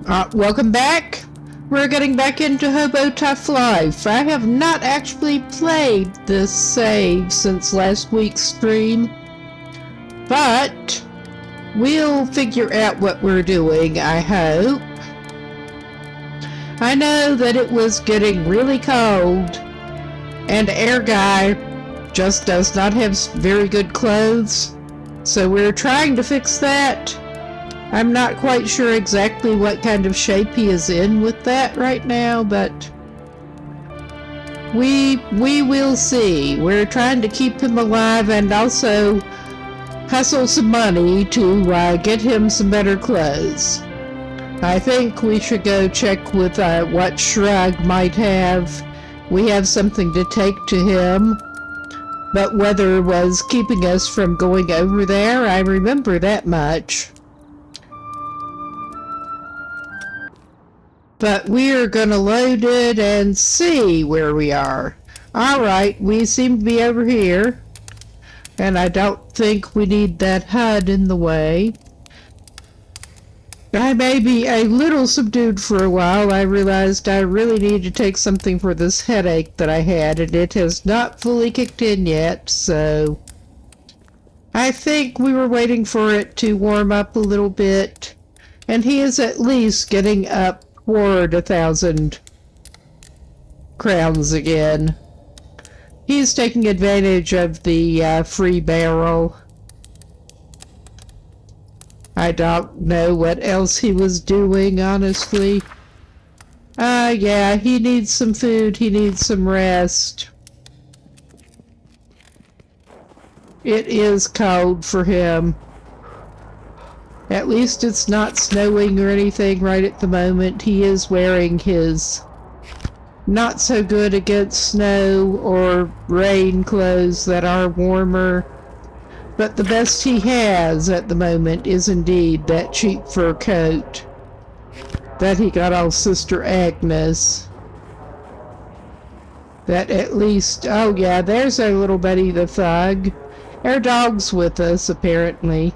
Welcome back. We're getting back into Hobo Tough Life. I have not actually played this save since last week's stream, but we'll figure out what we're doing, I hope. I know that it was getting really cold, and Air Guy just does not have very good clothes, so we're trying to fix that. I'm not quite sure exactly what kind of shape he is in with that right now, but we will see. We're trying to keep him alive and also hustle some money to get him some better clothes. I think we should go check with what Shrug might have. We have something to take to him, but weather was keeping us from going over there. I remember that much. But we're gonna load it and see where we are. Alright, we seem to be over here. And I don't think we need that HUD in the way. I may be a little subdued for a while. I realized I really need to take something for this headache that I had, and it has not fully kicked in yet, so I think we were waiting for it to warm up a little bit. And he is at least getting up toward 1,000 crowns again. He's taking advantage of the free barrel. I don't know what else he was doing, honestly. Yeah, he needs some food, he needs some rest. It is cold for him. At least it's not snowing or anything right at the moment. He is wearing his not so good against snow or rain clothes that are warmer. But the best he has at the moment is indeed that cheap fur coat that he got off Sister Agnes. That at least, oh yeah, there's our little Betty the Thug. Our dog's with us, apparently.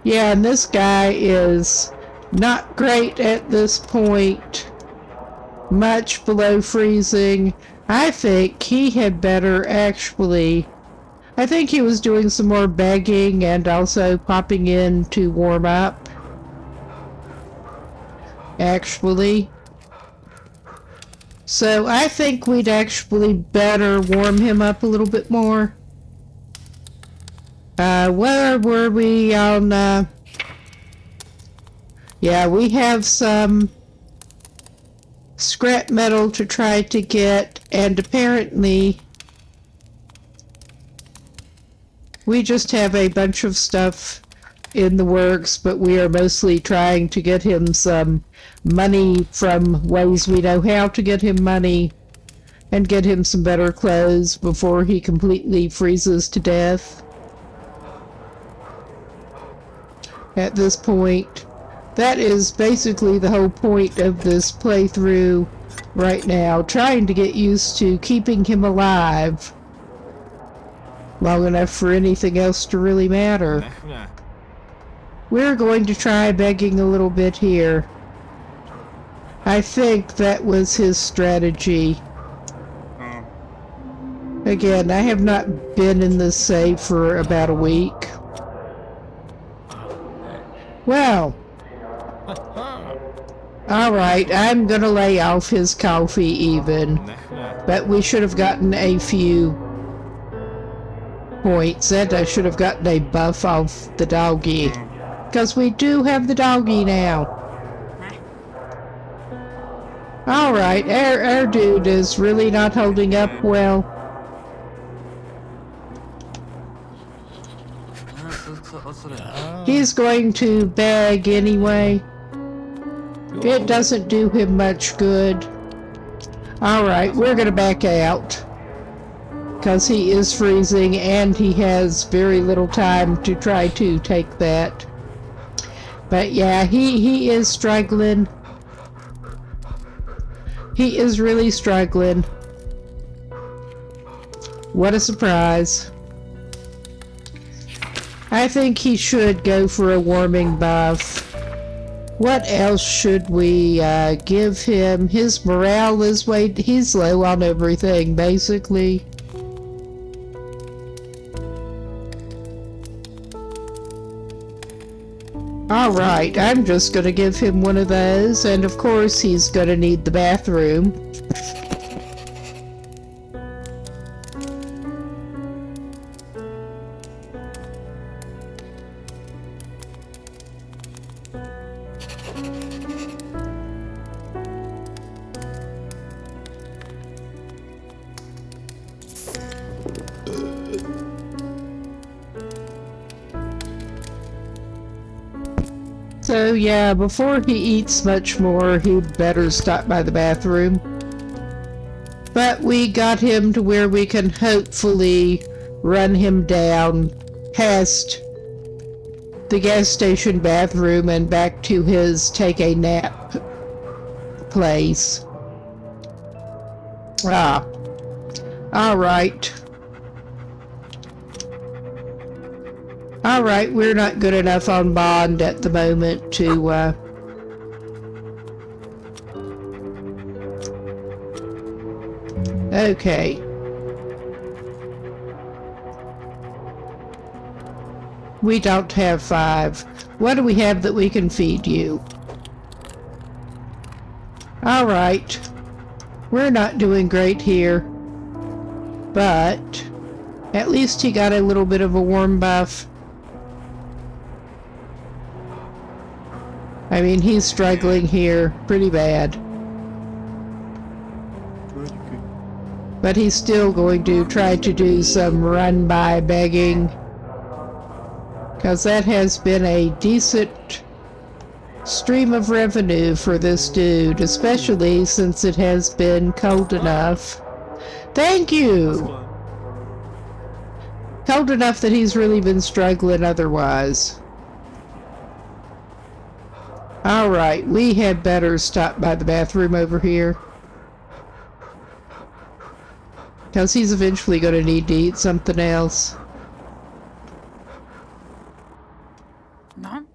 Yeah, and this guy is not great at this point. Much below freezing. I think he had better actually... I think he was doing some more begging and also popping in to warm up. Actually. So I think we'd actually better warm him up a little bit more. Where were we on, yeah, we have some scrap metal to try to get, and apparently we just have a bunch of stuff in the works, but we are mostly trying to get him some money from ways we know how to get him money and get him some better clothes before he completely freezes to death. At this point, that is basically the whole point of this playthrough right now, trying to get used to keeping him alive long enough for anything else to really matter. We're going to try begging a little bit here. I think that was his strategy. Again, I have not been in this save for about a week. Well, alright, I'm gonna lay off his coffee even, but we should have gotten a few points, and I should have gotten a buff off the doggy, because we do have the doggy now. Alright, our dude is really not holding up well. He's going to beg anyway. It doesn't do him much good. Alright, we're gonna back out, because he is freezing and he has very little time to try to take that. But yeah, he is struggling. He is really struggling. What a surprise. I think he should go for a warming buff. What else should we give him? His morale is he's low on everything, basically. Alright, I'm just gonna give him one of those, and of course he's gonna need the bathroom. So yeah, before he eats much more, he'd better stop by the bathroom. But we got him to where we can hopefully run him down past the gas station bathroom and back to his take a nap place. Ah. Alright. Alright, we're not good enough on bond at the moment to, Okay. We don't have 5. What do we have that we can feed you? Alright. We're not doing great here. But at least he got a little bit of a warm buff. I mean, he's struggling here pretty bad. But he's still going to try to do some run-by begging. Because that has been a decent stream of revenue for this dude, especially since it has been cold enough. Thank you! Cold enough that he's really been struggling otherwise. Alright, we had better stop by the bathroom over here. Because he's eventually going to need to eat something else. No.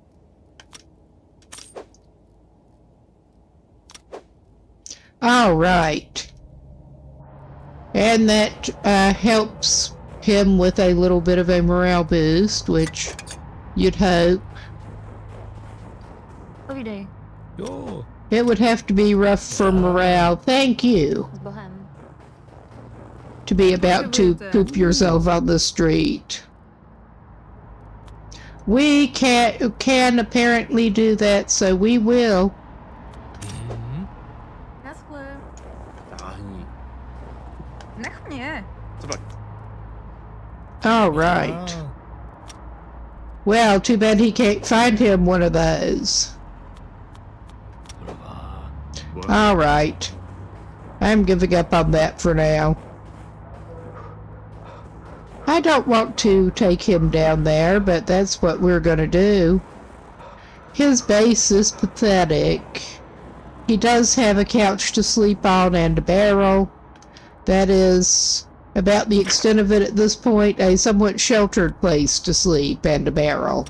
Alright. And that helps him with a little bit of a morale boost, which you'd hope. Every day. Jo. It would have to be rough for morale. Thank you. To be about to poop yourself on the street. We can apparently do that, so we will. Jasper. Dani. Nech mě. Zobacz. Alright. Well, too bad he can't find him one of those. Alright. I'm giving up on that for now. I don't want to take him down there, but that's what we're gonna do. His base is pathetic. He does have a couch to sleep on and a barrel. That is about the extent of it at this point, a somewhat sheltered place to sleep and a barrel.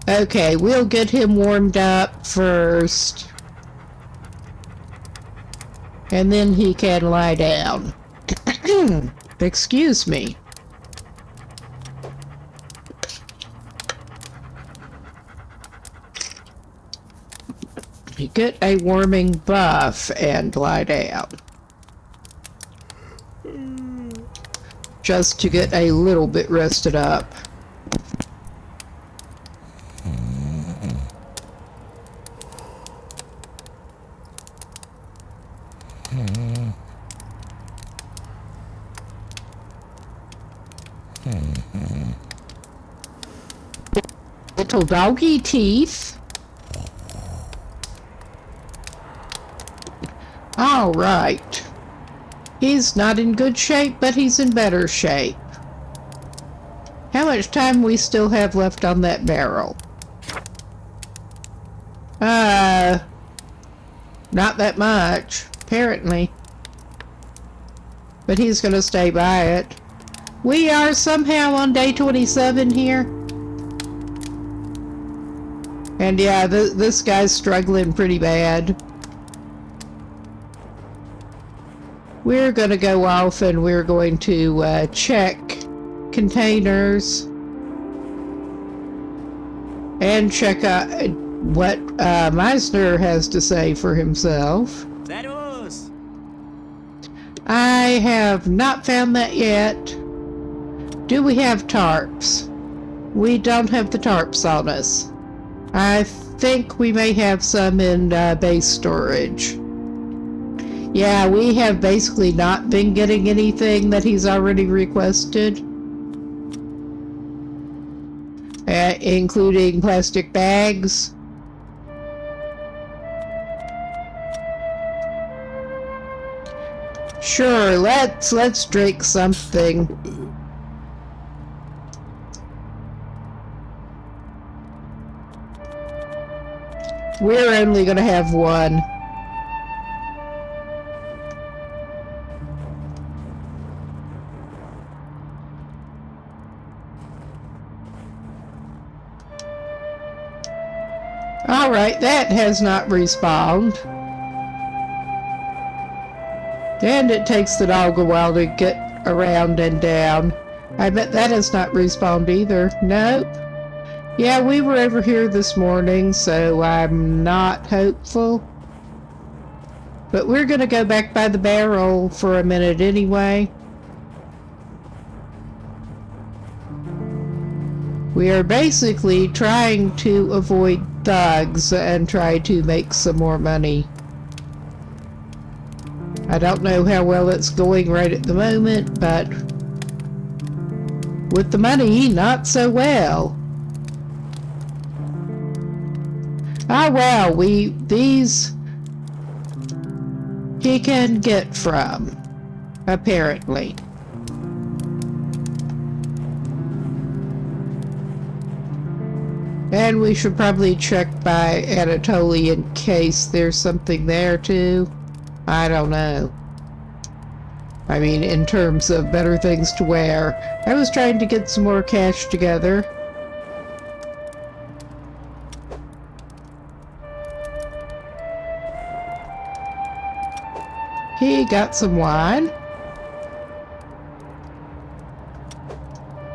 Okay, we'll get him warmed up first. And then he can lie down. Excuse me. Get a warming buff and lie down. Just to get a little bit rested up. Little doggy teeth. All right. He's not in good shape, but he's in better shape. How much time we still have left on that barrel? Not that much. apparently. But he's gonna stay by it. We are somehow on day 27 here. And yeah, this guy's struggling pretty bad. We're gonna go off and we're going to check containers and check out what Meisner has to say for himself. Servus! I have not found that yet. Do we have tarps? We don't have the tarps on us. I think we may have some in base storage. Yeah, we have basically not been getting anything that he's already requested. Including plastic bags. Sure, let's drink something. We're only gonna have one. Alright, that has not respawned. And it takes the dog a while to get around and down. I bet that has not respawned either. Nope. Yeah, we were over here this morning, so I'm not hopeful. But we're gonna go back by the barrel for a minute anyway. We are basically trying to avoid thugs and try to make some more money. I don't know how well it's going right at the moment, but with the money, not so well. Ah, well, these he can get from, apparently. And we should probably check by Anatoly in case there's something there too. I don't know. I mean, in terms of better things to wear. I was trying to get some more cash together. He got some wine.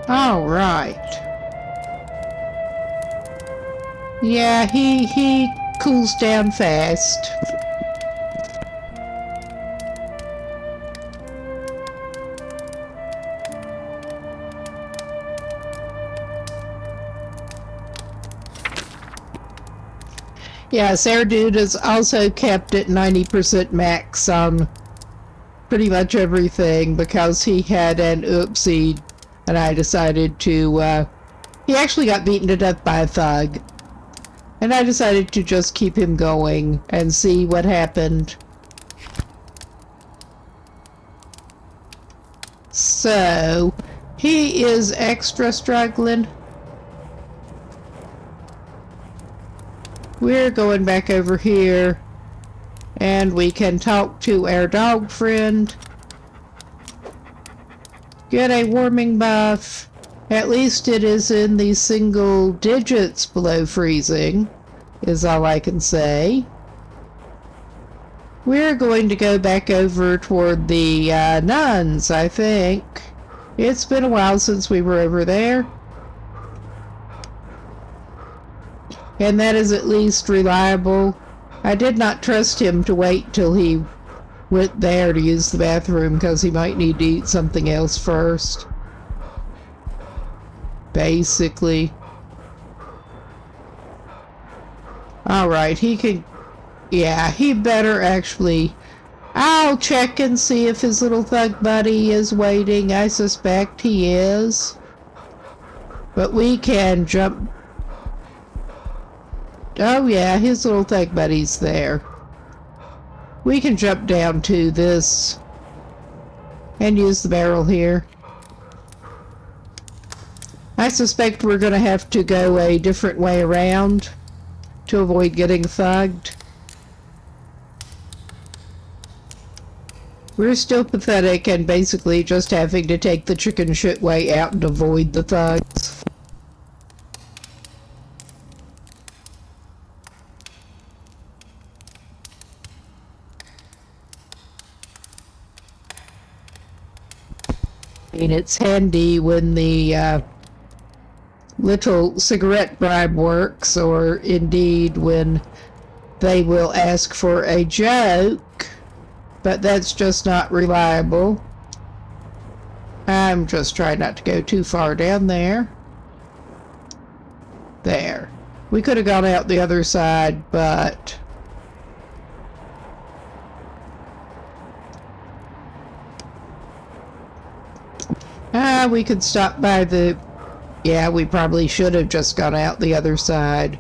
All right. Yeah, he cools down fast. Yes, our dude is also kept at 90% max on pretty much everything because he had an oopsie and I decided to, he actually got beaten to death by a thug. And I decided to just keep him going and see what happened. So, he is extra struggling. We're going back over here and we can talk to our dog friend. Get a warming buff. At least it is in the single digits below freezing, is all I can say. We're going to go back over toward the nuns, I think. It's been a while since we were over there. And that is at least reliable. I did not trust him to wait till he went there to use the bathroom because he might need to eat something else first. Basically. Alright, he could... Yeah, he better actually... I'll check and see if his little thug buddy is waiting. I suspect he is. But we can jump... Oh yeah, his little thug buddy's there. We can jump down to this and use the barrel here. I suspect we're going to have to go a different way around to avoid getting thugged. We're still pathetic and basically just having to take the chicken shit way out and avoid the thugs. I mean, it's handy when the little cigarette bribe works, or indeed when they will ask for a joke, but that's just not reliable. I'm just trying not to go too far down there. There. We could have gone out the other side, but we could stop by the... Yeah, we probably should have just gone out the other side.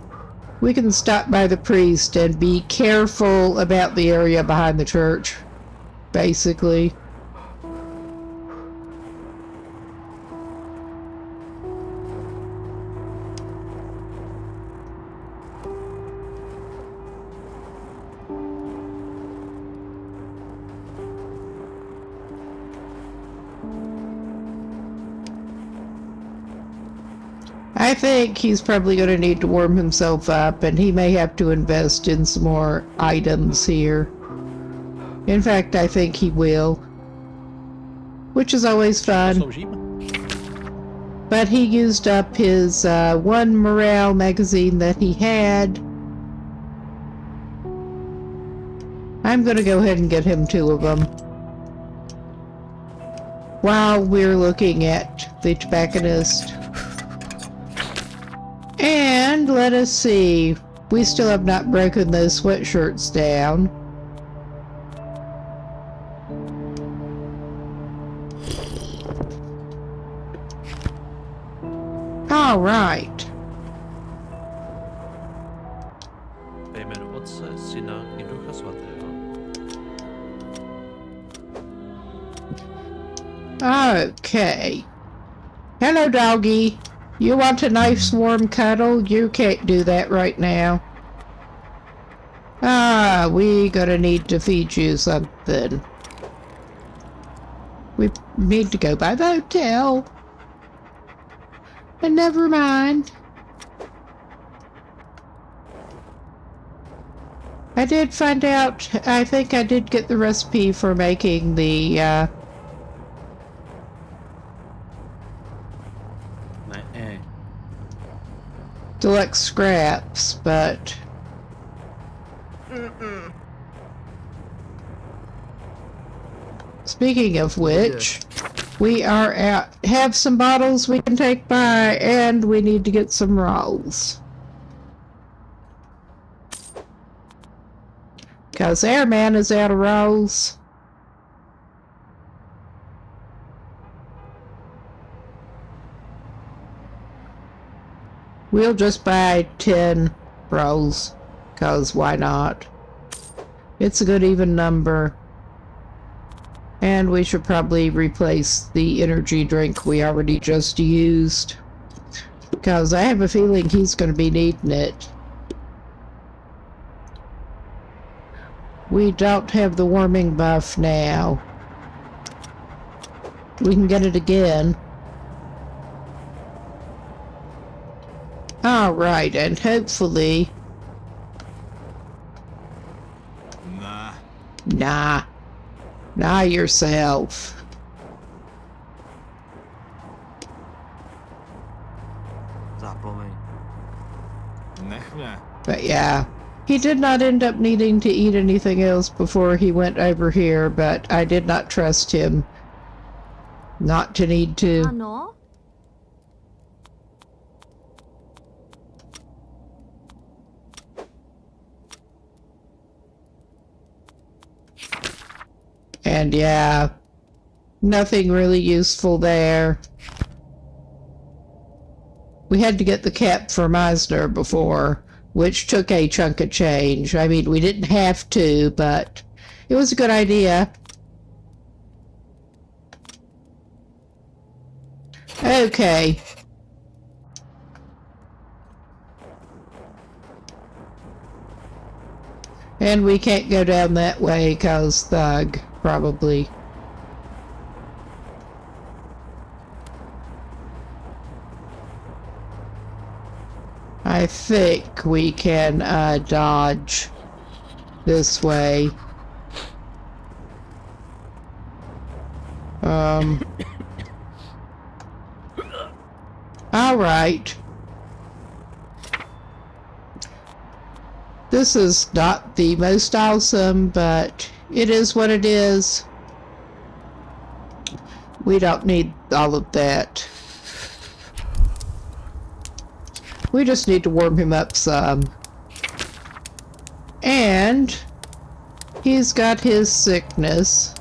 We can stop by the priest and be careful about the area behind the church, basically. I think he's probably going to need to warm himself up, and he may have to invest in some more items here. In fact, I think he will. Which is always fun. But he used up his one morale magazine that he had. I'm going to go ahead and get him 2 of them. While we're looking at the tobacconist. And let us see. We still have not broken those sweatshirts down. All right. Amen. What's Sina Inukas Okay. Hello, doggy. You want a nice warm cuddle? You can't do that right now. We gonna need to feed you something. We need to go by the hotel. But never mind. I did find out, I think I did get the recipe for making the, deluxe scraps, but speaking of which, we are out, have some bottles we can take by, and we need to get some rolls. Because our man is out of rolls. We'll just buy 10 rolls, because why not? It's a good even number. And we should probably replace the energy drink we already just used, because I have a feeling he's going to be needing it. We don't have the warming buff now. We can get it again. Alright, and hopefully... Nah. Nah yourself. But yeah, he did not end up needing to eat anything else before he went over here, but I did not trust him not to need to. No? And yeah, nothing really useful there. We had to get the cap from Eisner before, which took a chunk of change. I mean, we didn't have to, but it was a good idea. Okay. And we can't go down that way, 'cause thug. probably. I think we can dodge this way. All right. This is not the most awesome, but it is what it is. We don't need all of that. We just need to warm him up some. And he's got his sickness.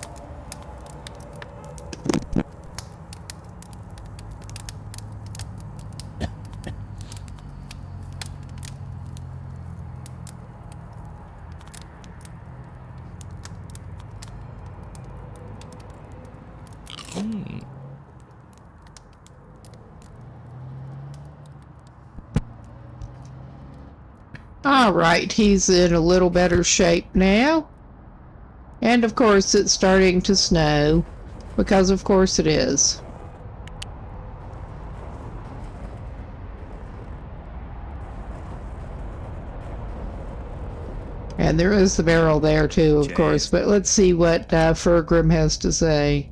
Alright, he's in a little better shape now. And of course it's starting to snow, because of course it is. And there is the barrel there too, of course, but let's see what Fergrim has to say.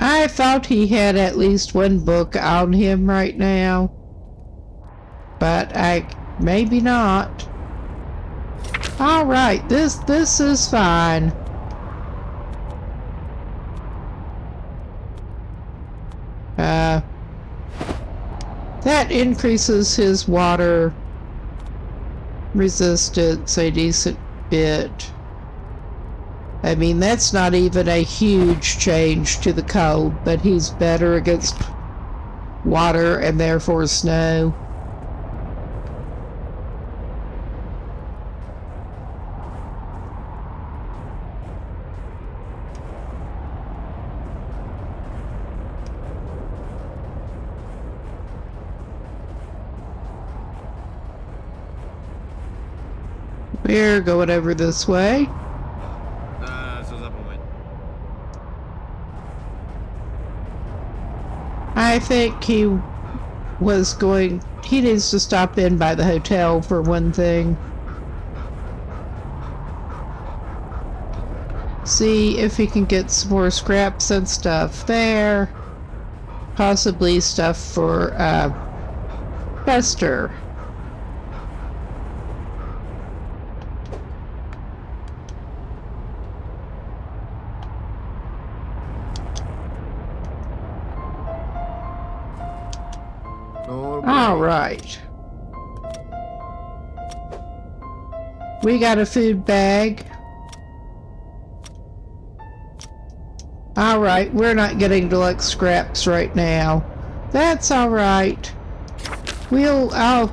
I thought he had at least one book on him right now, but maybe not. All right, this is fine. That increases his water resistance a decent bit. I mean, that's not even a huge change to the cold, but he's better against water and therefore snow. We're going over this way. I think he needs to stop in by the hotel for one thing. See if he can get some more scraps and stuff there. Possibly stuff for, Fester. All right. We got a food bag. All right, we're not getting deluxe scraps right now. That's all right. I'll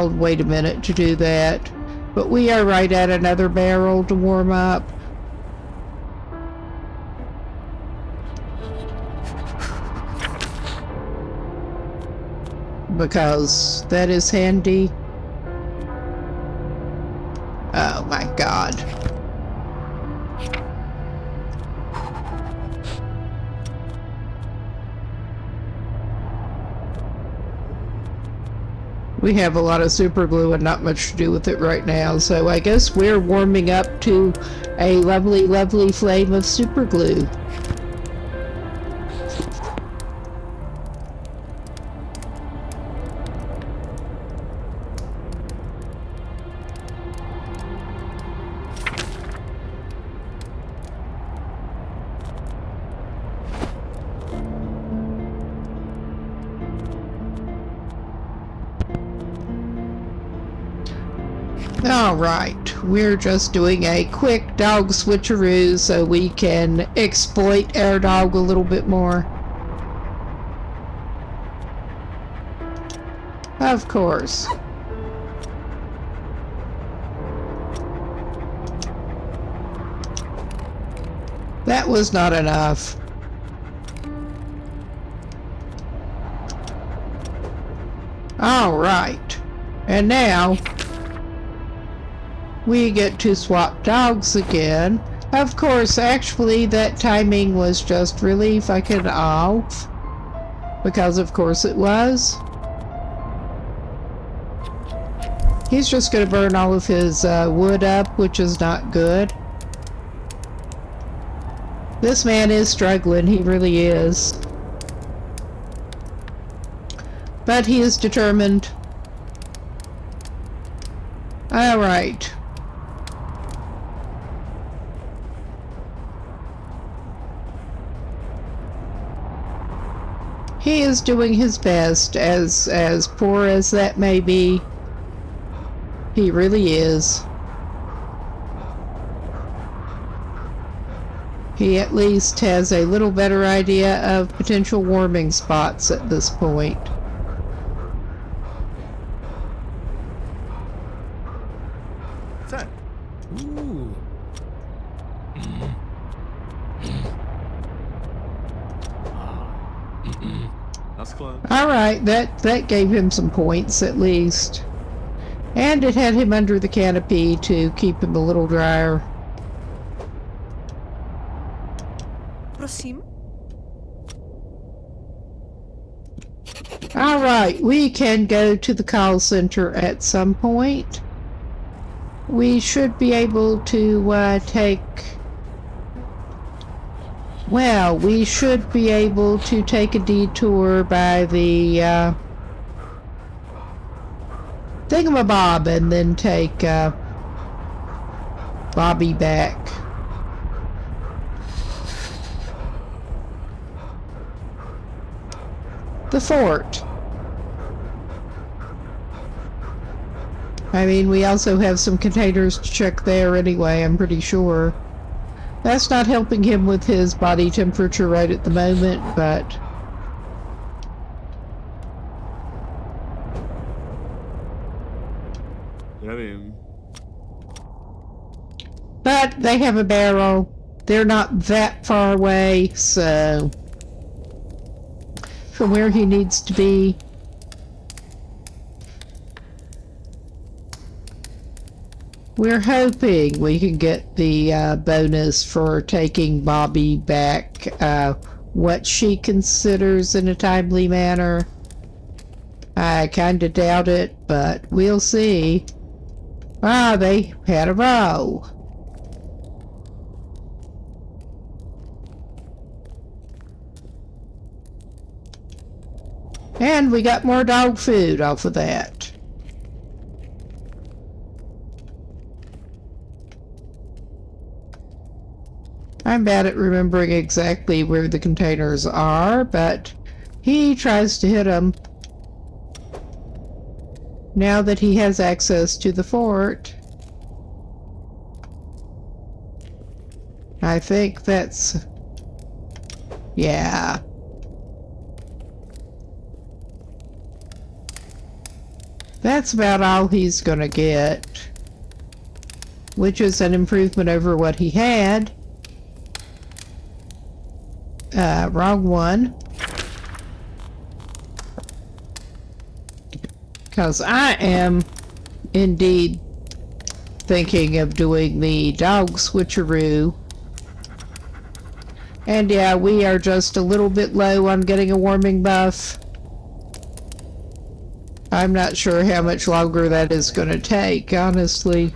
wait a minute to do that. But we are right at another barrel to warm up. Because that is handy. Oh my god. We have a lot of super glue and not much to do with it right now, so I guess we're warming up to a lovely, lovely flame of super glue. Alright, we're just doing a quick dog switcheroo so we can exploit our dog a little bit more. Of course. That was not enough. Alright. And now we get to swap dogs again. Of course, actually, that timing was just really fucking off. Because of course it was. He's just gonna burn all of his wood up, which is not good. This man is struggling, he really is. But he is determined. Alright. He is doing his best, as poor as that may be. He really is. He at least has a little better idea of potential warming spots at this point. What's that? Ooh. That's close. Alright, that gave him some points at least. And it had him under the canopy to keep him a little drier. Prosím. Alright, we can go to the call center at some point. We should be able to take... Well, we should be able to take a detour by the thingamabob and then take Bobby back. The fort. I mean, we also have some containers to check there anyway, I'm pretty sure. That's not helping him with his body temperature right at the moment, but... But they have a barrel. They're not that far away, so... From where he needs to be. We're hoping we can get the bonus for taking Bobby back, what she considers in a timely manner. I kinda doubt it, but we'll see. Ah, they had a row. And we got more dog food off of that. I'm bad at remembering exactly where the containers are, but he tries to hit them. Now that he has access to the fort. I think that's... Yeah. That's about all he's gonna get. Which is an improvement over what he had. Wrong one. Because I am indeed thinking of doing the dog switcheroo. And yeah, we are just a little bit low on getting a warming buff. I'm not sure how much longer that is going to take, honestly.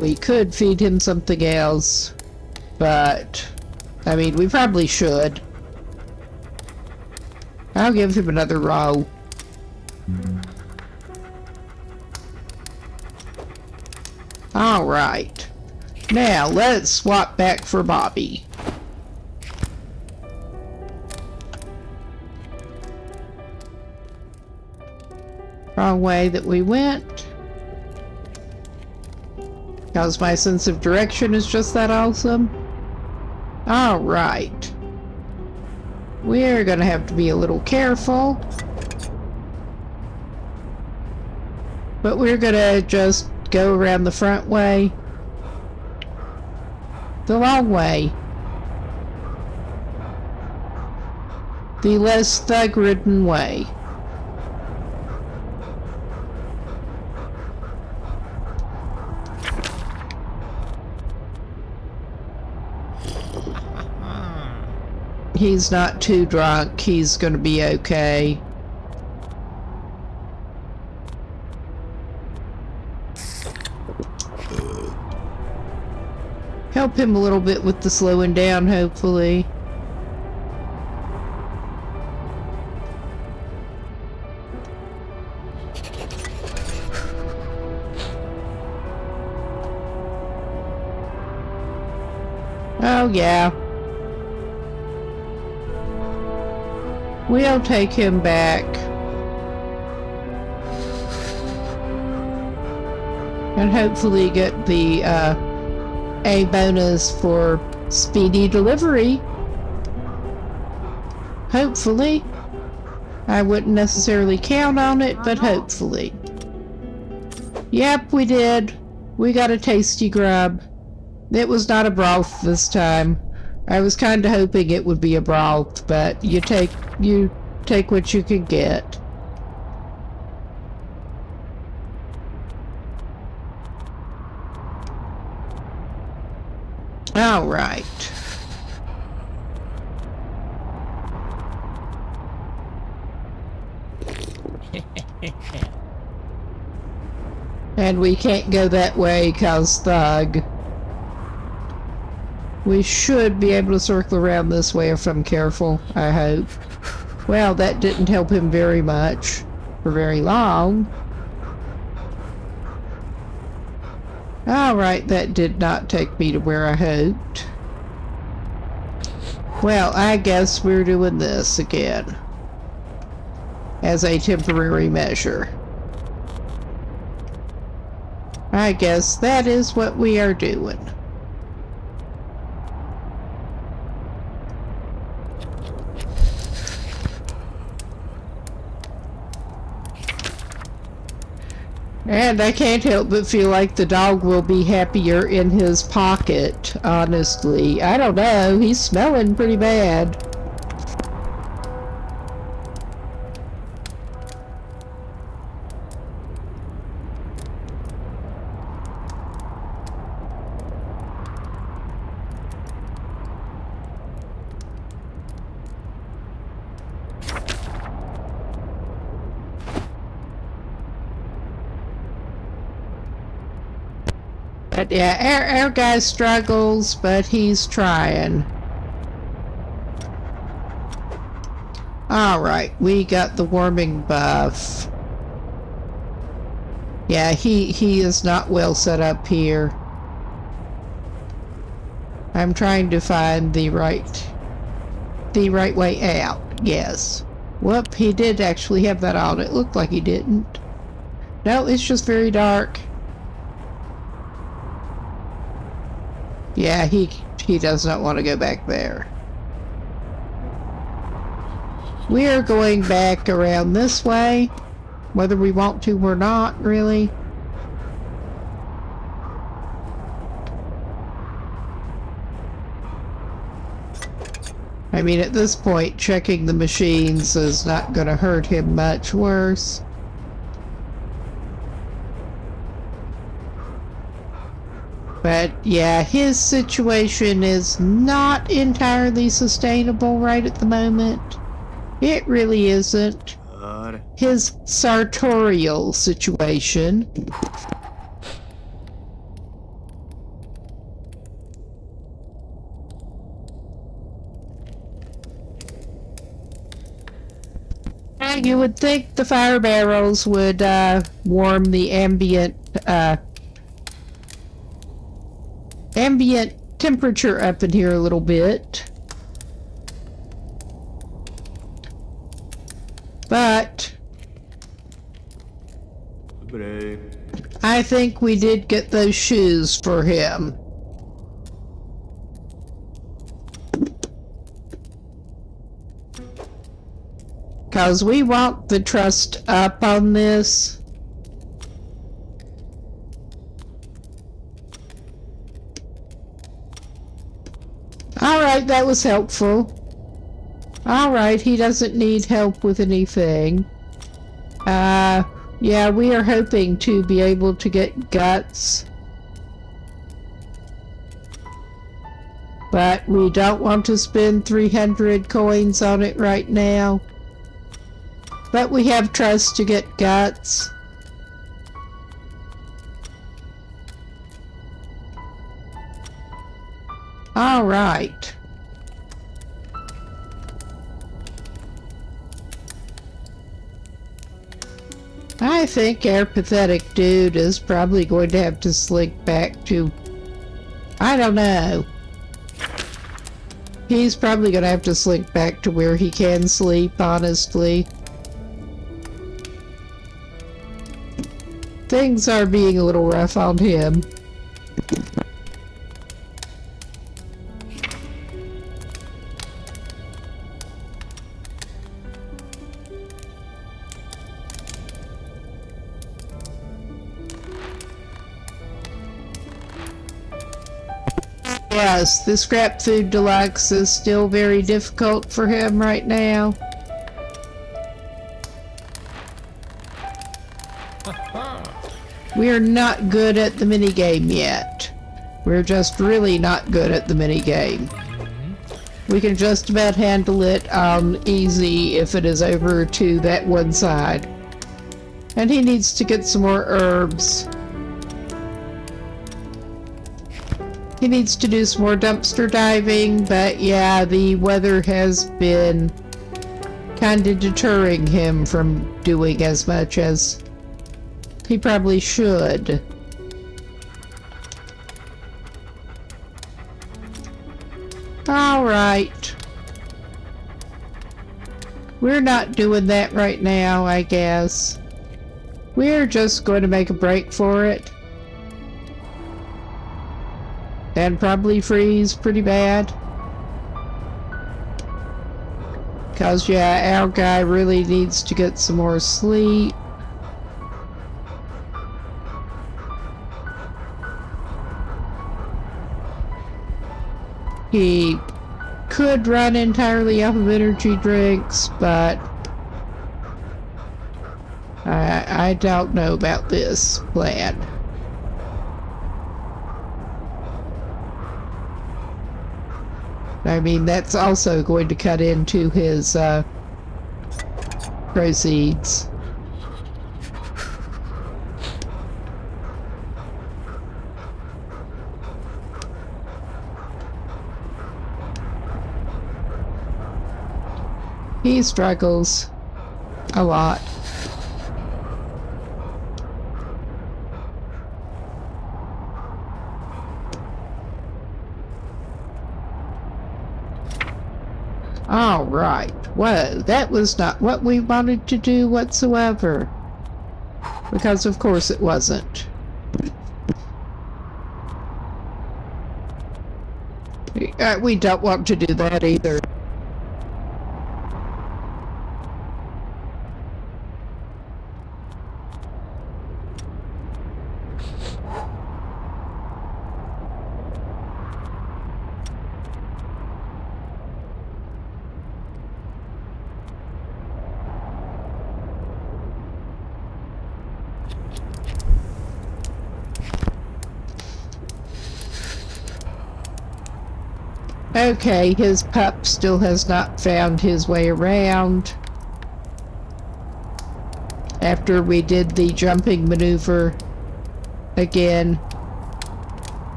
We could feed him something else, but, I mean, we probably should. I'll give him another roll. Alright. Now, let's swap back for Bobby. Wrong way that we went. Because my sense of direction is just that awesome. Alright. We're gonna have to be a little careful. But we're gonna just go around the front way. The long way. The less thug-ridden way. He's not too drunk. He's gonna be okay. Help him a little bit with the slowing down, hopefully. Oh, yeah. We'll take him back. And hopefully get the, a bonus for speedy delivery. Hopefully. I wouldn't necessarily count on it, but hopefully. Yep, we did. We got a tasty grub. It was not a broth this time. I was kind of hoping it would be a broth, but you take what you can get. All right. And we can't go that way, 'cause thug. We should be able to circle around this way if I'm careful, I hope. Well, that didn't help him very much for very long. Alright, that did not take me to where I hoped. Well, I guess we're doing this again. As a temporary measure. I guess that is what we are doing. And I can't help but feel like the dog will be happier in his pocket, honestly. I don't know, he's smelling pretty bad. But yeah, our guy struggles, but he's trying. Alright, we got the warming buff. Yeah, he is not well set up here. I'm trying to find the right way out, yes. Whoop, he did actually have that on. It looked like he didn't. No, it's just very dark. Yeah, he does not want to go back there. We are going back around this way, whether we want to or not, really. I mean, at this point, checking the machines is not going to hurt him much worse. But yeah, his situation is not entirely sustainable right at the moment. It really isn't. His sartorial situation. You would think the fire barrels would warm the ambient temperature up in here a little bit. But I think we did get those shoes for him. Because we want the trust up on this. Alright, that was helpful. Alright, he doesn't need help with anything. Yeah, we are hoping to be able to get guts. But we don't want to spend 300 coins on it right now. But we have trust to get guts. Alright. I think our pathetic dude is probably going to have to slink back to... I don't know. He's probably going to have to slink back to where he can sleep, honestly. Things are being a little rough on him. Yes, the Scrap Food Deluxe is still very difficult for him right now. We're not good at the minigame yet. We're just really not good at the minigame. We can just about handle it easy if it is over to that one side. And he needs to get some more herbs. He needs to do some more dumpster diving, but yeah, the weather has been kind of deterring him from doing as much as he probably should. Alright. We're not doing that right now, I guess. We're just going to make a break for it. And probably freeze pretty bad. Because, yeah, our guy really needs to get some more sleep. He could run entirely off of energy drinks, but I don't know about this plan. I mean, that's also going to cut into his proceeds. He struggles a lot. All right. Whoa, that was not what we wanted to do whatsoever. Because of course it wasn't. We don't want to do that either. Okay, his pup still has not found his way around. After we did the jumping maneuver again.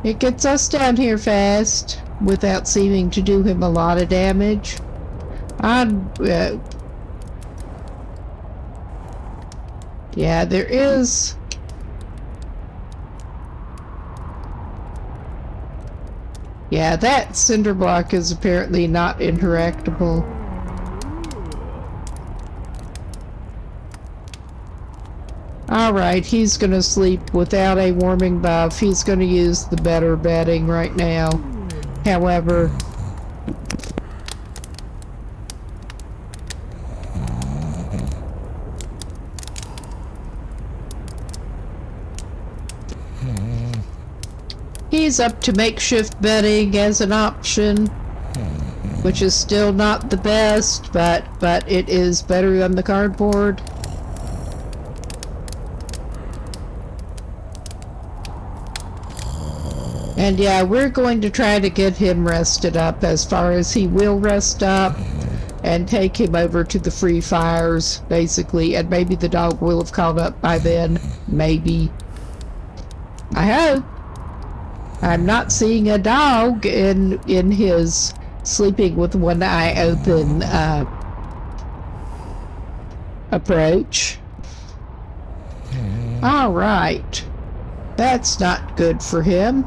It gets us down here fast without seeming to do him a lot of damage. Yeah, there is... Yeah, that cinder block is apparently not interactable. Alright, he's gonna sleep without a warming buff. He's gonna use the better bedding right now. However... he he's up to makeshift bedding as an option, which is still not the best, but it is better than the cardboard. And yeah, we're going to try to get him rested up as far as he will rest up, and take him over to the free fires, basically, and maybe the dog will have caught up by then. Maybe. I hope. I'm not seeing a dog in his sleeping with one eye open approach. Alright. That's not good for him.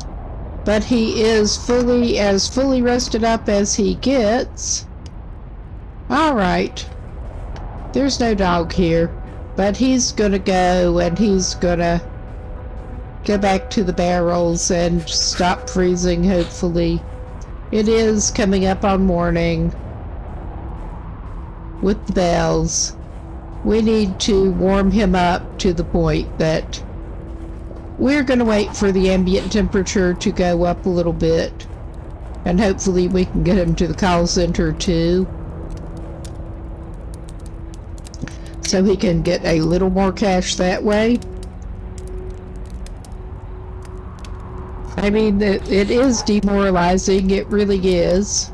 But he is fully rested up as he gets. Alright. There's no dog here. But he's gonna go and he's gonna go back to the barrels and stop freezing, hopefully. It is coming up on morning. With the bells. We need to warm him up to the point that we're going to wait for the ambient temperature to go up a little bit. And hopefully we can get him to the call center too. So he can get a little more cash that way. I mean, it is demoralizing. It really is.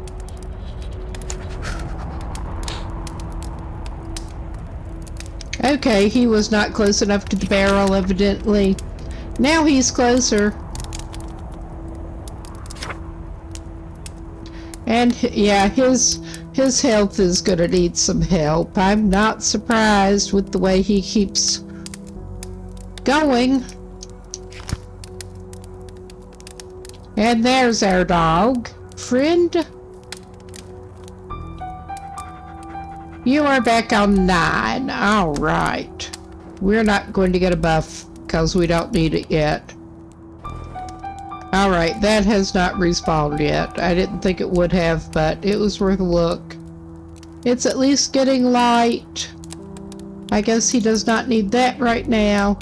Okay, he was not close enough to the barrel, evidently. Now he's closer. And yeah, his health is gonna need some help. I'm not surprised with the way he keeps going. And there's our dog. Friend? You are back on 9. Alright. We're not going to get a buff because we don't need it yet. Alright, that has not respawned yet. I didn't think it would have, but it was worth a look. It's at least getting light. I guess he does not need that right now.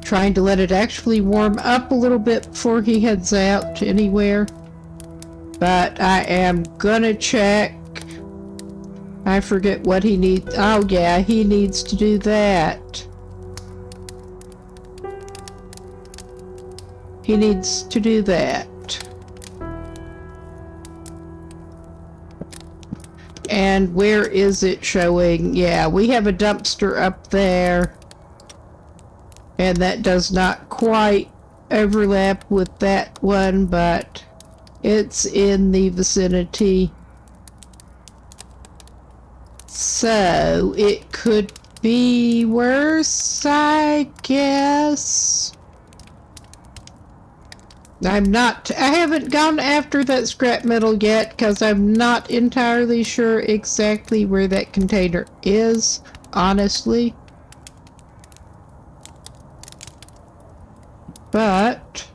Trying to let it actually warm up a little bit before he heads out anywhere. But I am gonna check. I forget what he needs. Oh yeah, he needs to do that. He needs to do that. And where is it showing? Yeah, we have a dumpster up there. And that does not quite overlap with that one, but it's in the vicinity. So it could be worse, I guess. I haven't gone after that scrap metal yet because I'm not entirely sure exactly where that container is, honestly. But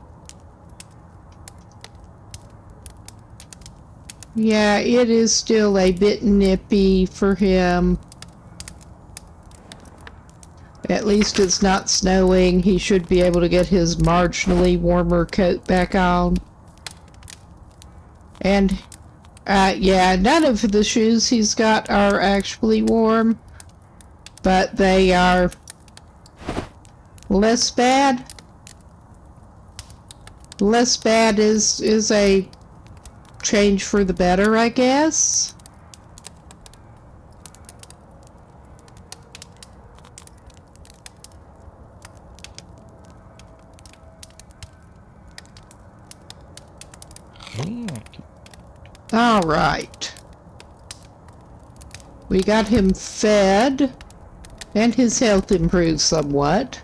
yeah, it is still a bit nippy for him. At least it's not snowing. He should be able to get his marginally warmer coat back on. And yeah, none of the shoes he's got are actually warm, but they are less bad. Less bad is a change for the better, I guess. All right. We got him fed, and his health improved somewhat.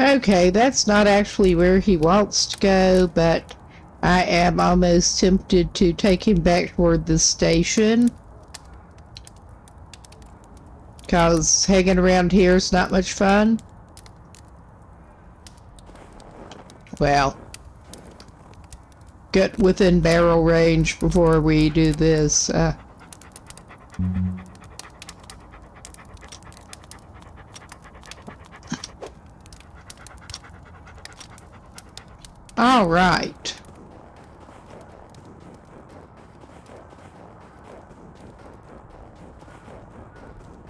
Okay, that's not actually where he wants to go, but I am almost tempted to take him back toward the station. Because hanging around here is not much fun. Well, get within barrel range before we do this. All right.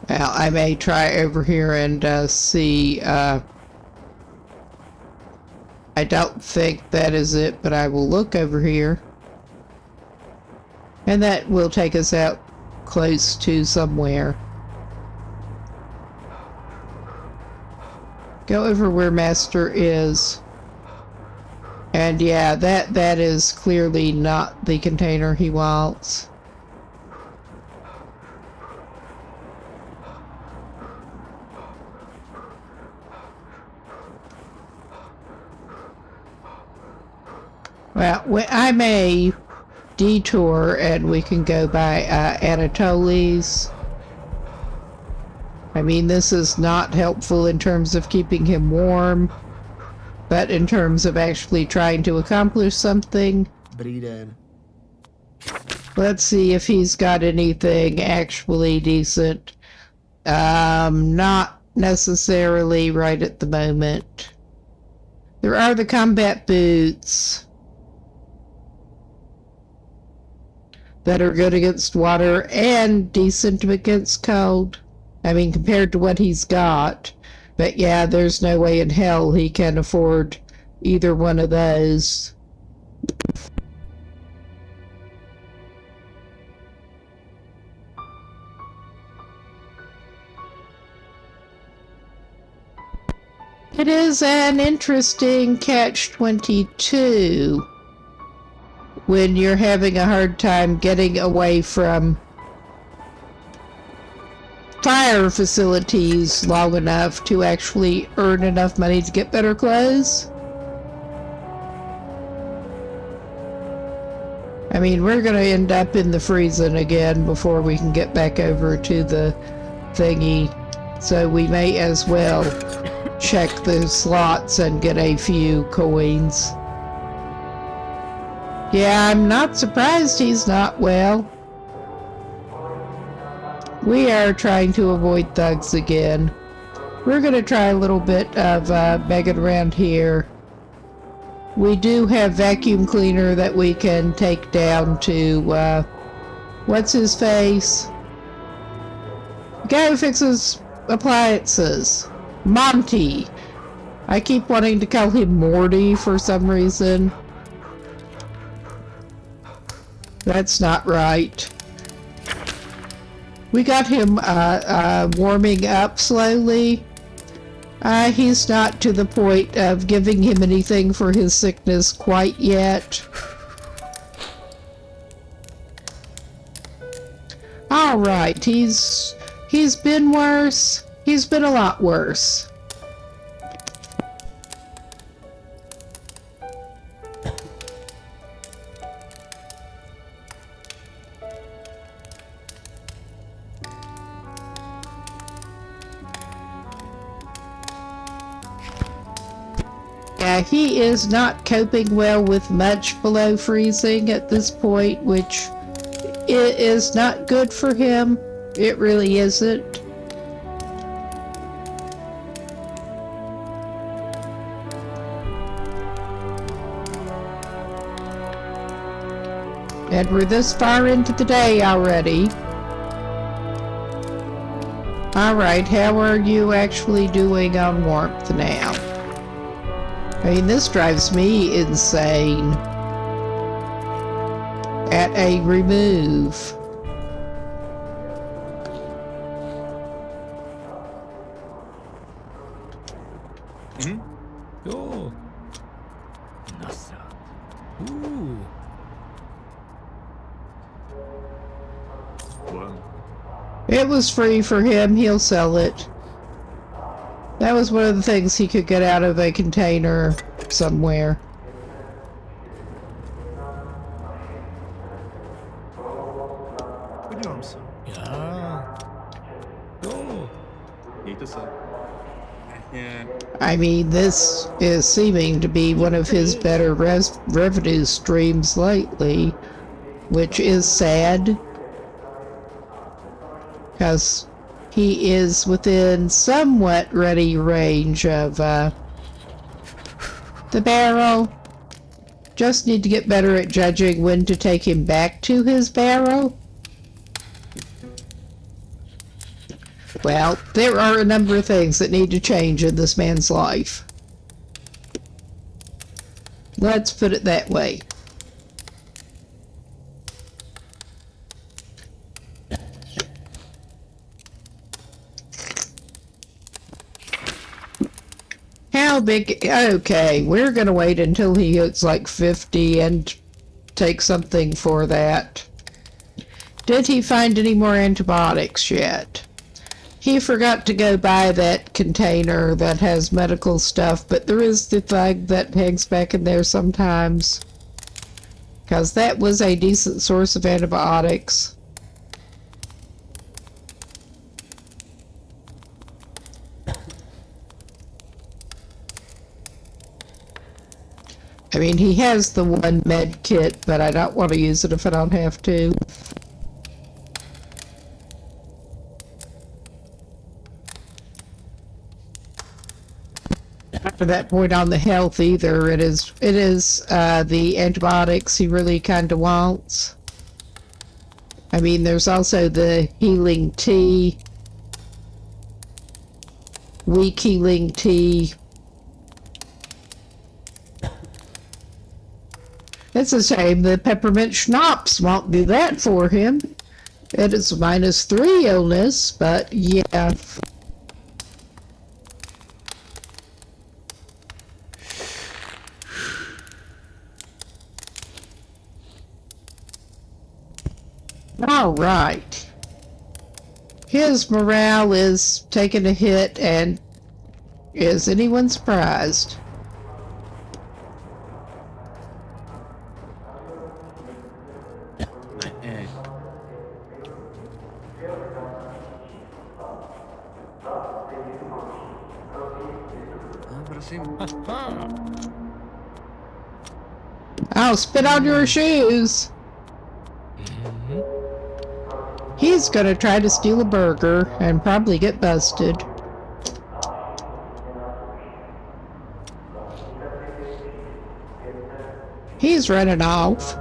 Well, I may try over here and see. I don't think that is it, but I will look over here. And that will take us out close to somewhere. Go over where Master is. And yeah, that is clearly not the container he wants. Well, I may detour and we can go by Anatoly's. I mean, this is not helpful in terms of keeping him warm, but in terms of actually trying to accomplish something. Breathe in. Let's see if he's got anything actually decent. Not necessarily right at the moment. There are the combat boots that are good against water and decent against cold. I mean, compared to what he's got. But yeah, there's no way in hell he can afford either one of those. It is an interesting catch-22 when you're having a hard time getting away from fire facilities long enough to actually earn enough money to get better clothes. I mean, we're gonna end up in the freezing again before we can get back over to the thingy, so we may as well check the slots and get a few coins. Yeah, I'm not surprised he's not well. We are trying to avoid thugs again. We're going to try a little bit of begging around here. We do have vacuum cleaner that we can take down to, what's his face? The guy who fixes appliances. Monty. I keep wanting to call him Morty for some reason. That's not right. We got him warming up slowly. He's not to the point of giving him anything for his sickness quite yet. Alright, he's been worse. He's been a lot worse. Yeah, he is not coping well with much below freezing at this point, which is not good for him. It really isn't. And we're this far into the day already. Alright, how are you actually doing on warmth now? I mean, this drives me insane. At a remove. Oh. Ooh. Well, It was free for him, he'll sell it. That was one of the things he could get out of a container somewhere. Biliyor musun? Ya. Oh. İyi sen. Yeah. I mean, this is seeming to be one of his better revenue streams lately, which is sad, because he is within somewhat ready range of the barrel. Just need to get better at judging when to take him back to his barrel. Well, there are a number of things that need to change in this man's life. Let's put it that way. How big? Okay, we're gonna wait until he hits like 50 and take something for that. Did he find any more antibiotics yet? He forgot to go buy that container that has medical stuff, but there is the thing that hangs back in there sometimes. Because that was a decent source of antibiotics. I mean, he has the one med kit, but I don't want to use it if I don't have to. After that point on the health either, it is the antibiotics he really kind of wants. I mean, there's also the healing tea, weak healing tea. It's a shame the peppermint schnapps won't do that for him. It is -3 illness, but yeah. All right. His morale is taking a hit, and is anyone surprised? I'll spit on your shoes. He's gonna try to steal a burger and probably get busted. He's running off.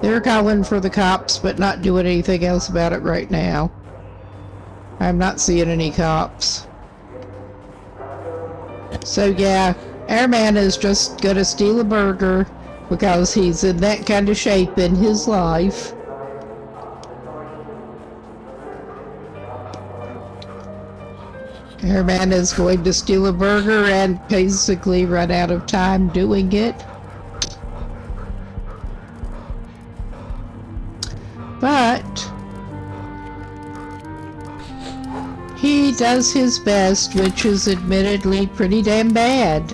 They're calling for the cops, but not doing anything else about it right now. I'm not seeing any cops. So yeah, our man is just gonna steal a burger because he's in that kind of shape in his life. Our man is going to steal a burger and basically run out of time doing it. But he does his best, which is admittedly pretty damn bad.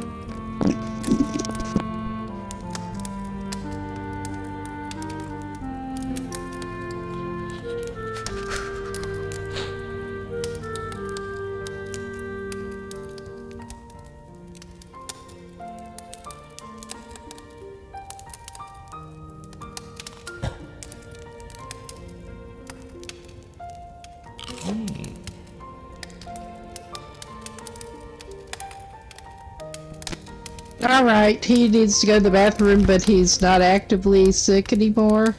Alright, he needs to go to the bathroom, but he's not actively sick anymore.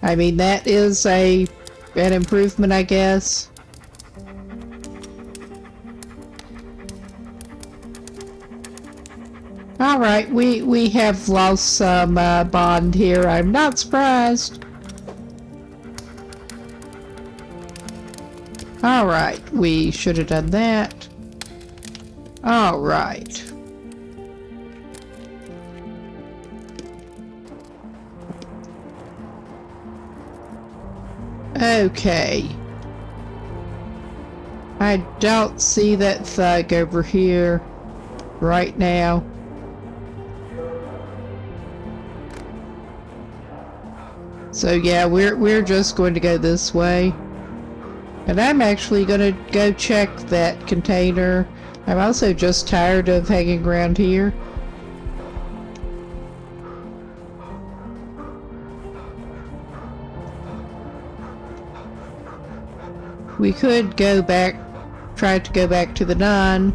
I mean, that is an improvement, I guess. Alright, we have lost some bond here. I'm not surprised. Alright, we should have done that. Alright. Okay. I don't see that thug over here right now. So yeah, we're just going to go this way. And I'm actually going to go check that container. I'm also just tired of hanging around here. We could go back, try to go back to the 9.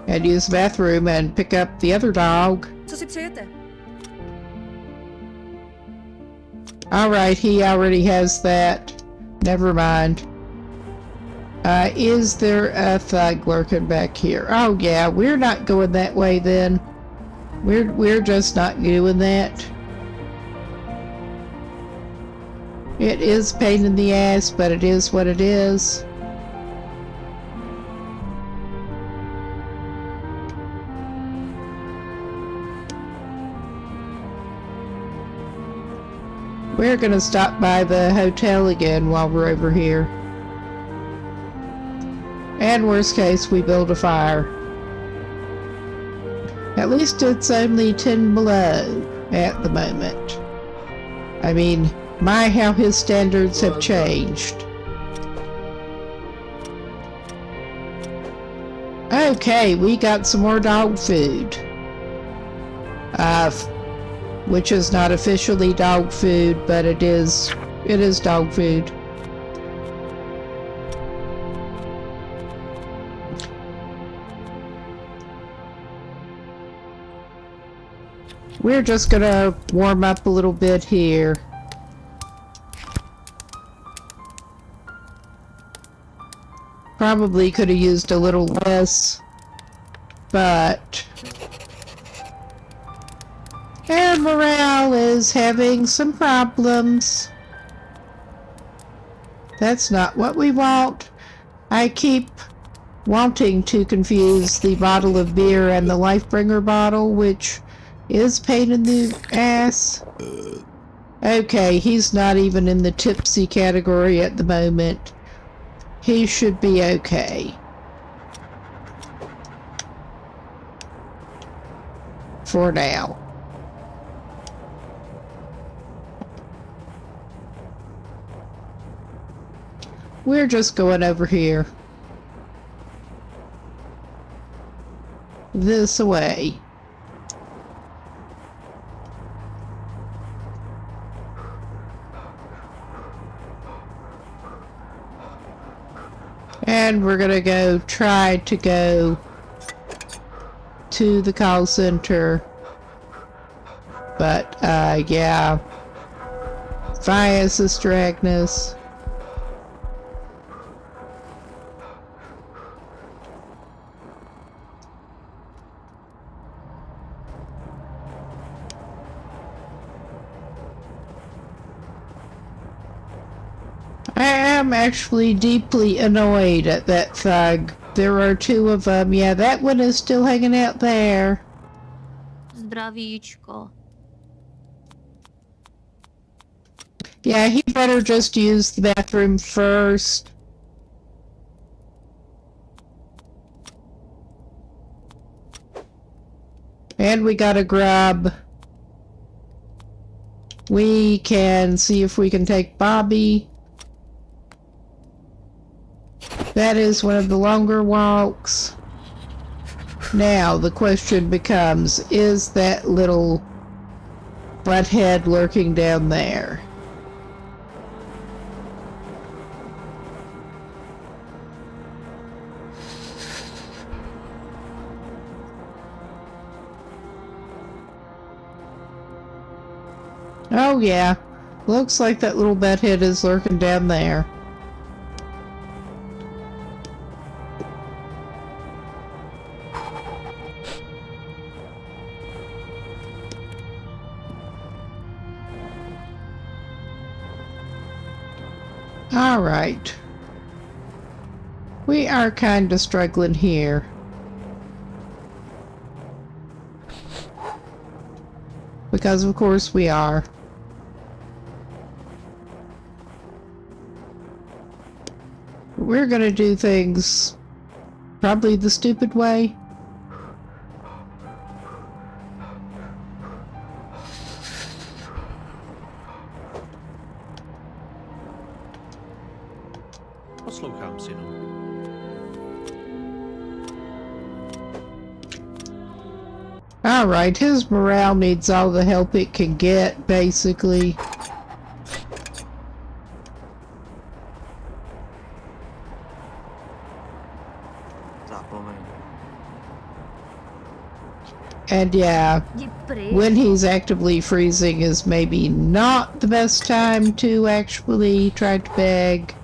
And use the bathroom and pick up the other dog. Co si přejete? Alright, he already has that. Never mind. Is there a thug lurking back here? Oh yeah, we're not going that way then. We're just not doing that. It is a pain in the ass, but it is what it is. We're gonna stop by the hotel again while we're over here. And worst case, we build a fire. At least it's only 10 below at the moment. I mean, my, how his standards have changed. Okay, we got some more dog food. Which is not officially dog food, but it is dog food. We're just gonna warm up a little bit here. Probably could have used a little less, but air morale is having some problems. That's not what we want. I keep wanting to confuse the bottle of beer and the Lifebringer bottle, which is pain in the ass. Okay, he's not even in the tipsy category at the moment. He should be okay. For now. We're just going over here. This way. And we're gonna go try to go to the call center. But, yeah. Via Sister Agnes. I am actually deeply annoyed at that thug. There are 2 of them. Yeah, that one is still hanging out there. Zdravíčko. Yeah, he better just use the bathroom first. And we got a grub. We can see if we can take Bobby. That is one of the longer walks. Now, the question becomes, is that little butthead lurking down there? Oh yeah, looks like that little butthead is lurking down there. Alright. We are kind of struggling here. Because of course we are. we're gonna do things probably the stupid way. Poslouchám si, no. Alright, his morale needs all the help it can get, basically. Zapomeň. And yeah, when he's actively freezing is maybe not the best time to actually try to beg.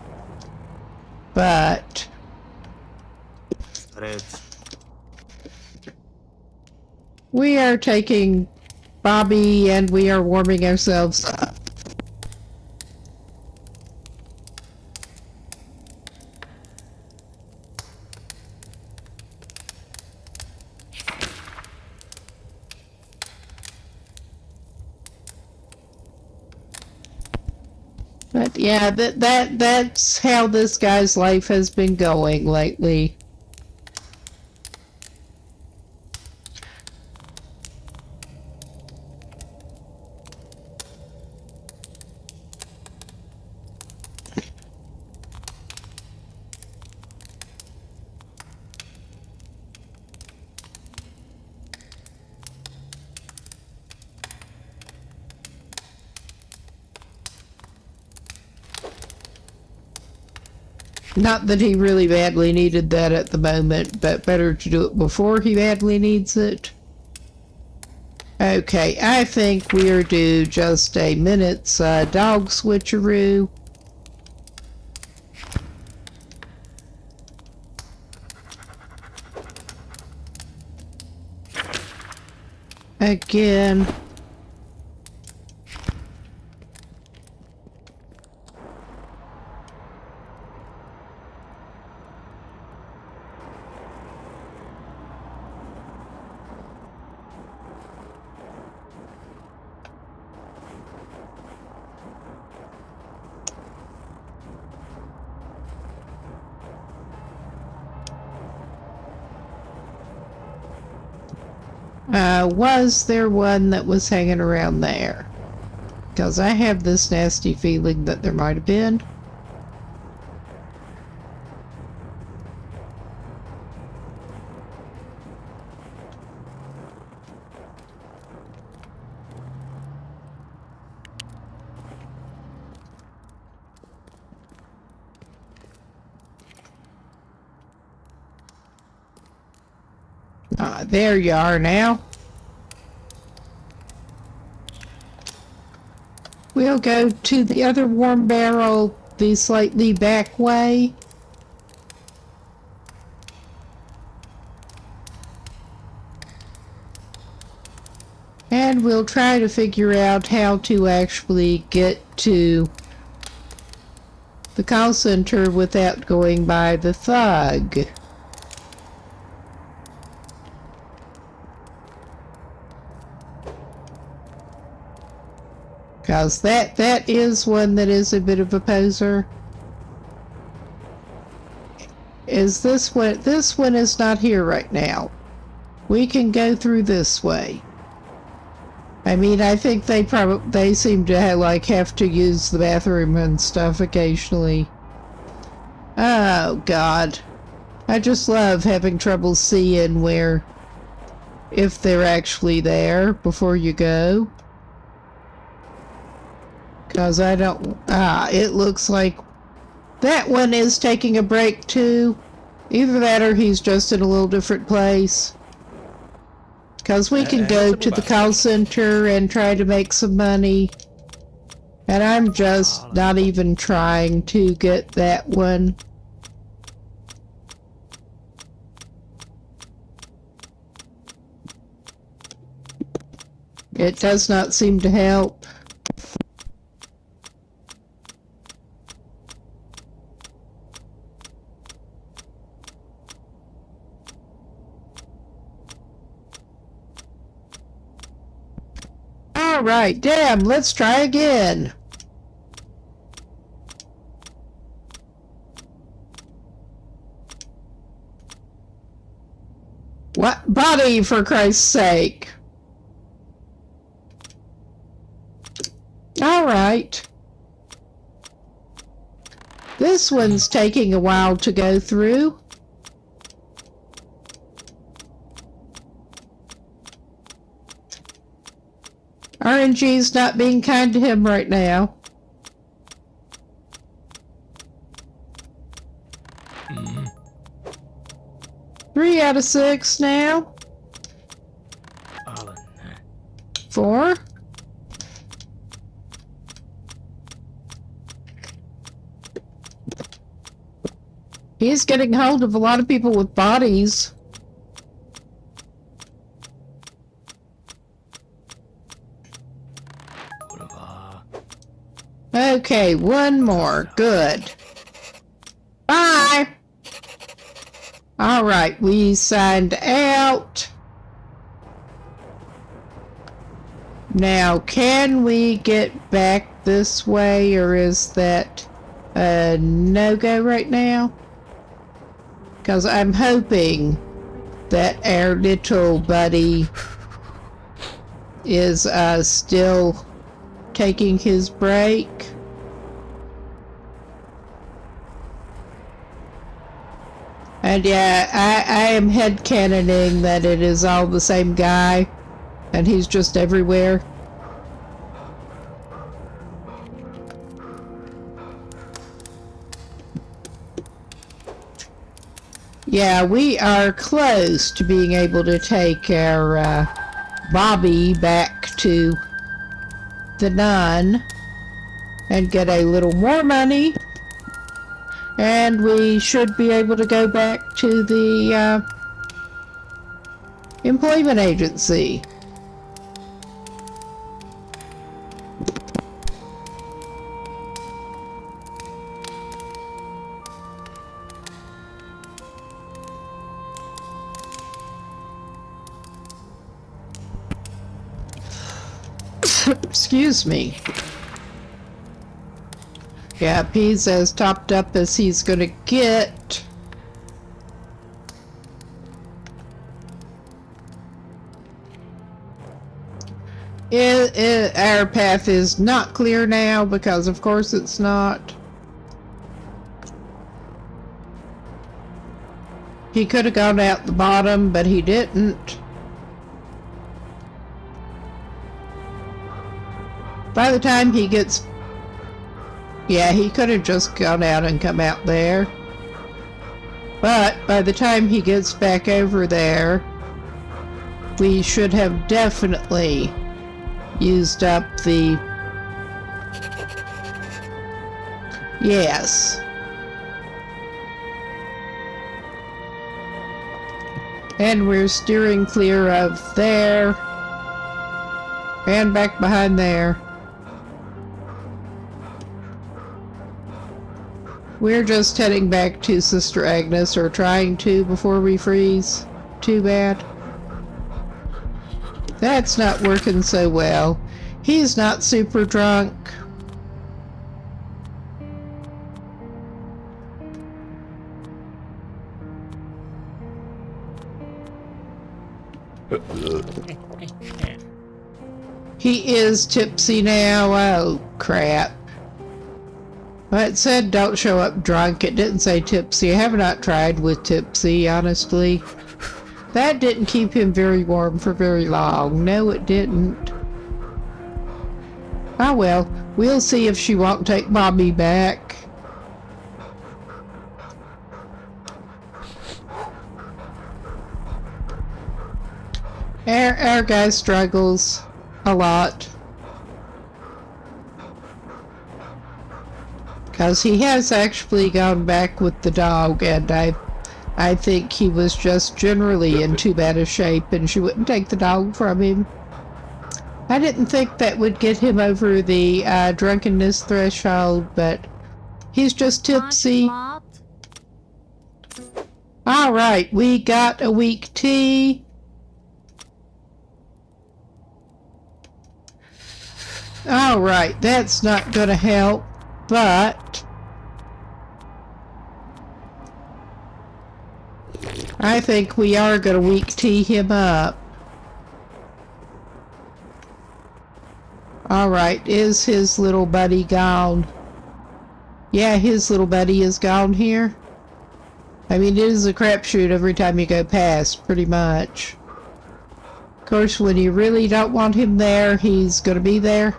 But Red. we are taking Bobby and we are warming ourselves up. But yeah, that's how this guy's life has been going lately. Not that he really badly needed that at the moment, but better to do it before he badly needs it. Okay, I think we're due just a minute's dog switcheroo. Again. Was there one that was hanging around there? Because I have this nasty feeling that there might have been. There you are now. We'll go to the other warm barrel the slightly back way. And we'll try to figure out how to actually get to the call center without going by the thug. Because that is one that is a bit of a poser. Is this one? This one is not here right now. We can go through this way. I mean, I think they seem to have to use the bathroom and stuff occasionally. Oh God, I just love having trouble seeing if they're actually there before you go. Because I don't... it looks like that one is taking a break too. Either that or he's just in a little different place. Because we can go to the call center and try to make some money. And I'm just not even trying to get that one. It does not seem to help. Alright, damn, let's try again. body, for Christ's sake. All right. This one's taking a while to go through. RNG's not being kind to him right now. Mm. 3 out of 6 now. Alan. 4. He's getting hold of a lot of people with bodies. Okay, one more. Good. Bye! Alright, we signed out. Now, can we get back this way, or is that a no-go right now? Because I'm hoping that our little buddy is still taking his break. And yeah, I am headcanoning that it is all the same guy, and he's just everywhere. Yeah, we are close to being able to take our Bobby back to the nun and get a little more money, and we should be able to go back to the employment agency. Excuse me. Yeah, he's as topped up as he's gonna get. Our path is not clear now, because of course it's not. He could have gone out the bottom, but he didn't. By the time he gets... Yeah, he could have just gone out and come out there. But by the time he gets back over there, we should have definitely used up the... Yes. And we're steering clear of there. And back behind there. We're just heading back to Sister Agnes, or trying to before we freeze. Too bad. That's not working so well. He's not super drunk. He is tipsy now. Oh, crap. Well, it said don't show up drunk. It didn't say tipsy. I have not tried with tipsy, honestly. That didn't keep him very warm for very long. No, it didn't. Ah, well. We'll see if she won't take Bobby back. Our guy struggles a lot. Because he has actually gone back with the dog, and I think he was just generally in too bad a shape, and she wouldn't take the dog from him. I didn't think that would get him over the drunkenness threshold, but he's just tipsy. Alright, we got a weak tea. Alright, that's not gonna help. But I think we are gonna weak tea him up. Alright, is his little buddy gone? Yeah, his little buddy is gone here. I mean, it is a crapshoot every time you go past, pretty much. Of course, when you really don't want him there, he's gonna be there.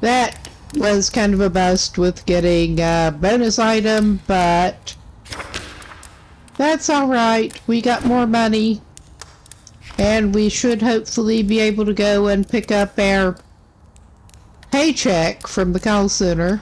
That was kind of a bust with getting a bonus item, but that's alright. We got more money, and we should hopefully be able to go and pick up our paycheck from the call center.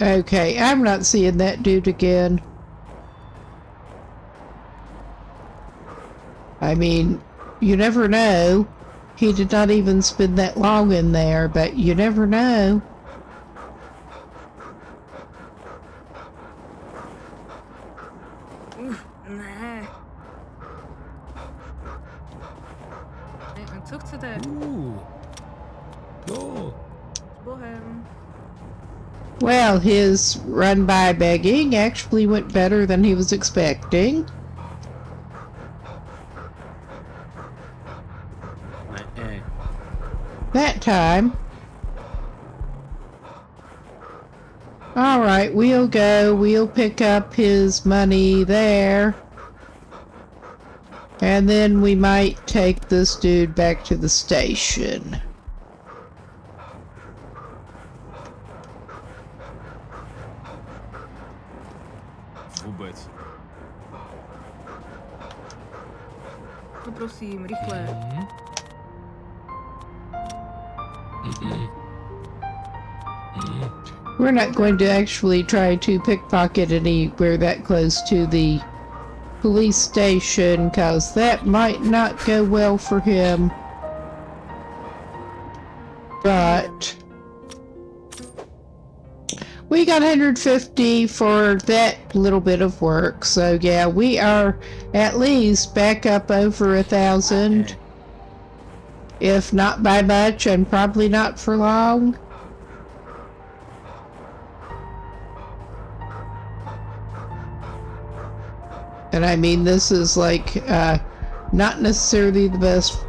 Okay, I'm not seeing that dude again. I mean, you never know. He did not even spend that long in there, but you never know. Nee. Ik zoek ze daar. Ooh. Go. Bohem. Well, his run-by begging actually went better than he was expecting. That time. Alright, we'll go. We'll pick up his money there. And then we might take this dude back to the station. Vůbec. Prosím, rychle. We're not going to actually try to pickpocket anywhere that close to the police station, because that might not go well for him. But we got 150 for that little bit of work, so yeah, we are at least back up over 1,000. If not by much, and probably not for long. And I mean, this is like, not necessarily the best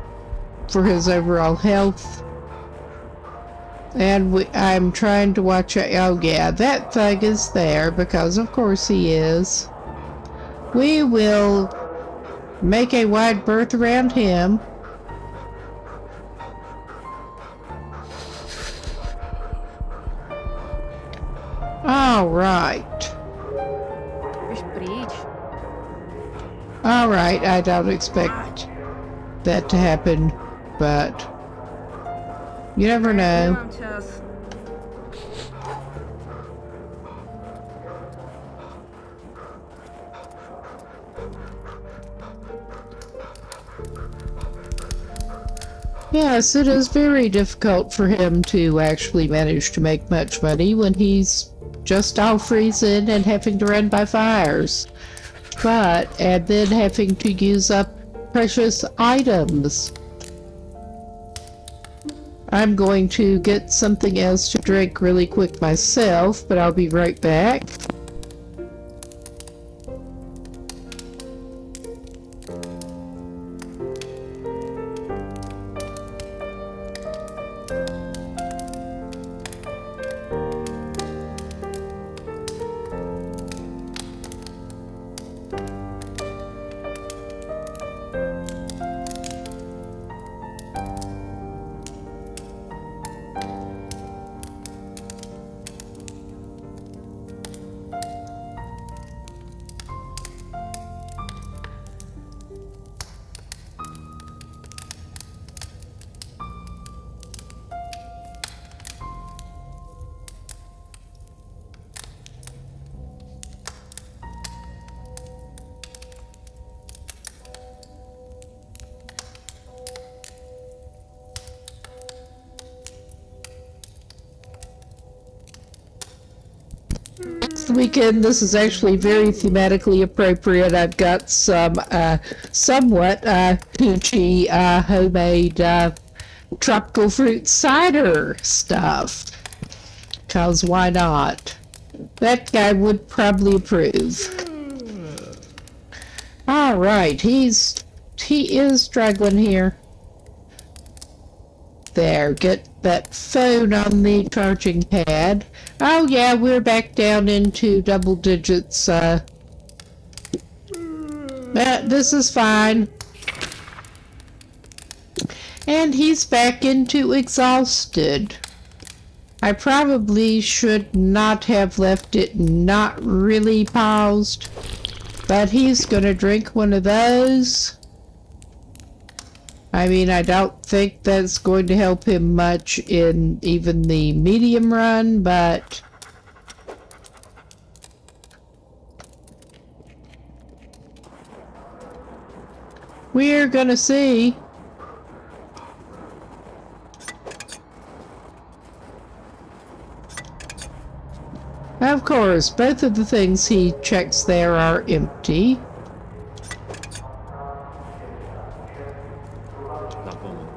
for his overall health. And I'm trying to watch out. Oh yeah, that thug is there, because of course he is. We will make a wide berth around him. Alright. Alright, I don't expect that to happen, but you never know. Yes, it is very difficult for him to actually manage to make much money when he's just all freezing and having to run by fires. And then having to use up precious items. I'm going to get something else to drink really quick myself, but I'll be right back. It's the weekend. This is actually very thematically appropriate. I've got some somewhat peachy homemade tropical fruit cider stuff. Cause why not? That guy would probably approve. All right, he is struggling here. There, get that phone on the charging pad. Oh yeah, we're back down into double digits. This is fine. And he's back into exhausted. I probably should not have left it not really paused, but he's gonna drink one of those. I mean, I don't think that's going to help him much in even the medium run, but we're gonna see. Of course, both of the things he checks there are empty. Zapomnę.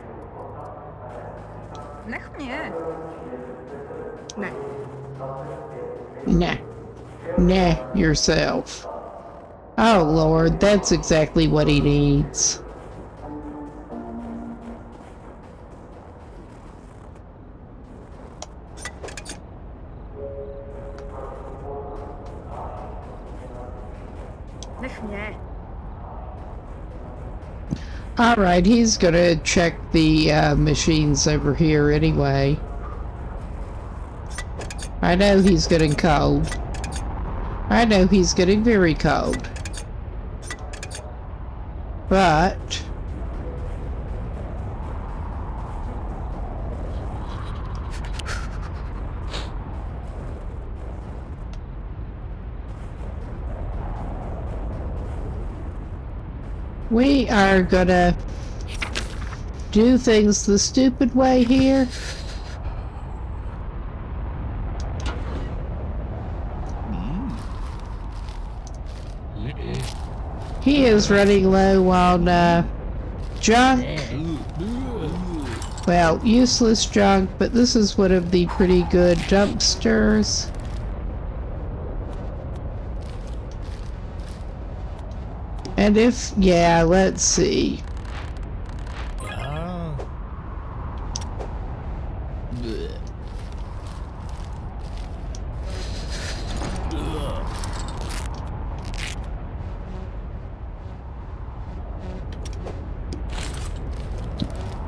Nech mnie. Ne. Nah. Nah, yourself. Oh, Lord, that's exactly what he needs. Nech mnie. Alright, he's gonna check the machines over here anyway. I know he's getting cold. I know he's getting very cold. But we are gonna do things the stupid way here. He is running low on junk. Well, useless junk, but this is one of the pretty good dumpsters. And if, yeah, let's see. Ja. Bleh.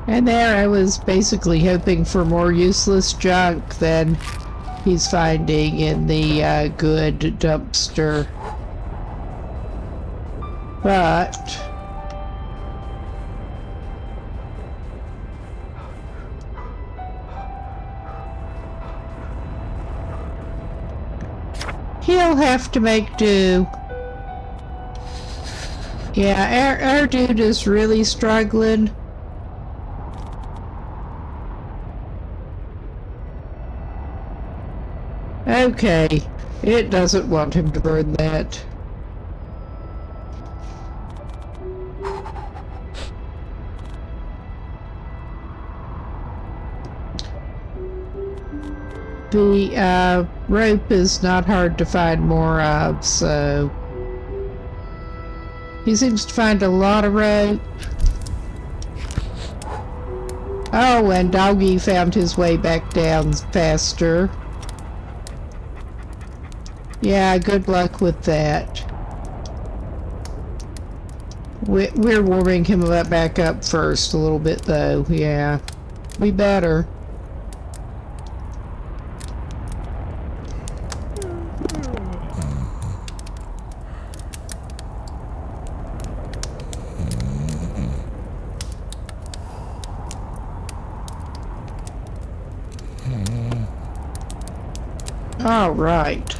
And there I was basically hoping for more useless junk than he's finding in the good dumpster. But he'll have to make do. Yeah, our dude is really struggling. Okay, it doesn't want him to burn that. The rope is not hard to find more of, so he seems to find a lot of rope. Oh, and Doggy found his way back down faster. Yeah, good luck with that. We're warming him back up first a little bit, though. Yeah, we better. All right.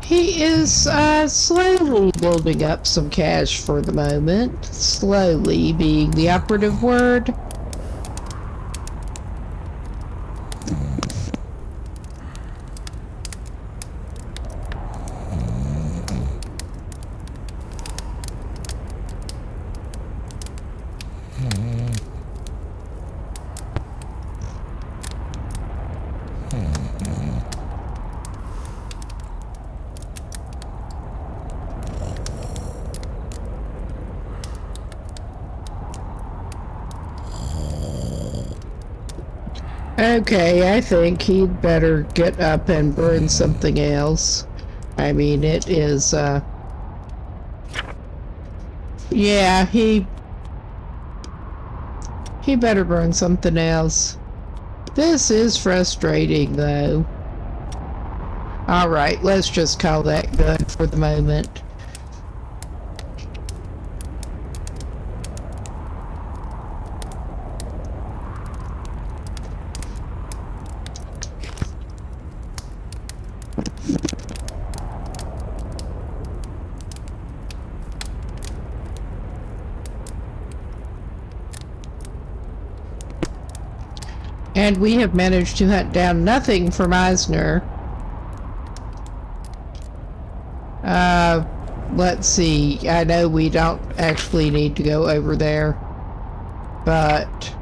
He is slowly building up some cash for the moment. Slowly being the operative word. Okay, I think he'd better get up and burn something else. I mean, it is, yeah, he better burn something else. This is frustrating, though. Alright, let's just call that good for the moment. And we have managed to hunt down nothing from Eisner. Let's see. I know we don't actually need to go over there. But...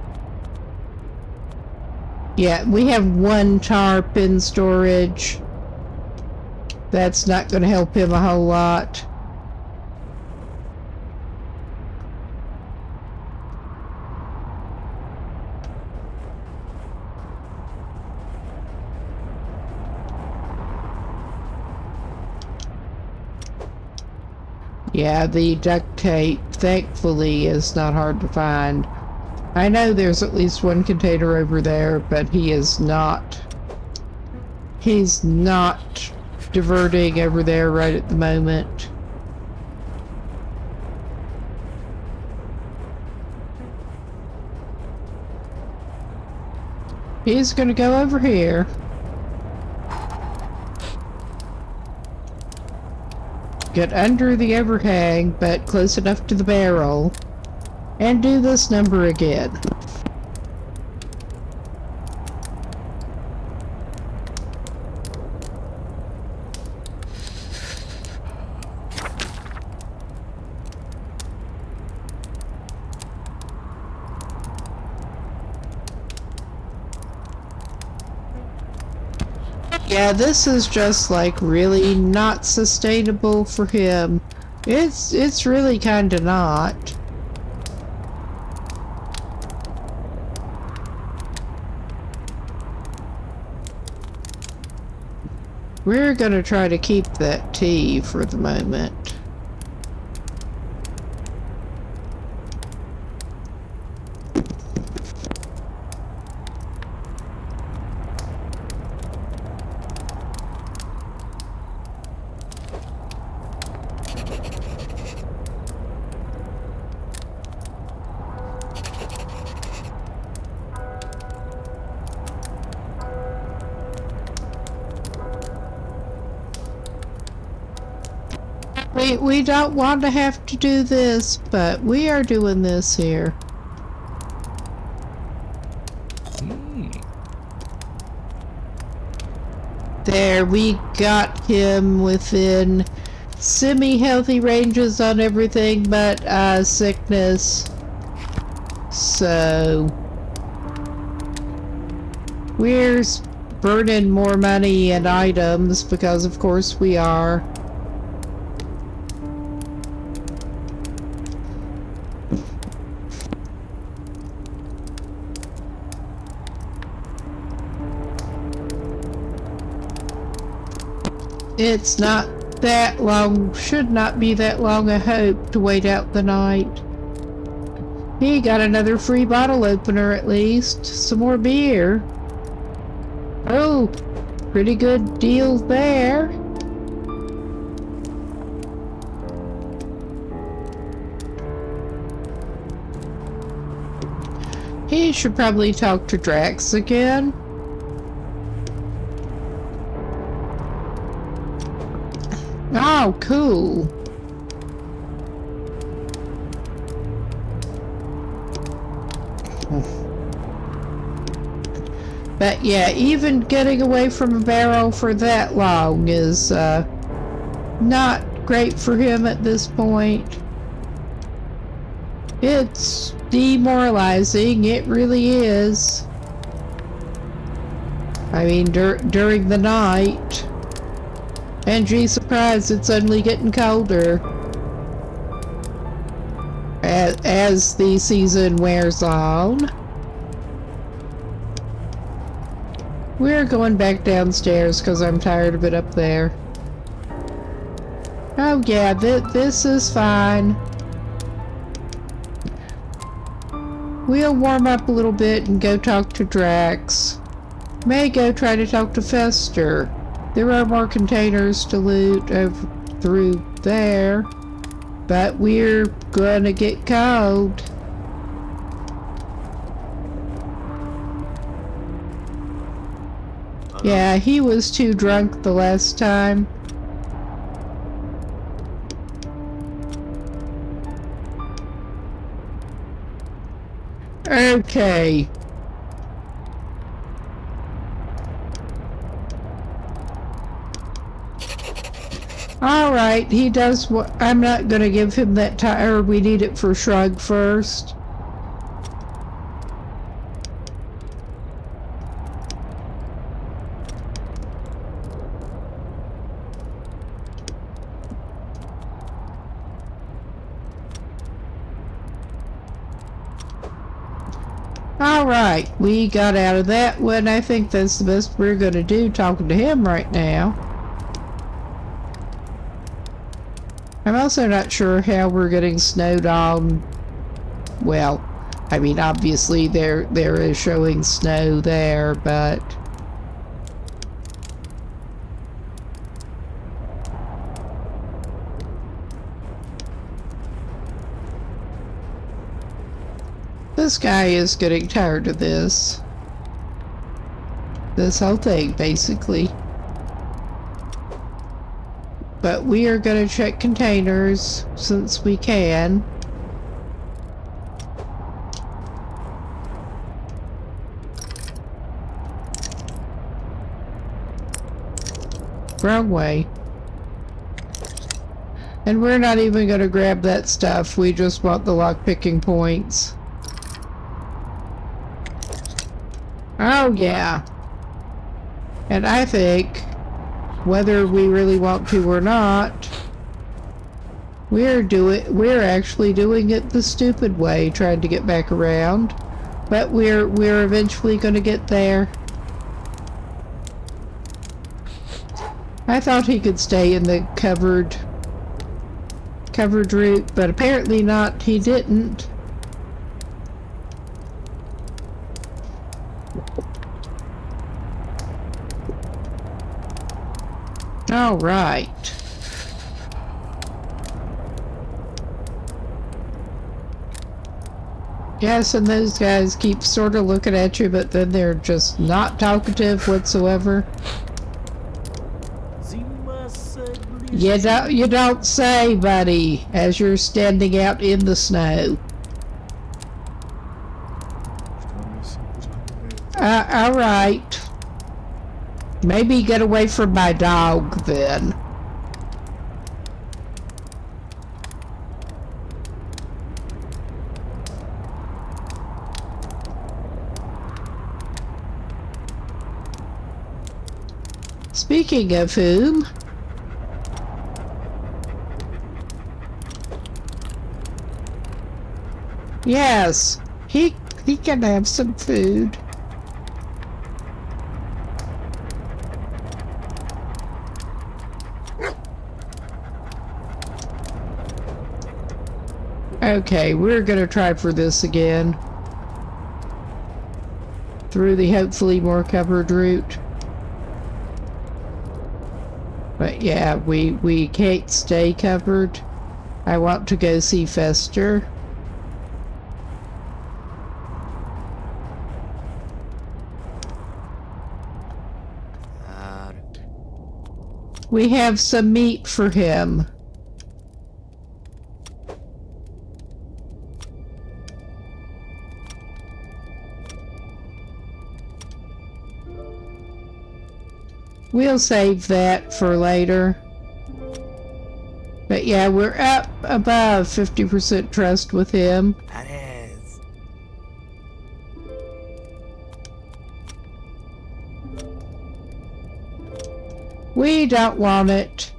yeah, we have one tarp in storage. That's not going to help him a whole lot. Yeah, the duct tape, thankfully, is not hard to find. I know there's at least one container over there, but he's not diverting over there right at the moment. He's gonna go over here. Get under the overhang, but close enough to the barrel, and do this number again. Yeah, this is just like really not sustainable for him. It's really kinda not. We're gonna try to keep that tea for the moment. We don't want to have to do this, but we are doing this here. There, we got him within semi-healthy ranges on everything but sickness. So we're burning more money and items because of course we are. It's not that long, should not be that long a hope to wait out the night. He got another free bottle opener at least. Some more beer. Oh, pretty good deal there. He should probably talk to Drax again. Oh, cool. But yeah, even getting away from a barrel for that long is not great for him at this point. It's demoralizing, it really is. I mean, during the night. And gee, surprise, it's only getting colder as the season wears on. We're going back downstairs because I'm tired of it up there. Oh yeah, this is fine. We'll warm up a little bit and go talk to Drax. May go try to talk to Fester. There are more containers to loot over through there, but we're gonna get cold. Yeah, he was too drunk the last time. Okay. Alright, he does what. I'm not gonna give him that tire. We need it for Shrug first. Alright, we got out of that one. I think that's the best we're gonna do, talking to him right now. I'm also not sure how we're getting snowed on. Well, I mean, obviously there is showing snow there, but this guy is getting tired of this. This whole thing, basically. But we are going to check containers since we can. Wrong way. And we're not even going to grab that stuff. We just want the lockpicking points. Oh yeah. And I think, whether we really want to or not, we're actually doing it the stupid way, trying to get back around. But we're eventually going to get there. I thought he could stay in the covered route, but apparently not. He didn't. All right. Yes, and those guys keep sort of looking at you, but then they're just not talkative whatsoever. You don't say, buddy, as you're standing out in the snow. All right. Maybe get away from my dog, then. Speaking of whom... Yes, he can have some food. Okay, we're gonna try for this again. Through the hopefully more covered route. But yeah, we can't stay covered. I want to go see Fester. We have some meat for him. We'll save that for later. But yeah, we're up above 50% trust with him. Pares. We don't want it.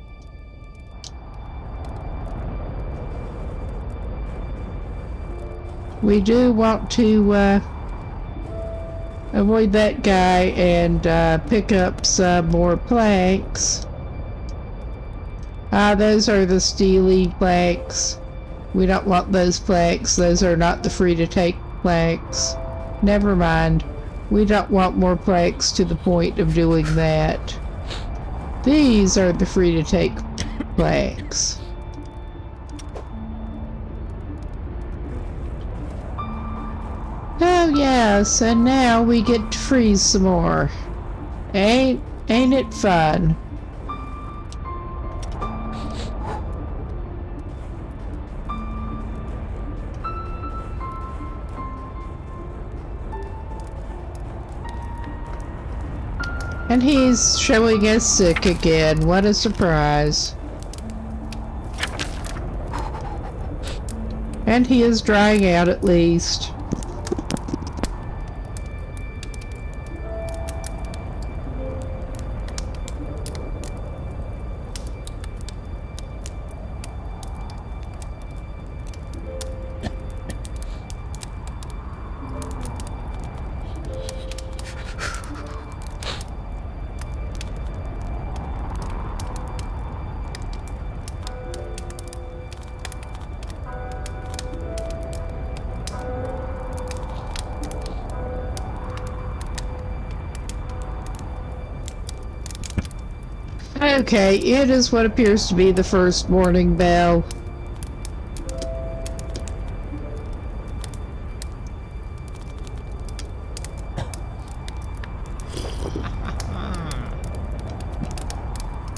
We do want to avoid that guy and pick up some more planks. Those are the steely planks. We don't want those planks. Those are not the free-to-take planks. Never mind. We don't want more planks to the point of doing that. These are the free-to-take planks. Oh yes, and now we get to freeze some more. Ain't it fun? And he's showing us sick again. What a surprise. And he is drying out at least. Okay, it is what appears to be the first morning bell.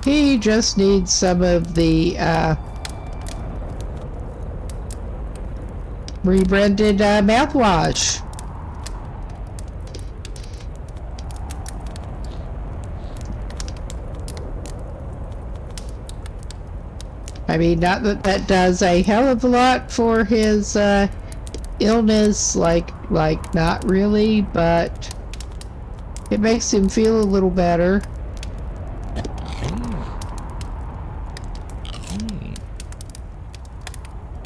He just needs some of the rebranded mouthwash. I mean, not that that does a hell of a lot for his illness, like not really, but it makes him feel a little better.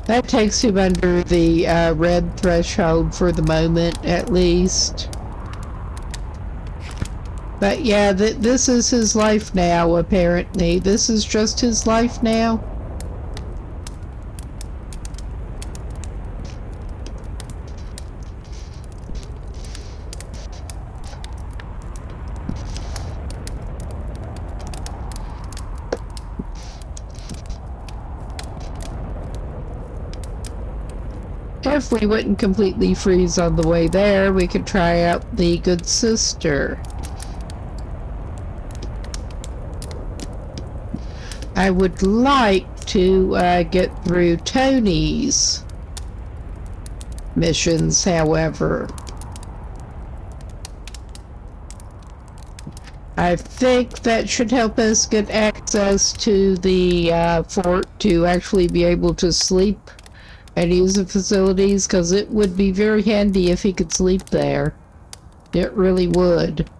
That takes him under the red threshold for the moment, at least. But yeah, this is his life now, apparently. This is just his life now. If we wouldn't completely freeze on the way there, we could try out the Good Sister. I would like to get through Tony's missions, however. I think that should help us get access to the fort to actually be able to sleep and use the facilities, because it would be very handy if he could sleep there. It really would.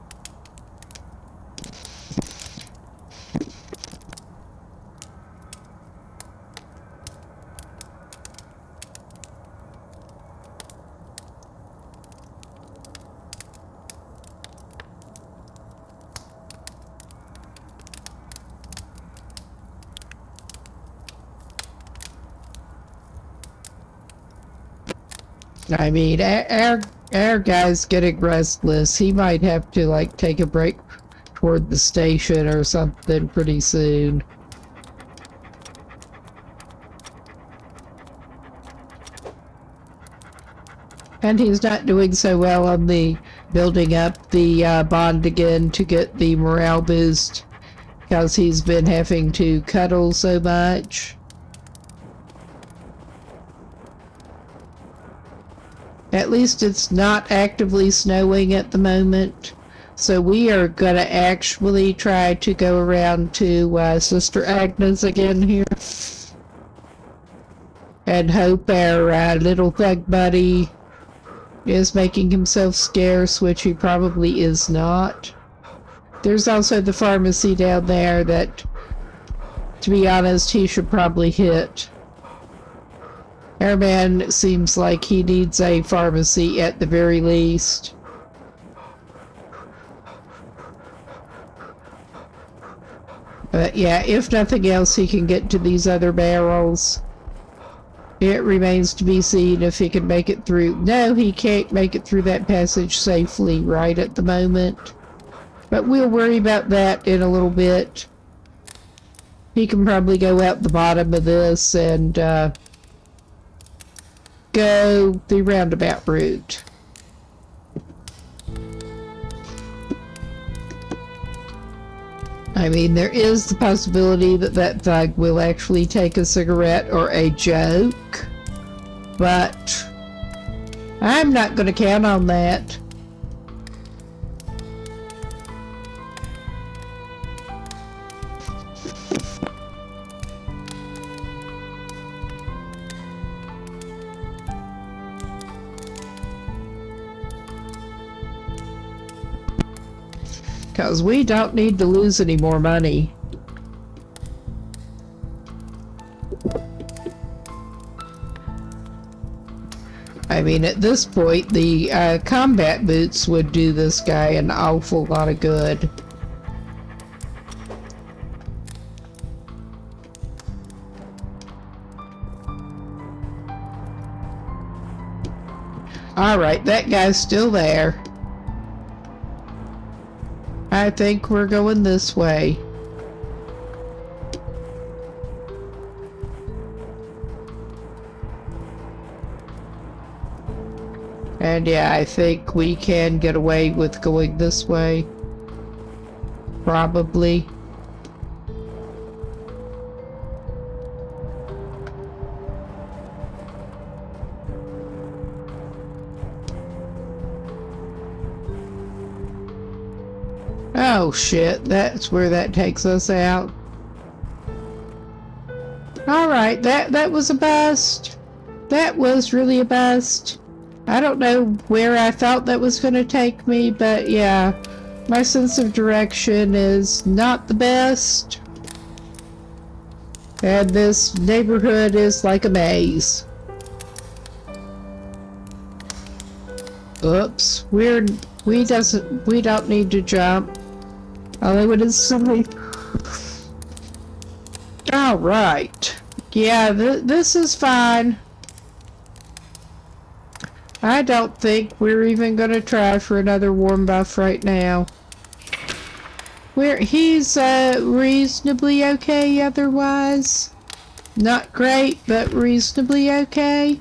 I mean, our guy's getting restless. He might have to, like, take a break toward the station or something pretty soon. And he's not doing so well on the building up the bond again to get the morale boost. because he's been having to cuddle so much. At least it's not actively snowing at the moment. So we are going to actually try to go around to Sister Agnes again here. And hope our little thug buddy is making himself scarce, which he probably is not. There's also the pharmacy down there that, to be honest, he should probably hit. Our man seems like he needs a pharmacy at the very least. But yeah, if nothing else, he can get to these other barrels. It remains to be seen if he can make it through. No, he can't make it through that passage safely right at the moment. But we'll worry about that in a little bit. He can probably go out the bottom of this and go the roundabout route. I mean, there is the possibility that that thug will actually take a cigarette or a joke, but I'm not going to count on that. Because we don't need to lose any more money. I mean, at this point, the combat boots would do this guy an awful lot of good. Alright, that guy's still there. I think we're going this way. And yeah, I think we can get away with going this way. Probably. Oh shit, that's where that takes us out. Alright, that was a bust. That was really a bust. I don't know where I thought that was going to take me, but yeah, my sense of direction is not the best. And this neighborhood is like a maze. Oops, we don't need to jump. Although it is something. Alright. Yeah, this is fine. I don't think we're even gonna try for another warm buff right now. He's reasonably okay otherwise. Not great, but reasonably okay.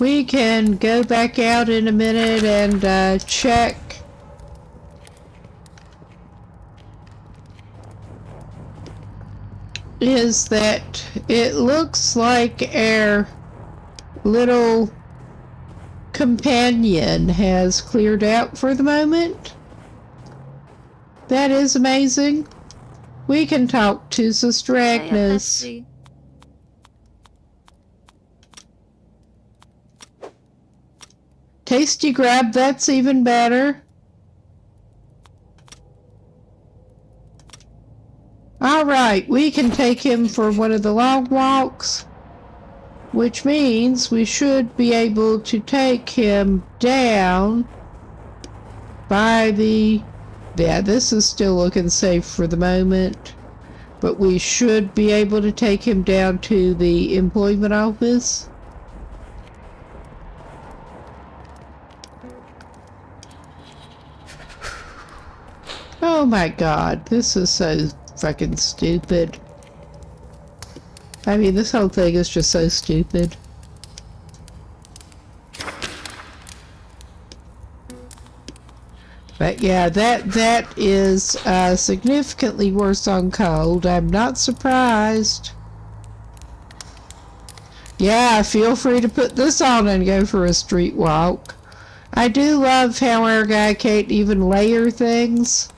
We can go back out in a minute and check. Is that it looks like our little companion has cleared out for the moment. That is amazing. We can talk to Sister Agnes. Tasty grab, that's even better. Alright, we can take him for one of the long walks, which means we should be able to take him down by the... Yeah, this is still looking safe for the moment, but we should be able to take him down to the employment office. Oh my god, this is so fucking stupid. I mean, this whole thing is just so stupid. But yeah, that is significantly worse on cold. I'm not surprised. Yeah, feel free to put this on and go for a street walk. I do love how our guy can't even layer things.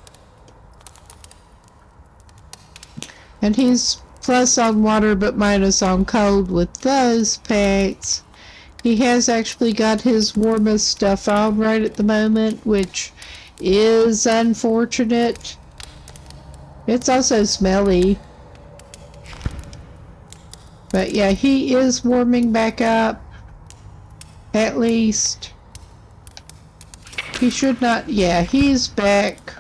And he's plus on water but minus on cold with those packs. He has actually got his warmest stuff on right at the moment, which is unfortunate. It's also smelly. But yeah, he is warming back up. At least. He should not. Yeah, he's back.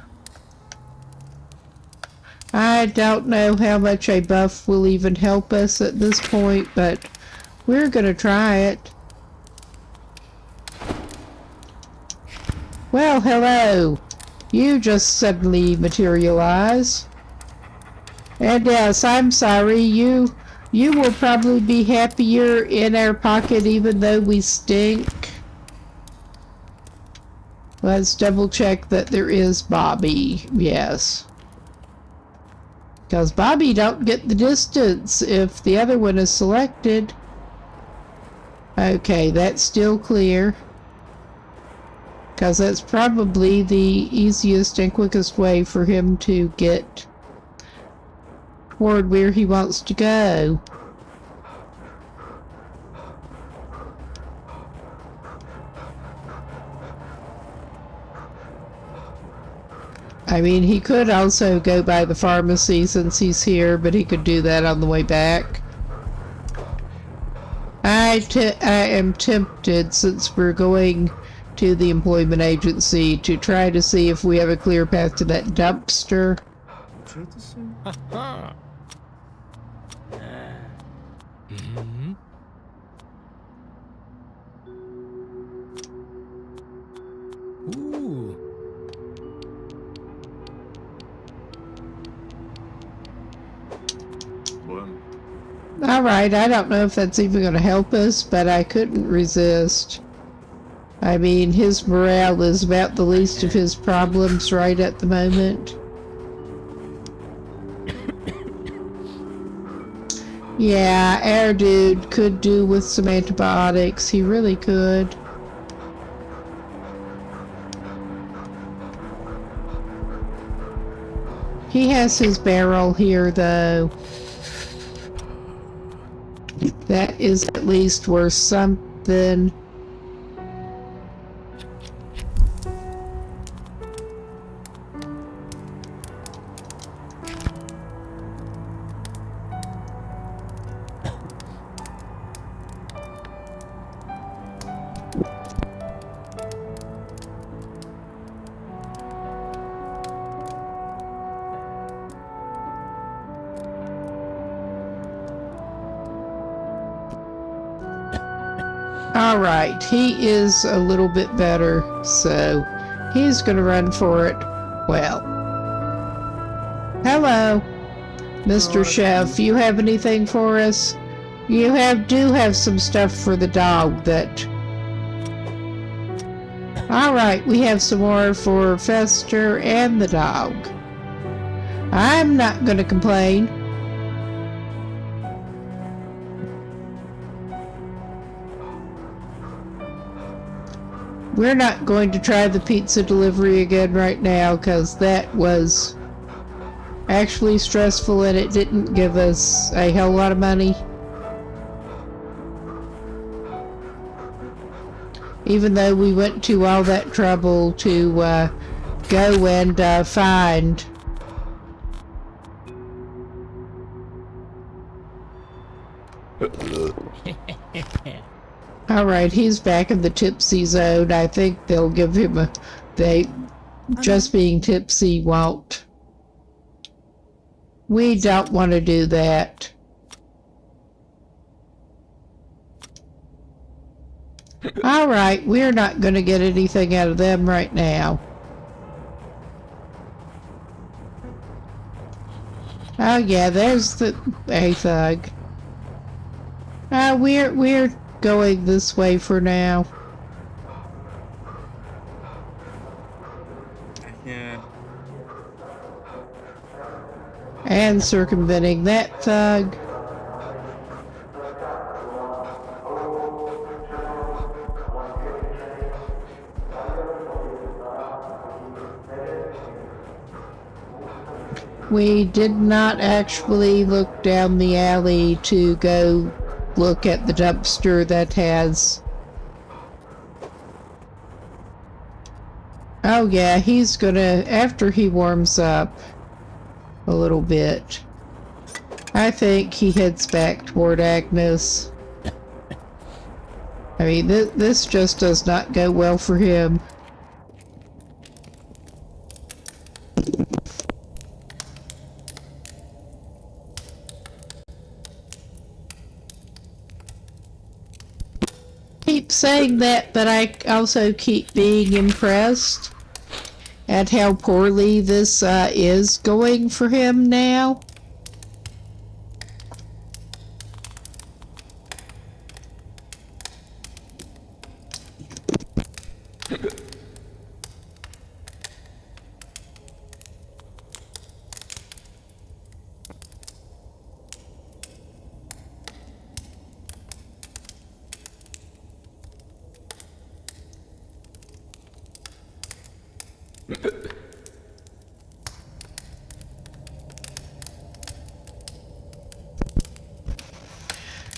I don't know how much a buff will even help us at this point, but we're gonna try it. Well, hello. You just suddenly materialize. And yes, I'm sorry, you will probably be happier in our pocket even though we stink. Let's double check that there is Bobby. Yes. Because Bobby don't get the distance if the other one is selected. Okay, that's still clear. Because that's probably the easiest and quickest way for him to get toward where he wants to go. I mean, he could also go by the pharmacy since he's here, but he could do that on the way back. I am tempted, since we're going to the employment agency, to try to see if we have a clear path to that dumpster. Ooh. Alright, I don't know if that's even going to help us, but I couldn't resist. I mean, his morale is about the least of his problems right at the moment. Yeah, our dude could do with some antibiotics. He really could. He has his barrel here, though. That is at least worth something. Alright, he is a little bit better, so he's gonna run for it. Well. Hello, Mr. Chef. You have anything for us? You do have some stuff for the dog that... Alright, we have some more for Fester and the dog. I'm not gonna complain. We're not going to try the pizza delivery again right now because that was actually stressful and it didn't give us a hell lot of money. Even though we went to all that trouble to go and find. Alright, he's back in the tipsy zone. I think they'll give him a... just being tipsy won't. We don't want to do that. Alright, we're not going to get anything out of them right now. Oh yeah, there's a thug. We're going this way for now. Yeah. And circumventing that thug. We did not actually look down the alley to go look at the dumpster that has... Oh yeah, he's gonna, after he warms up a little bit, I think he heads back toward Agnes. I mean, this just does not go well for him. Keep saying that, but I also keep being impressed at how poorly this is going for him now.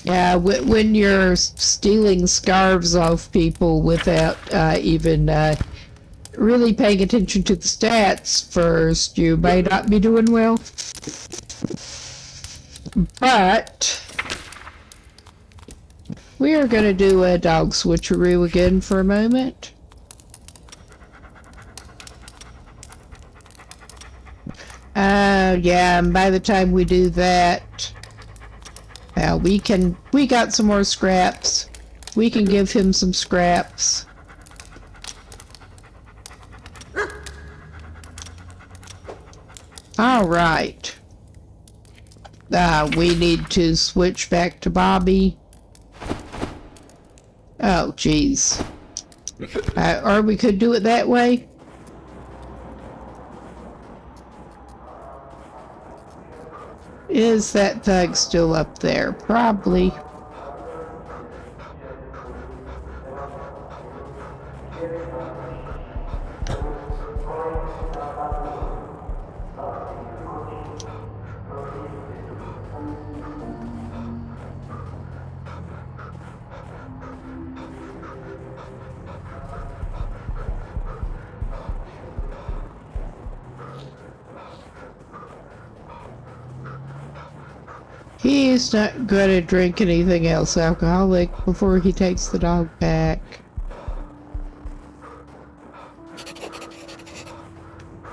Yeah, when you're stealing scarves off people without even really paying attention to the stats first, you may not be doing well. But we are going to do a dog switcheroo again for a moment. Yeah, and by the time we do that, we got some more scraps. We can give him some scraps. All right. We need to switch back to Bobby. Oh, jeez. Or we could do it that way. Is that thug still up there? Probably. He's not going to drink anything else alcoholic before he takes the dog back.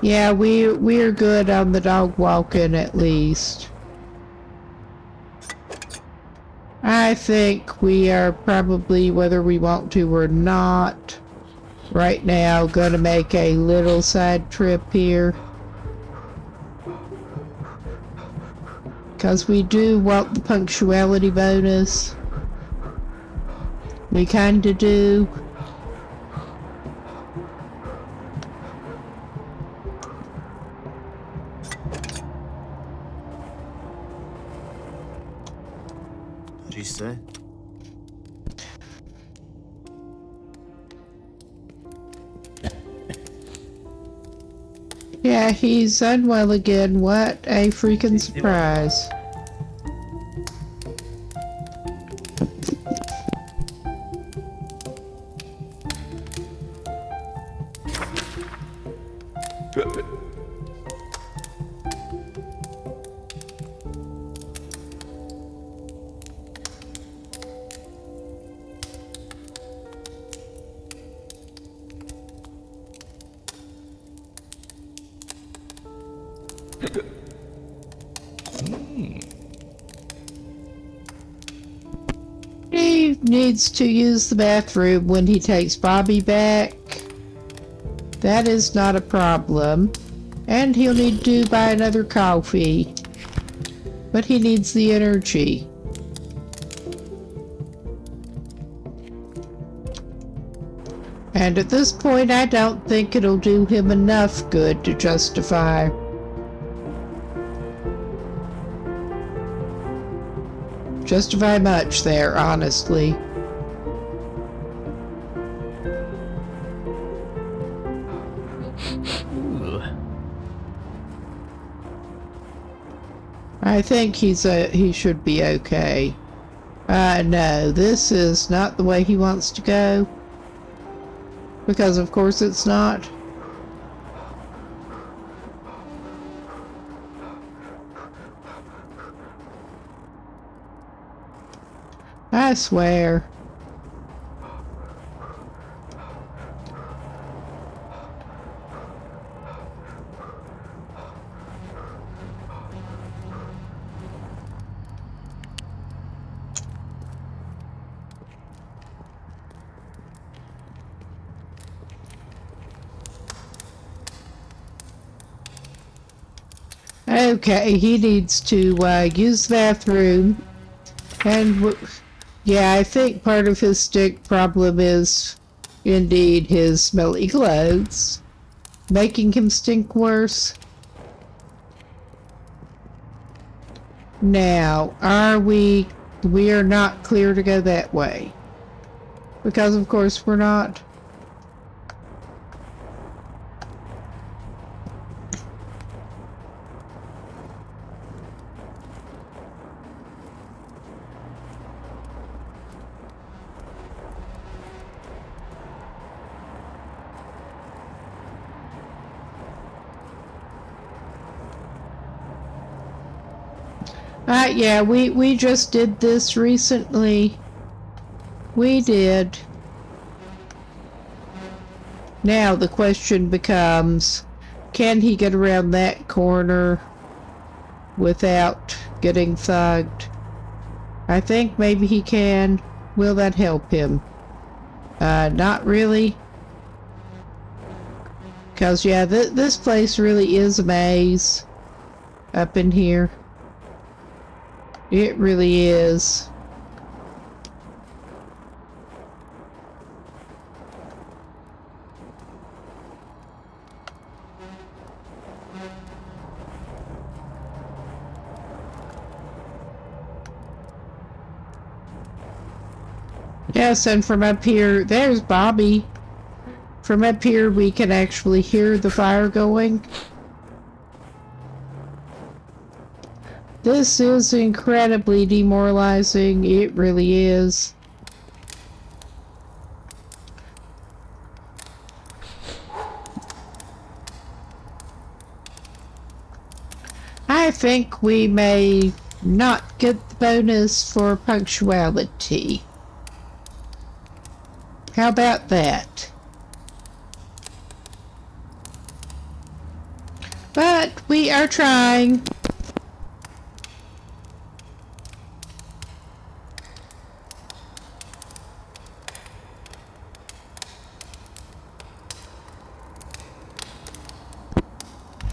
Yeah, we're good on the dog walking at least. I think we are probably, whether we want to or not, right now gonna make a little side trip here. Because we do want the punctuality bonus. We kinda do. What did he say? Yeah, he's unwell again. What a freaking surprise. He needs to use the bathroom when he takes Bobby back. That is not a problem. And he'll need to buy another coffee. But he needs the energy. And at this point, I don't think it'll do him enough good to justify much there, honestly. I think he should be okay. No, this is not the way he wants to go. Because of course it's not. I swear. Okay, he needs to use the bathroom. And yeah, I think part of his stink problem is indeed his smelly clothes, making him stink worse. Now, we are not clear to go that way. Because of course we're not. Yeah, we just did this recently. We did. Now the question becomes, can he get around that corner without getting thugged? I think maybe he can. Will that help him? Not really. Because, yeah, this place really is a maze up in here. It really is. Yes, and from up here, there's Bobby. From up here, we can actually hear the fire going. This is incredibly demoralizing. It really is. I think we may not get the bonus for punctuality. How about that? But we are trying.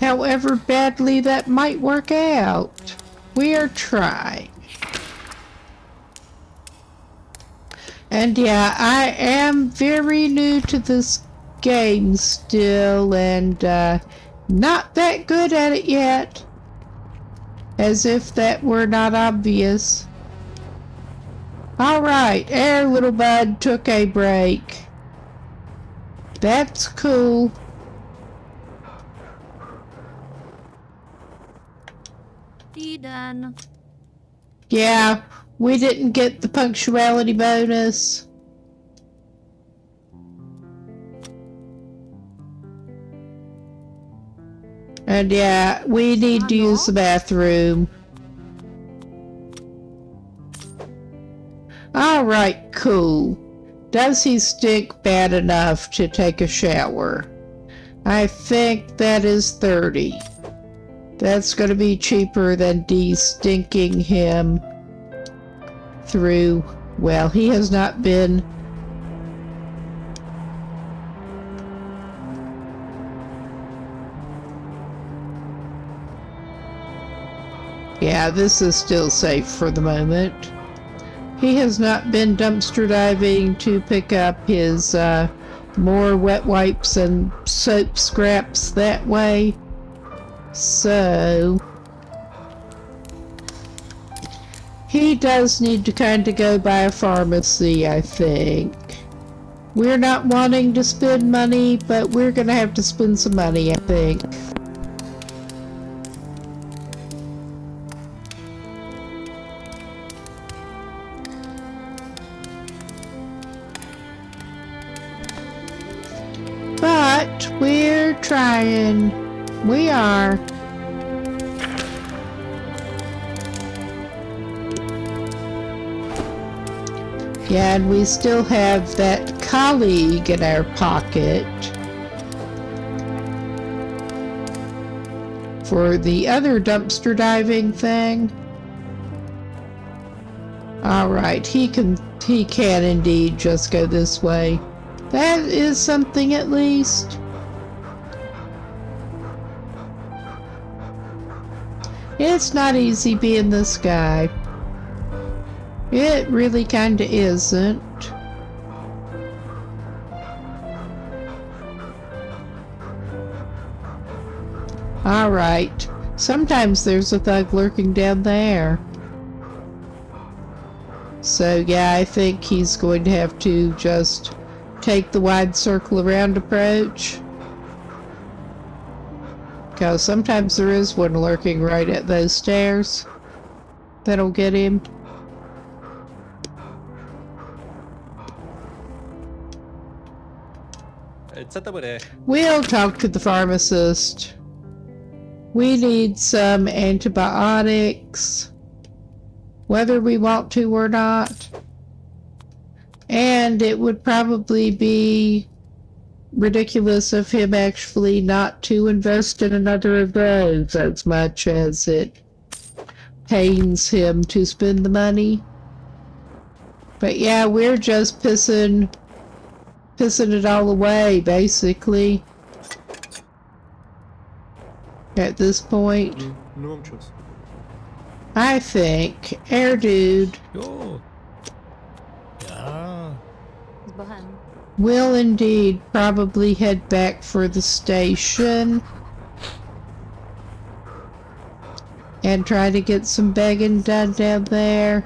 However badly that might work out, we are trying. And yeah, I am very new to this game still, and not that good at it yet. As if that were not obvious. Alright, our little bud took a break. That's cool. Done. Yeah, we didn't get the punctuality bonus. And yeah, we need to use the bathroom. Alright, cool. Does he stink bad enough to take a shower? I think that is 30. That's going to be cheaper than de-stinking him through. Well, he has not been. Yeah, this is still safe for the moment. He has not been dumpster diving to pick up his more wet wipes and soap scraps that way. So he does need to kind of go by a pharmacy, I think. We're not wanting to spend money, but we're gonna have to spend some money, I think. But we're trying. We are. Yeah, and we still have that colleague in our pocket for the other dumpster diving thing. Alright, he can indeed just go this way. That is something at least. It's not easy being this guy. It really kinda isn't. Alright. Sometimes there's a thug lurking down there. So yeah, I think he's going to have to just take the wide circle around approach. Because sometimes there is one lurking right at those stairs. That'll get him. We'll talk to the pharmacist. We need some antibiotics, whether we want to or not. And it would probably be ridiculous of him actually not to invest in another of those as much as it pains him to spend the money. But yeah, we're just pissing it all away, basically. At this point. I think Air Dude will indeed probably head back for the station and try to get some begging done down there.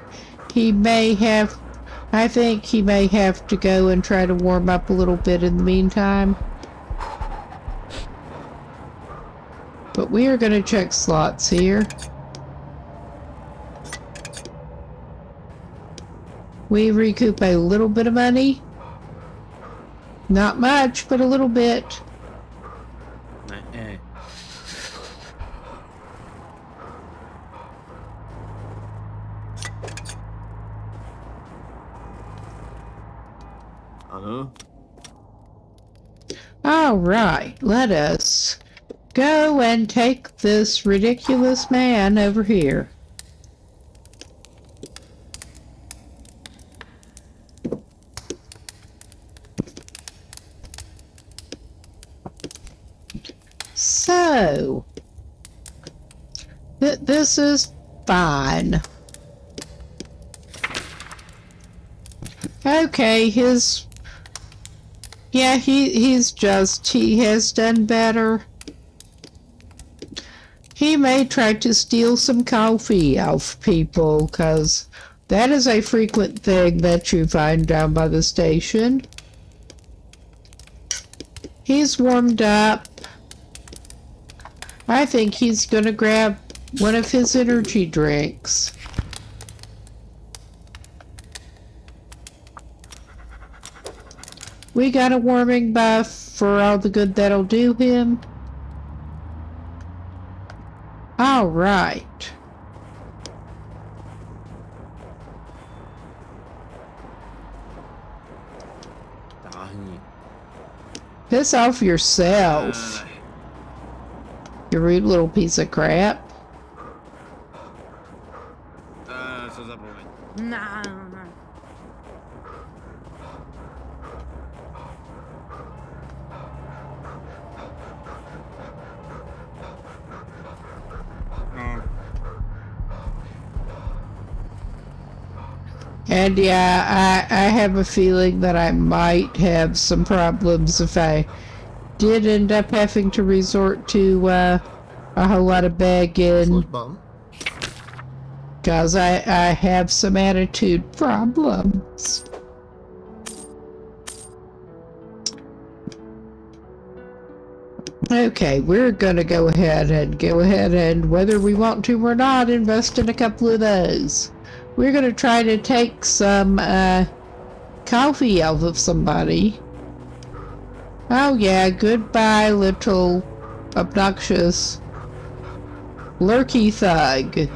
I think he may have to go and try to warm up a little bit in the meantime. But we are going to check slots here. We recoup a little bit of money. Not much, but a little bit. All right, let us go and take this ridiculous man over here. So, this is fine. Okay, he has done better. He may try to steal some coffee off people, because that is a frequent thing that you find down by the station. He's warmed up. I think he's gonna grab one of his energy drinks. We got a warming bath for all the good that'll do him. All right. Piss off yourself. You rude little piece of crap. Nah. And yeah, I have a feeling that I might have some problems if I did end up having to resort to a whole lot of begging. Bum. Because I have some attitude problems. Okay, we're gonna go ahead and whether we want to or not, invest in a couple of those. We're gonna try to take some coffee off of somebody. Oh yeah, goodbye little obnoxious lurky thug.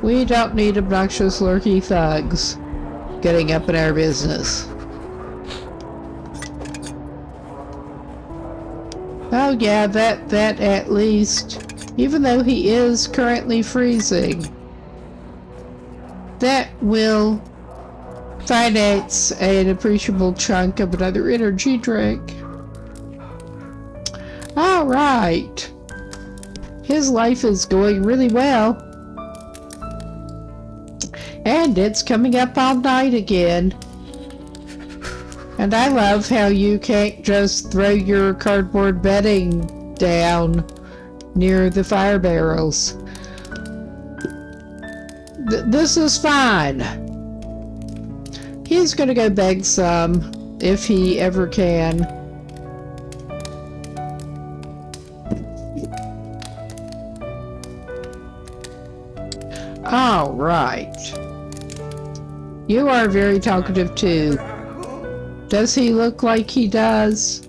We don't need obnoxious lurky thugs getting up in our business. Oh yeah, that at least, even though he is currently freezing, that will finance an appreciable chunk of another energy drink. Alright. His life is going really well. And it's coming up all night again. And I love how you can't just throw your cardboard bedding down near the fire barrels. This is fine. He's gonna go beg some, if he ever can. All right. You are very talkative too. Does he look like he does?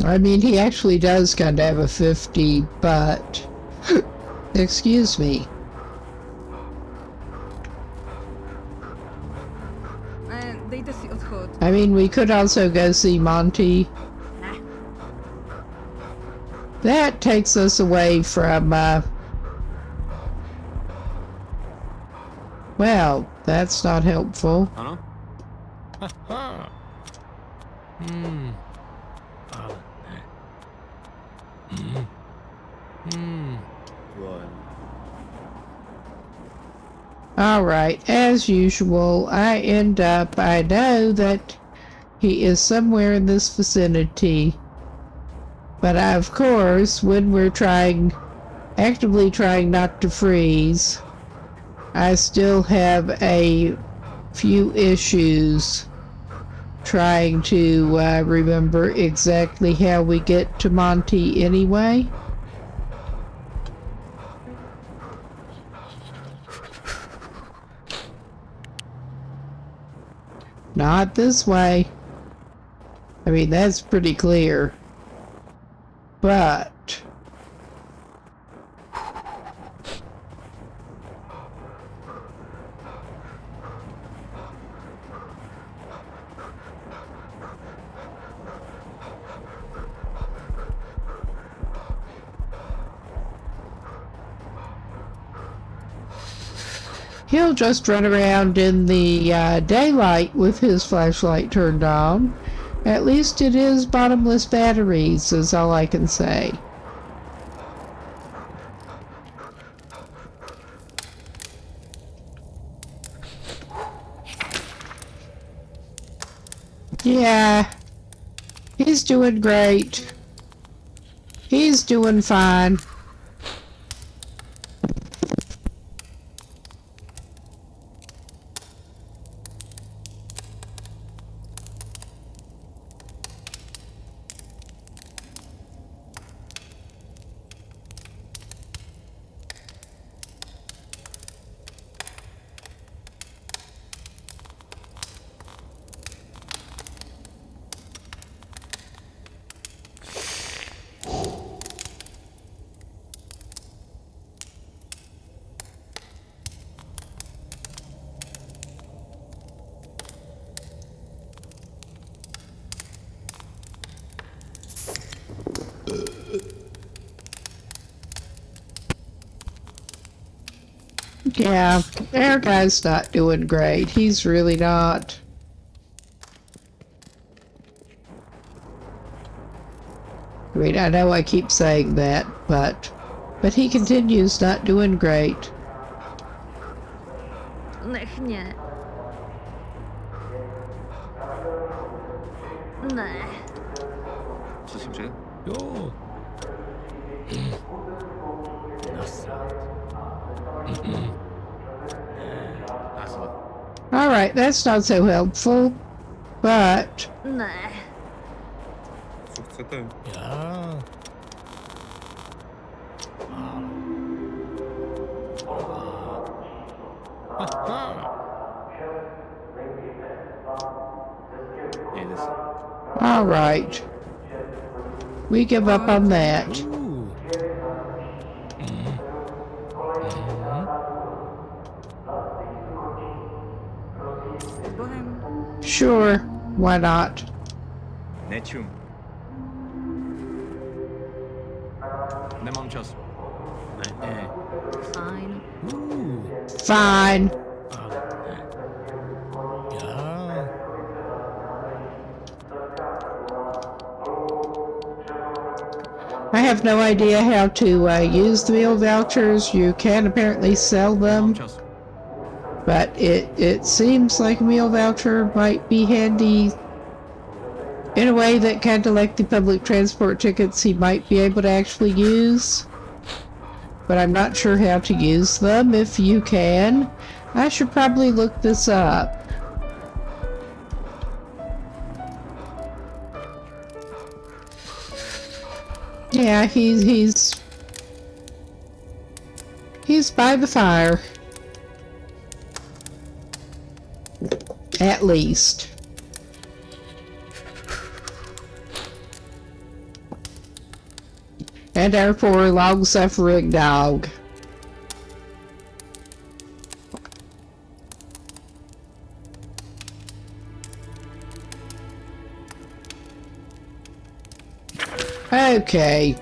I mean, he actually does kind of have a 50, but... Excuse me. I mean, we could also go see Monty. That takes us away from, well, that's not helpful. Alright, as usual, I know that he is somewhere in this vicinity. But of course, when we're actively trying not to freeze, I still have a few issues trying to remember exactly how we get to Monty anyway. Not this way. I mean, that's pretty clear. But... he'll just run around in the daylight with his flashlight turned on. At least it is bottomless batteries, is all I can say. Yeah, he's doing great. He's doing fine. Yeah, our guy's not doing great. He's really not. I mean, I know I keep saying that, but he continues not doing great. Niech nie. Ne. Co si přeje? Jo. Nasrat. Nasrat. All right, that's not so helpful, but Ne. Co chcete? Já. Nejde se. all right. We give up on that. Bohem. Sure, why not? Nečum. Nemám čas. Ne. Fajn. Fine. Já. I have no idea how to use the meal vouchers. You can apparently sell them, Nemám čas. but it seems like a meal voucher might be handy in a way that kind of like the public transport tickets he might be able to actually use. But I'm not sure how to use them. If you can, I should probably look this up. Yeah, he's by the fire. At least. And our poor long-suffering dog. Okay.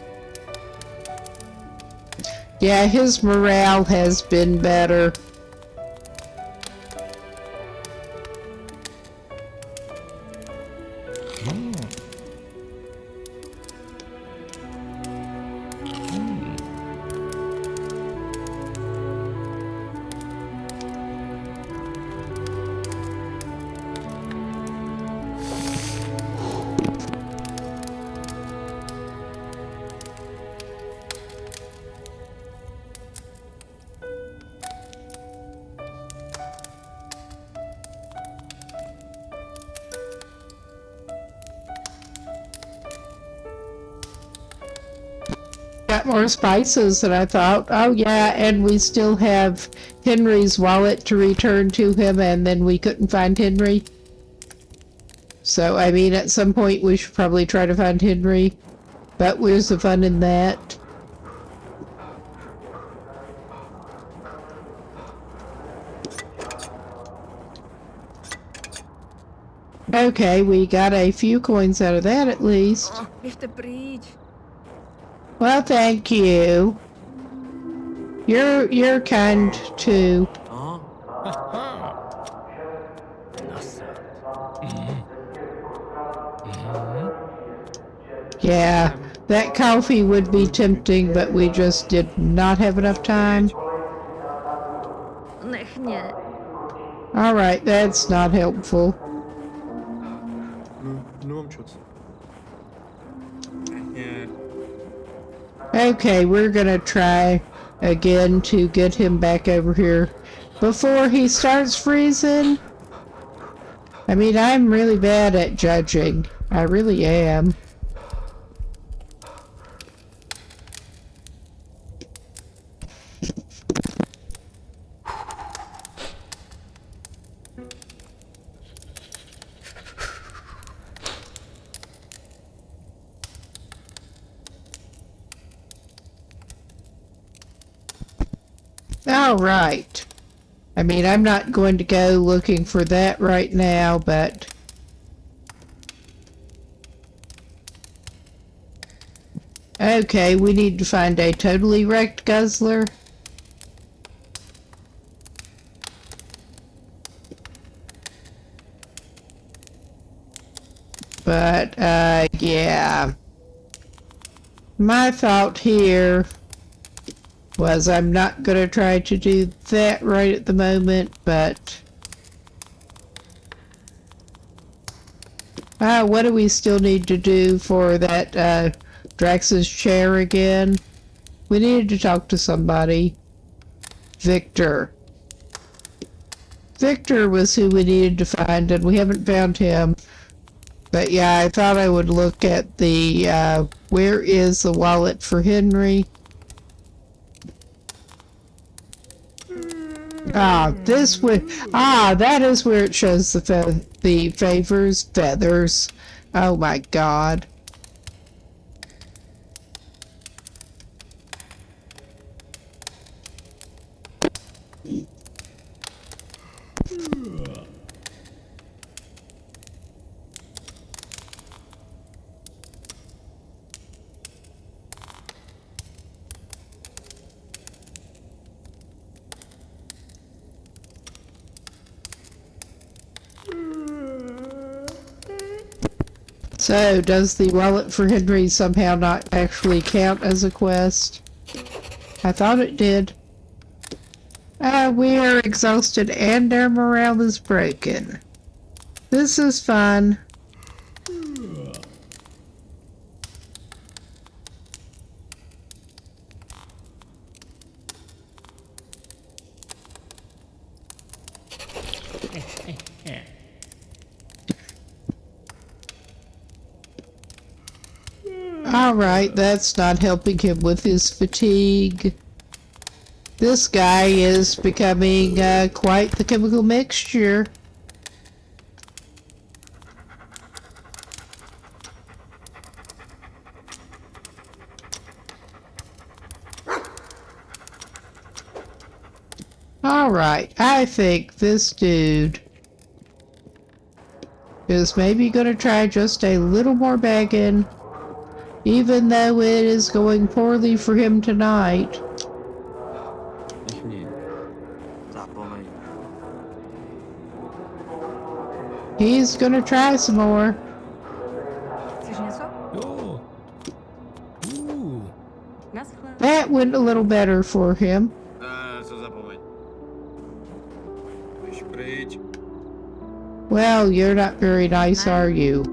Yeah, his morale has been better. Got more spices than I thought. Oh yeah, and we still have Henry's wallet to return to him, and then we couldn't find Henry. So, I mean, at some point we should probably try to find Henry. But where's the fun in that? Okay, we got a few coins out of that at least. Oh, běžte pryč. Well, thank you. You're kind too. Yeah, that coffee would be tempting, but we just did not have enough time. Nech nie. Alright, that's not helpful. Nemám čas. Yeah. Okay, we're gonna try again to get him back over here before he starts freezing. I mean, I'm really bad at judging. I really am. All right. I mean, I'm not going to go looking for that right now, but... Okay, we need to find a totally wrecked guzzler. But, yeah. My thought here was I'm not going to try to do that right at the moment, but... what do we still need to do for that, Drax's chair again? We needed to talk to somebody. Victor. Victor was who we needed to find, and we haven't found him. But yeah, I thought I would look at the, where is the wallet for Henry? that is where it shows the favors, feathers. Oh my god. So, does the wallet for Henry somehow not actually count as a quest? I thought it did. We are exhausted and our morale is broken. This is fun. Alright, that's not helping him with his fatigue. This guy is becoming quite the chemical mixture. Alright, I think this dude is maybe going to try just a little more begging, even though it is going poorly for him tonight. He's gonna try some more. Chceš něco? Jo. Naschle. That went a little better for him. Co zapomeň. Běž pryč. Well, you're not very nice, are you?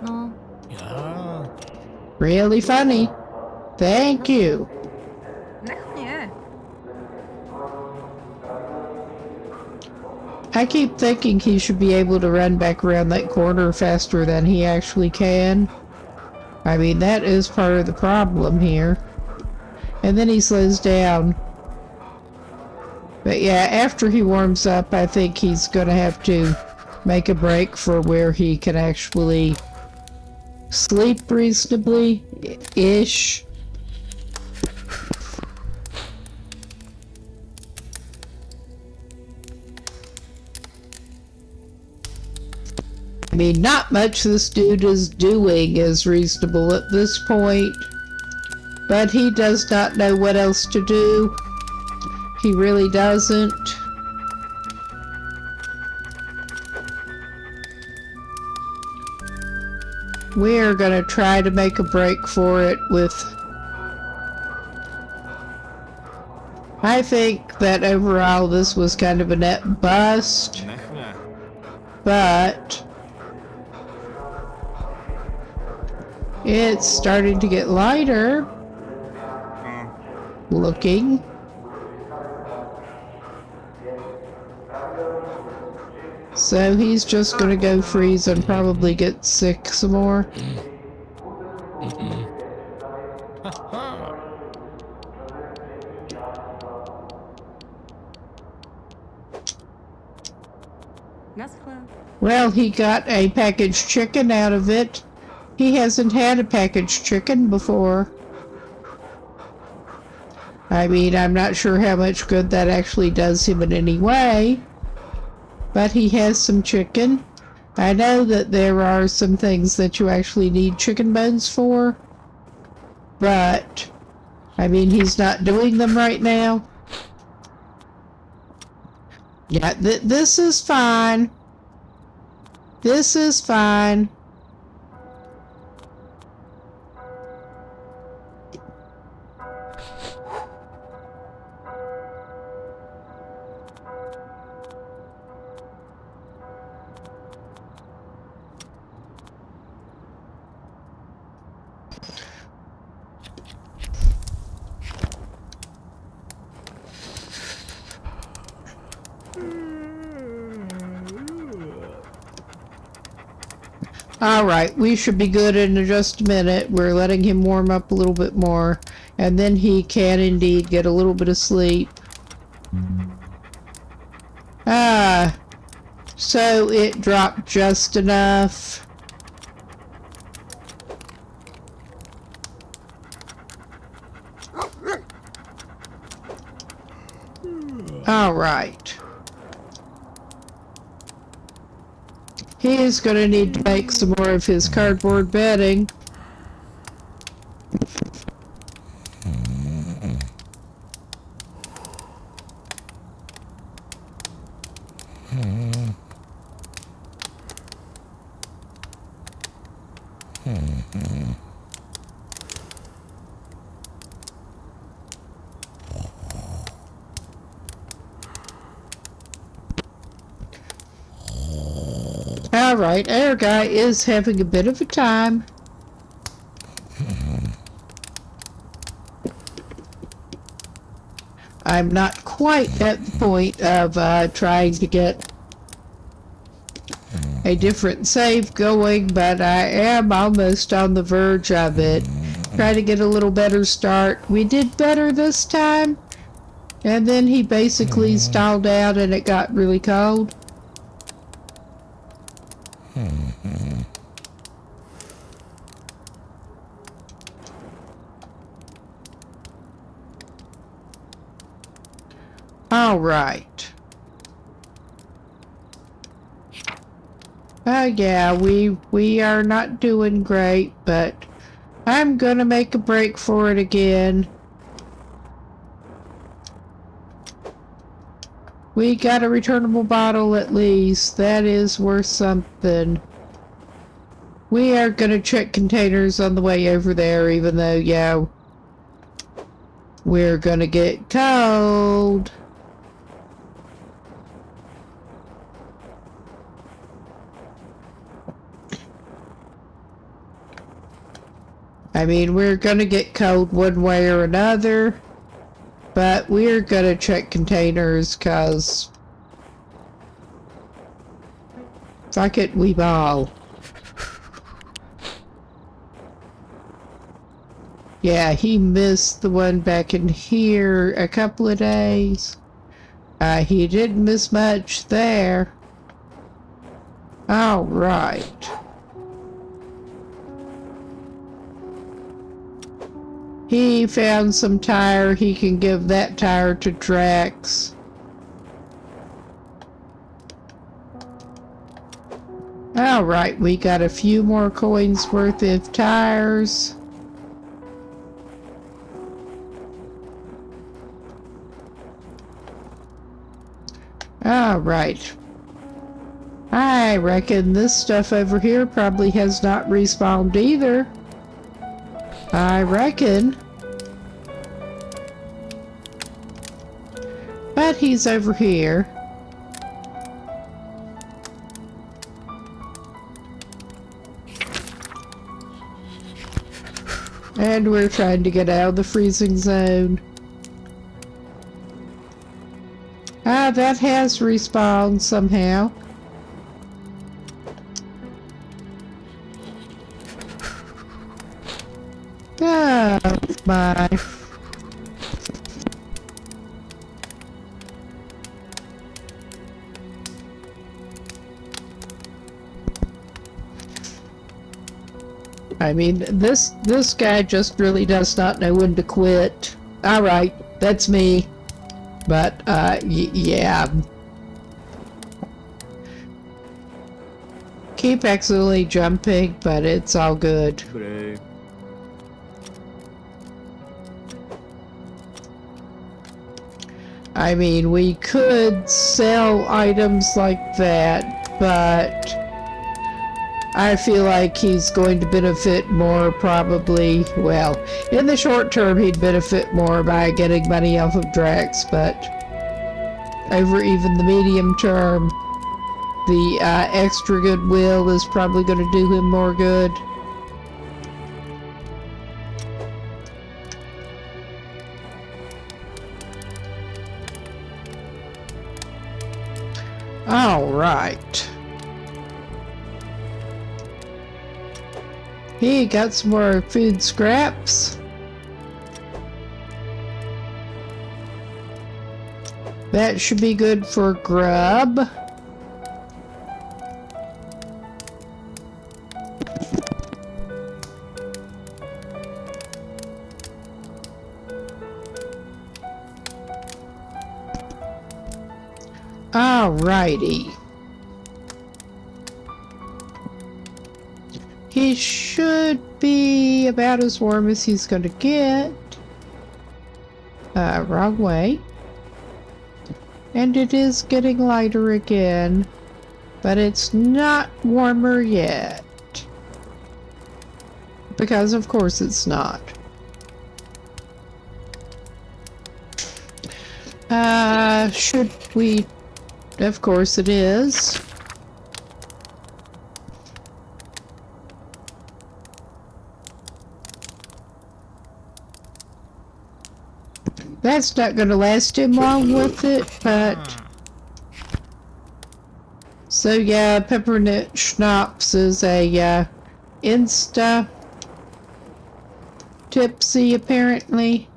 No. Já. Really funny. Thank you. Nech mě. I keep thinking he should be able to run back around that corner faster than he actually can. I mean, that is part of the problem here. And then he slows down. But yeah, after he warms up, I think he's gonna have to make a break for where he can actually sleep reasonably-ish. I mean, not much this dude is doing is reasonable at this point, but he does not know what else to do. He really doesn't. We're gonna try to make a break for it with... I think that overall this was kind of a net bust, Nech mě. but it's starting to get lighter looking. So he's just gonna go freeze and probably get sick some more. Naschle. Well, he got a packaged chicken out of it. He hasn't had a packaged chicken before. I mean, I'm not sure how much good that actually does him in any way, but he has some chicken. I know that there are some things that you actually need chicken bones for, but, I mean, he's not doing them right now. Yeah, this is fine. This is fine. Alright, we should be good in just a minute. We're letting him warm up a little bit more, and then he can indeed get a little bit of sleep. So it dropped just enough. Alright. He is going to need to make some more of his cardboard bedding. Alright, our guy is having a bit of a time. I'm not quite at the point of trying to get a different save going, but I am almost on the verge of it. Try to get a little better start. We did better this time, and then he basically stalled out and it got really cold. All right. Yeah, we are not doing great, but I'm gonna make a break for it again. We got a returnable bottle at least. That is worth something. We are gonna check containers on the way over there, even though, yeah, we're gonna get cold. I mean, we're gonna get cold one way or another, but we're gonna check containers, cause fuck it, we ball. Yeah, he missed the one back in here a couple of days. He didn't miss much there. All right. He found some tire. He can give that tire to Drax. Alright, we got a few more coins worth of tires. Alright. I reckon this stuff over here probably has not respawned either. I reckon. But he's over here. And we're trying to get out of the freezing zone. That has respawned somehow. Oh my. I mean, this guy just really does not know when to quit. Alright, that's me. But, yeah. Keep accidentally jumping, but it's all good. 그래. I mean, we could sell items like that, but I feel like he's going to benefit more probably, well, in the short term he'd benefit more by getting money off of Drax, but over even the medium term, the extra goodwill is probably going to do him more good. All right. He got some more food scraps. That should be good for grub. Alrighty. He should be about as warm as he's going to get. Wrong way. And it is getting lighter again, but it's not warmer yet. Because of course it's not. Should we... Of course it is. That's not going to last him long with it, but... So yeah, peppermint schnapps is a insta tipsy apparently.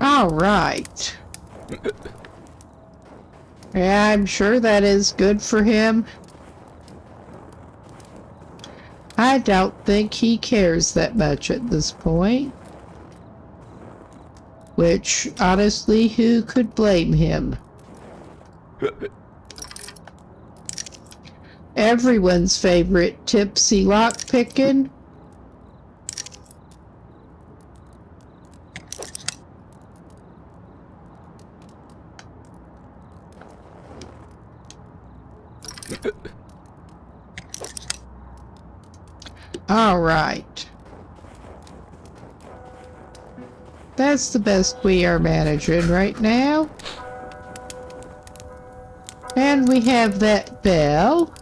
All right. Yeah, I'm sure that is good for him. I don't think he cares that much at this point. Which, honestly, who could blame him? Everyone's favorite tipsy lockpicking. All right. That's the best we are managing right now. And we have that bell.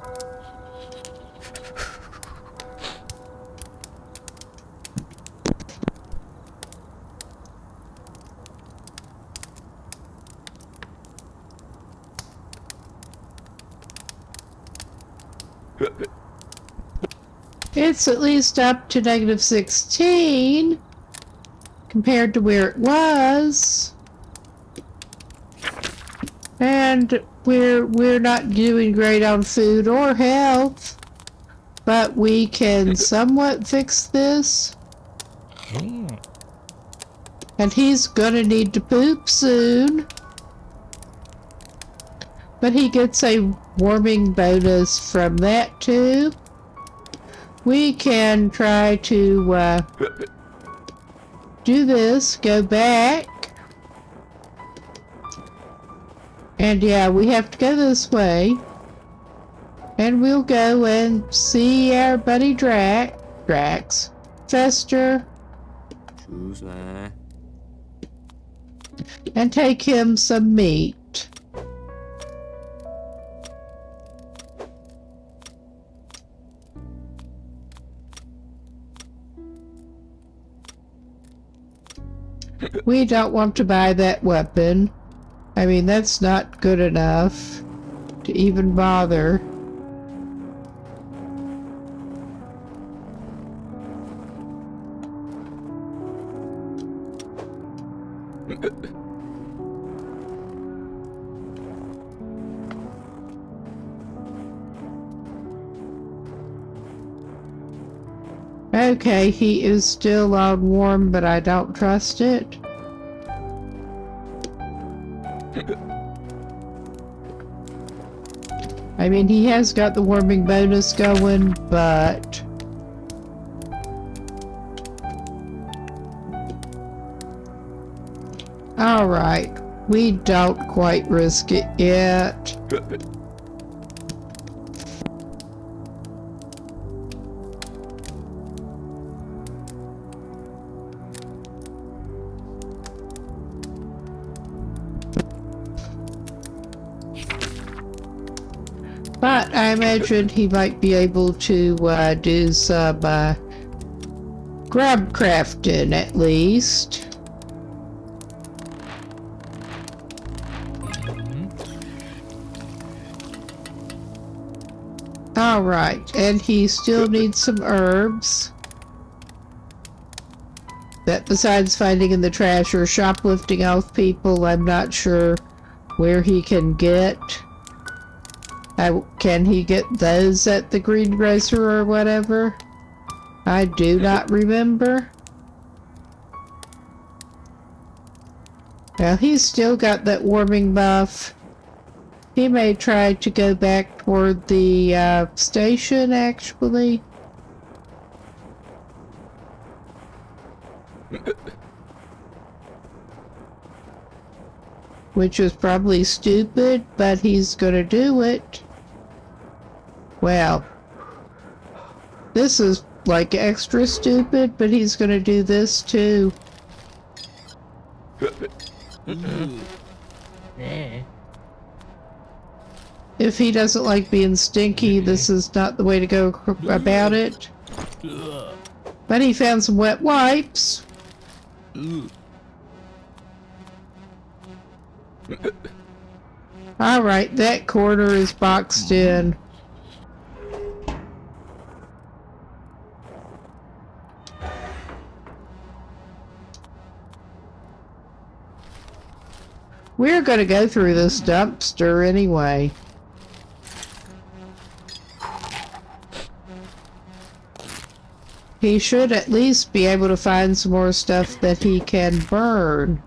It's at least up to -16 compared to where it was. And we're not doing great on food or health, but we can somewhat fix this. And he's gonna need to poop soon. But he gets a warming bonus from that too. We can try to do this, go back. And yeah, we have to go this way. And we'll go and see our buddy Drax. Fester. Choose that. And take him some meat. We don't want to buy that weapon. I mean, that's not good enough to even bother. Okay, he is still on warm, but I don't trust it. I mean, he has got the warming bonus going, but... Alright, we don't quite risk it yet. But I imagine he might be able to do some grab crafting at least. Alright, and he still needs some herbs. That besides finding in the trash or shoplifting off people, I'm not sure where he can get. Can he get those at the greengrocer or whatever? I do not remember. Well, he's still got that warming buff. He may try to go back toward the station, actually. Which is probably stupid, but he's gonna do it. Well, this is like extra stupid, but he's gonna do this too. If he doesn't like being stinky, this is not the way to go about it. But he found some wet wipes. Alright, that corner is boxed in. We're gonna go through this dumpster anyway. He should at least be able to find some more stuff that he can burn.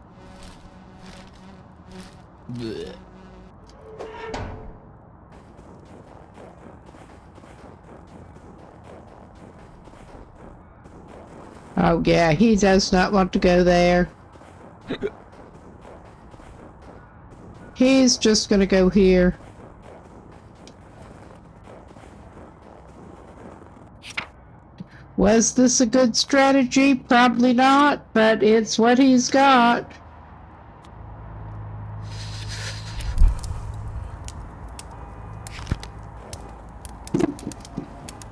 Oh yeah, he does not want to go there. He's just gonna go here. Was this a good strategy? Probably not, but it's what he's got.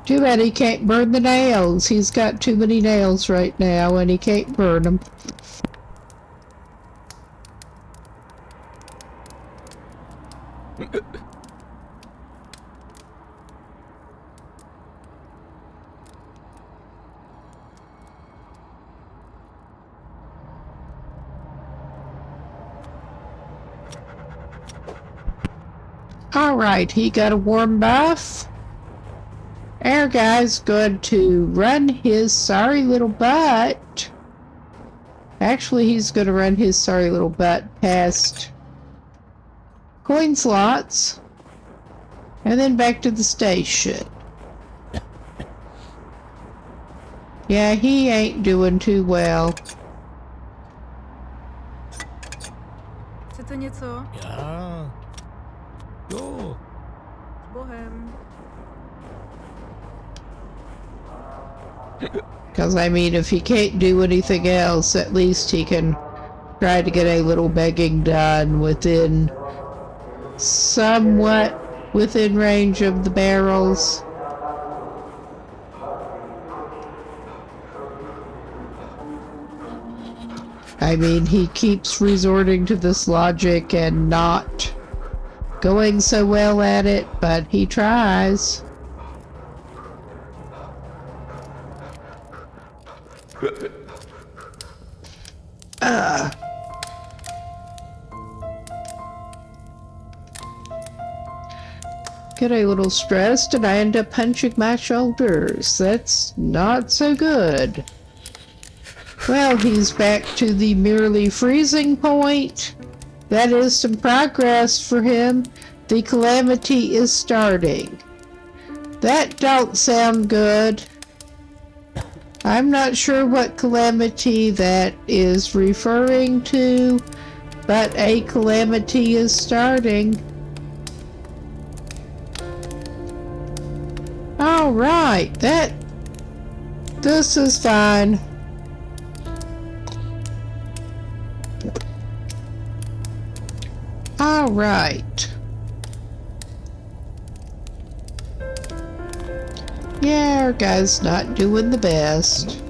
Too bad he can't burn the nails. He's got too many nails right now and he can't burn them. Alright, he got a warm bath. Our guy's going to run his sorry little butt. Actually, he's going to run his sorry little butt past coin slots and then back to the station. Yeah, he ain't doing too well. Chce to něco? Ja. Jo. S Bohem. Because, I mean, if he can't do anything else, at least he can try to get a little begging done within, somewhat within range of the barrels. I mean, he keeps resorting to this logic and not going so well at it, but he tries. Get a little stressed and I end up punching my shoulders. That's not so good. Well, he's back to the merely freezing point. That is some progress for him. The calamity is starting. That don't sound good. I'm not sure what calamity that is referring to, but a calamity is starting. All right, this is fine. All right. Yeah, our guy's not doing the best.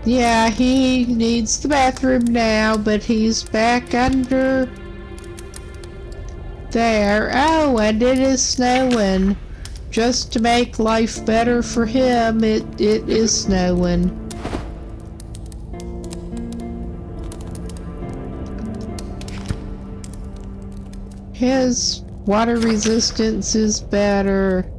Yeah, he needs the bathroom now, but he's back under there. Oh, and it is snowing. Just to make life better for him, it is snowing. His water resistance is better.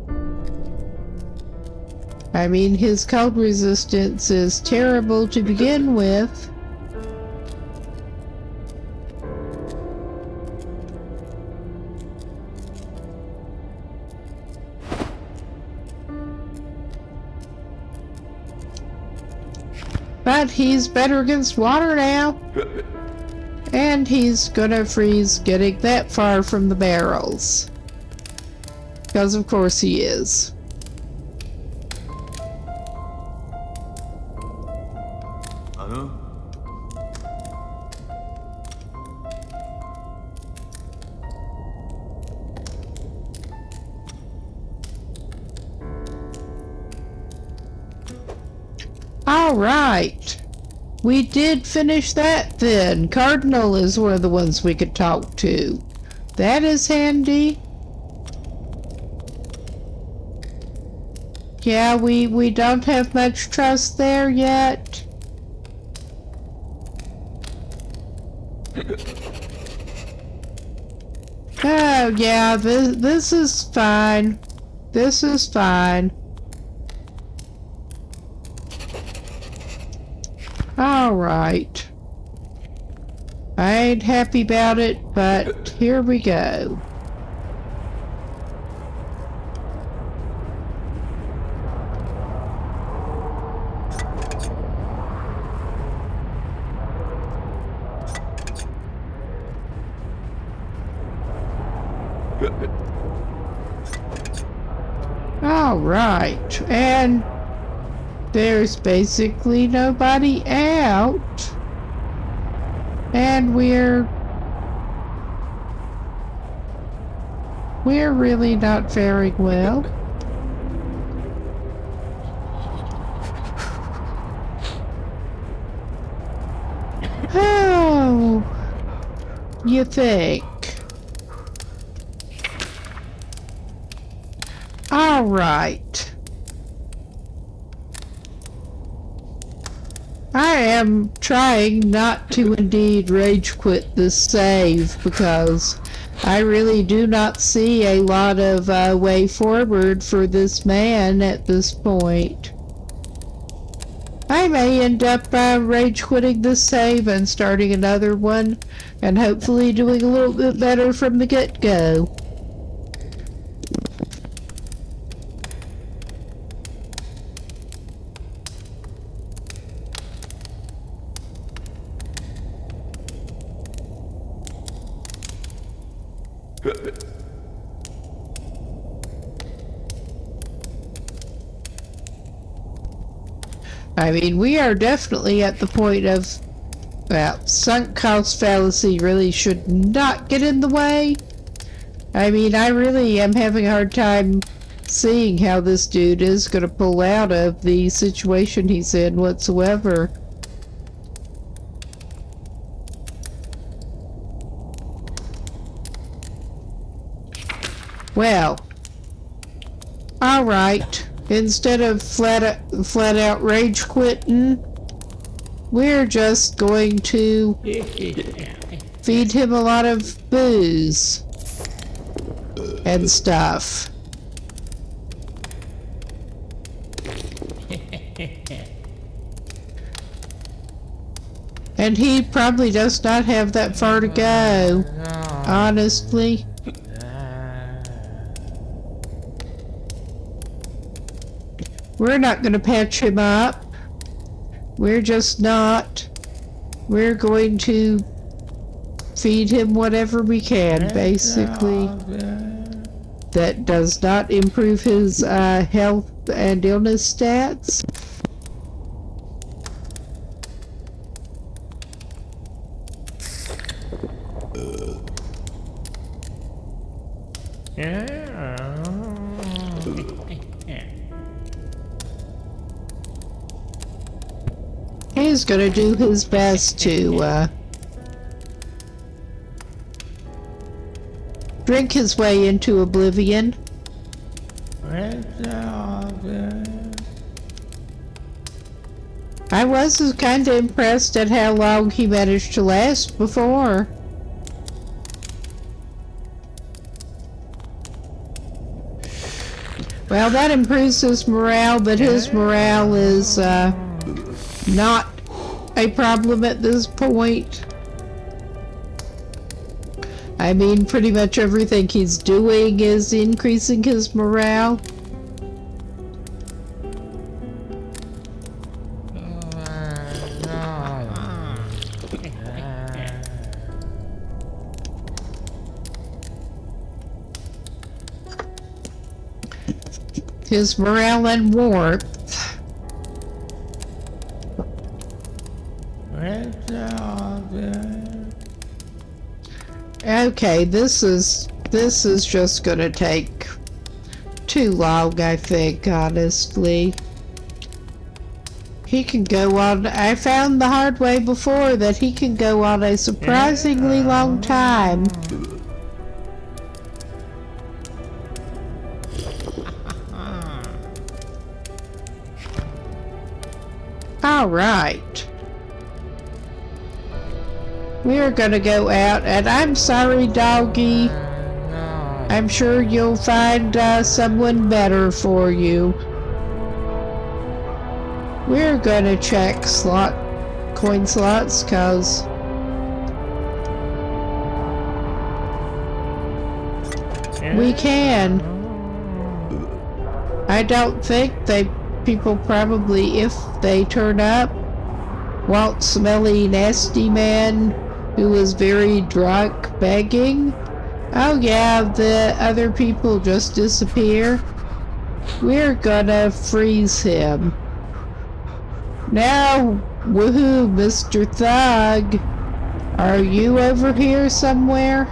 I mean, his cold resistance is terrible to begin with. But he's better against water now. And he's gonna freeze getting that far from the barrels. Because of course he is. All right. We did finish that then. Cardinal is one of the ones we could talk to. That is handy. Yeah, we don't have much trust there yet. Oh yeah, this is fine. This is fine. Alright. I ain't happy about it, but here we go. Alright, and there's basically nobody out. And we're really not faring well. Oh, you think? All right. I am trying not to indeed rage quit this save because I really do not see a lot of way forward for this man at this point. I may end up rage quitting this save and starting another one and hopefully doing a little bit better from the get-go. I mean, we are definitely at the point of, well, sunk cost fallacy really should not get in the way. I mean, I really am having a hard time seeing how this dude is going to pull out of the situation he's in whatsoever. Well, alright. Instead of flat out rage quitting, we're just going to feed him a lot of booze and stuff. And he probably does not have that far to go, honestly. We're not going to patch him up. We're just not. We're going to feed him whatever we can, basically. That does not improve his health and illness stats. He's gonna do his best to drink his way into oblivion. I was kind of impressed at how long he managed to last before. Well, that improves his morale, but his morale is not a problem at this point. I mean, pretty much everything he's doing is increasing his morale. His morale and warmth. Okay, this is just gonna take too long, I think, honestly. He can go on. I found the hard way before that he can go on a surprisingly long time. Alright. We're gonna go out, and I'm sorry, doggy. I'm sure you'll find someone better for you. We're gonna check coin slots, cause we can. I don't think people probably, if they turn up, Walt Smelly Nasty Man, who was very drunk, begging. Oh yeah, the other people just disappear. We're gonna freeze him. Now, woohoo, Mr. Thug. Are you over here somewhere?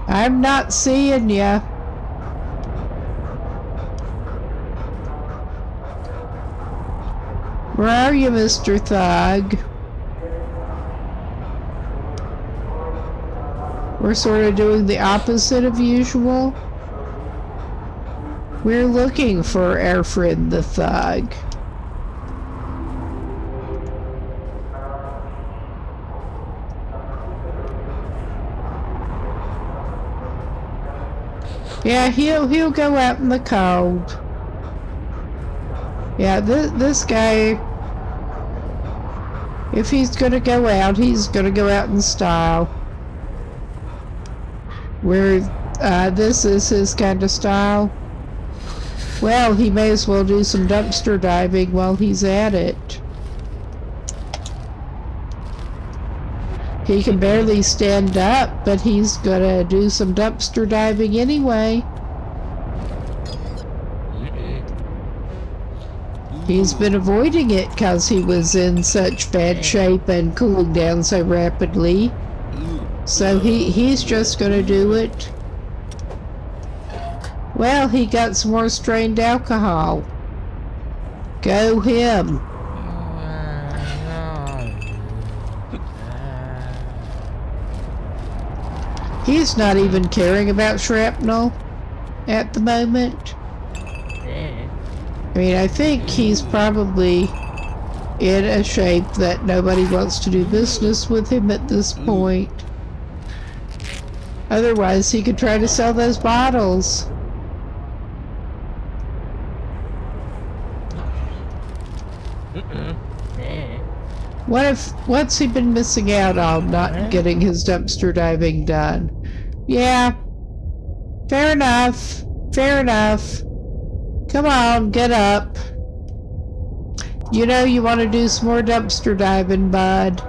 I'm not seeing ya. Where are you, Mr. Thug? We're sort of doing the opposite of usual. We're looking for our friend the Thug. Yeah, he'll go out in the cold. Yeah, this guy, if he's gonna go out, he's gonna go out in style. Where this is his kind of style. Well, he may as well do some dumpster diving while he's at it. He can barely stand up, but he's gonna do some dumpster diving anyway. He's been avoiding it because he was in such bad shape and cooling down so rapidly. So he's just gonna do it. Well, he got some more strained alcohol. Go him. He's not even caring about shrapnel at the moment. I mean, I think he's probably in a shape that nobody wants to do business with him at this point. Otherwise, he could try to sell those bottles. What's he been missing out on not getting his dumpster diving done? Yeah. Fair enough. Fair enough. Come on, get up. You know you want to do some more dumpster diving, bud.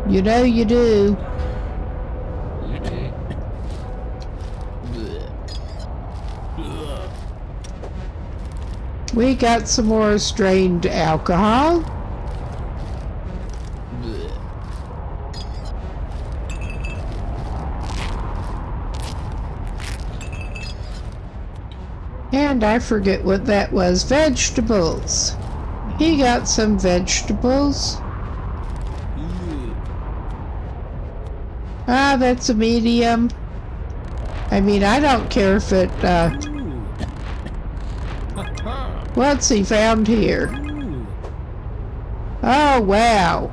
You know you do. We got some more strained alcohol. And I forget what that was. Vegetables. He got some vegetables. Ah, that's a medium. I mean, I don't care if it, what's he found here? Oh, wow.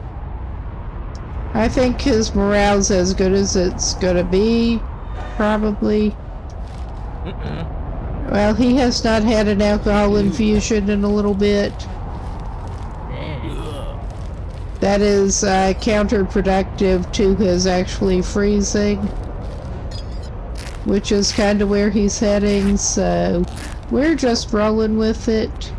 I think his morale's as good as it's gonna be, probably. Well, he has not had an alcohol infusion in a little bit. That is counterproductive to his actually freezing, which is kind of where he's heading, so we're just rolling with it.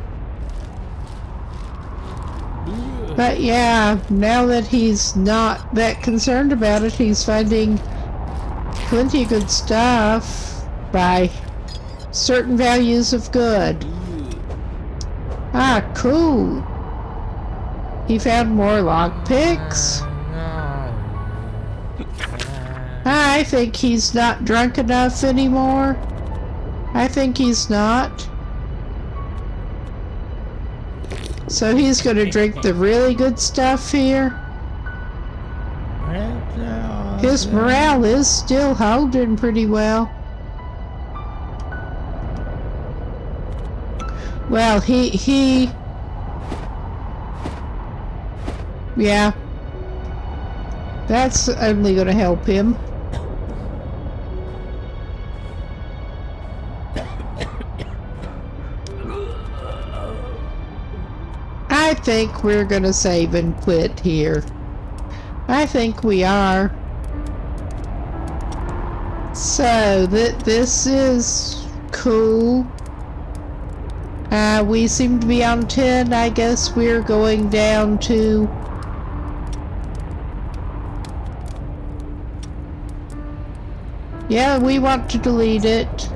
But yeah, now that he's not that concerned about it, he's finding plenty of good stuff by certain values of good. Ah, cool. He found more lockpicks. I think he's not drunk enough anymore. I think he's not. So he's gonna drink the really good stuff here. His morale is still holding pretty well. Well, yeah. That's only gonna help him. I think we're gonna save and quit here. I think we are. So, this is cool. We seem to be on 10. I guess we're going down to... Yeah, we want to delete it.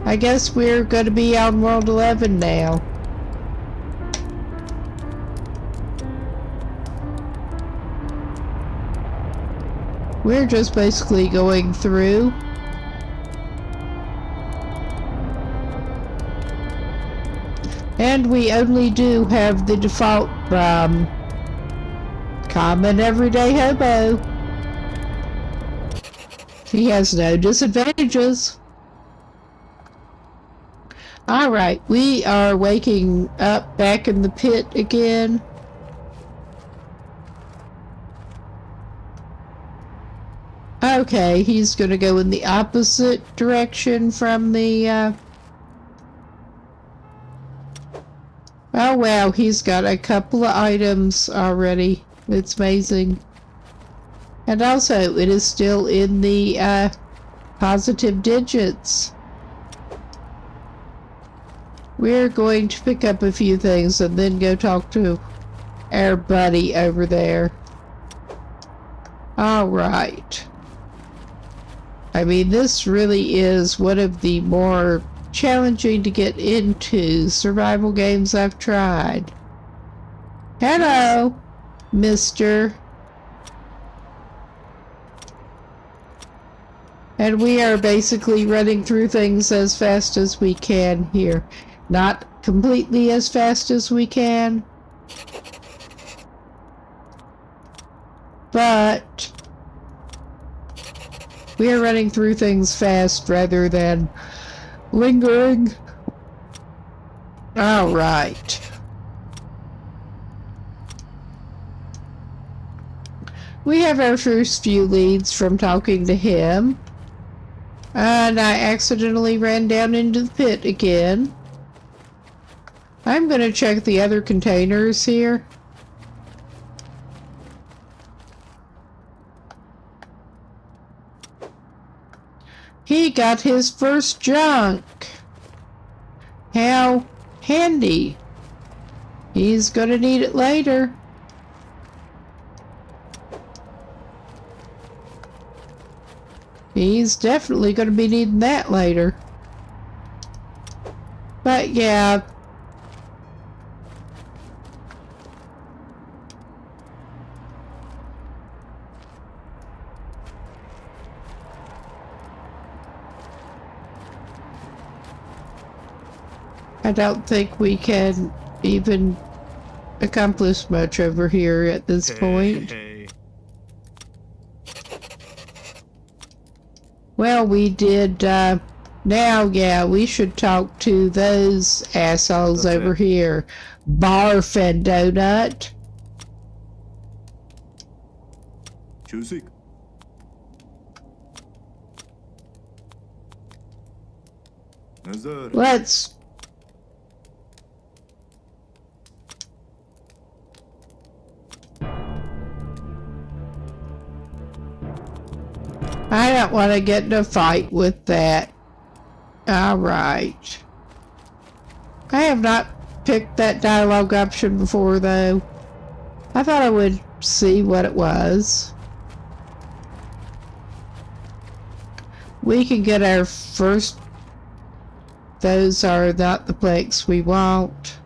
I guess we're going to be on World 11 now. We're just basically going through. And we only do have the default common everyday hobo. He has no disadvantages. Alright, we are waking up back in the pit again. Okay, he's gonna go in the opposite direction from the, Oh wow, he's got a couple of items already. It's amazing. And also, it is still in the, positive digits. We're going to pick up a few things and then go talk to our buddy over there. Alright. I mean, this really is one of the more challenging to get into survival games I've tried. Hello, mister. And we are basically running through things as fast as we can here. Not completely as fast as we can, but we are running through things fast rather than lingering. All right. We have our first few leads from talking to him. And I accidentally ran down into the pit again. I'm going to check the other containers here. He got his first junk. How handy. He's going to need it later. He's definitely going to be needing that later. But yeah. I don't think we can even accomplish much over here at this point. Hey. Well, we did, now, yeah, we should talk to those assholes That's over it. here. Barf and Donut. 주식. nazar. Let's... I don't want to get in a fight with that. Alright. I have not picked that dialogue option before, though. I thought I would see what it was. We can get our first... Those are not the planks we want.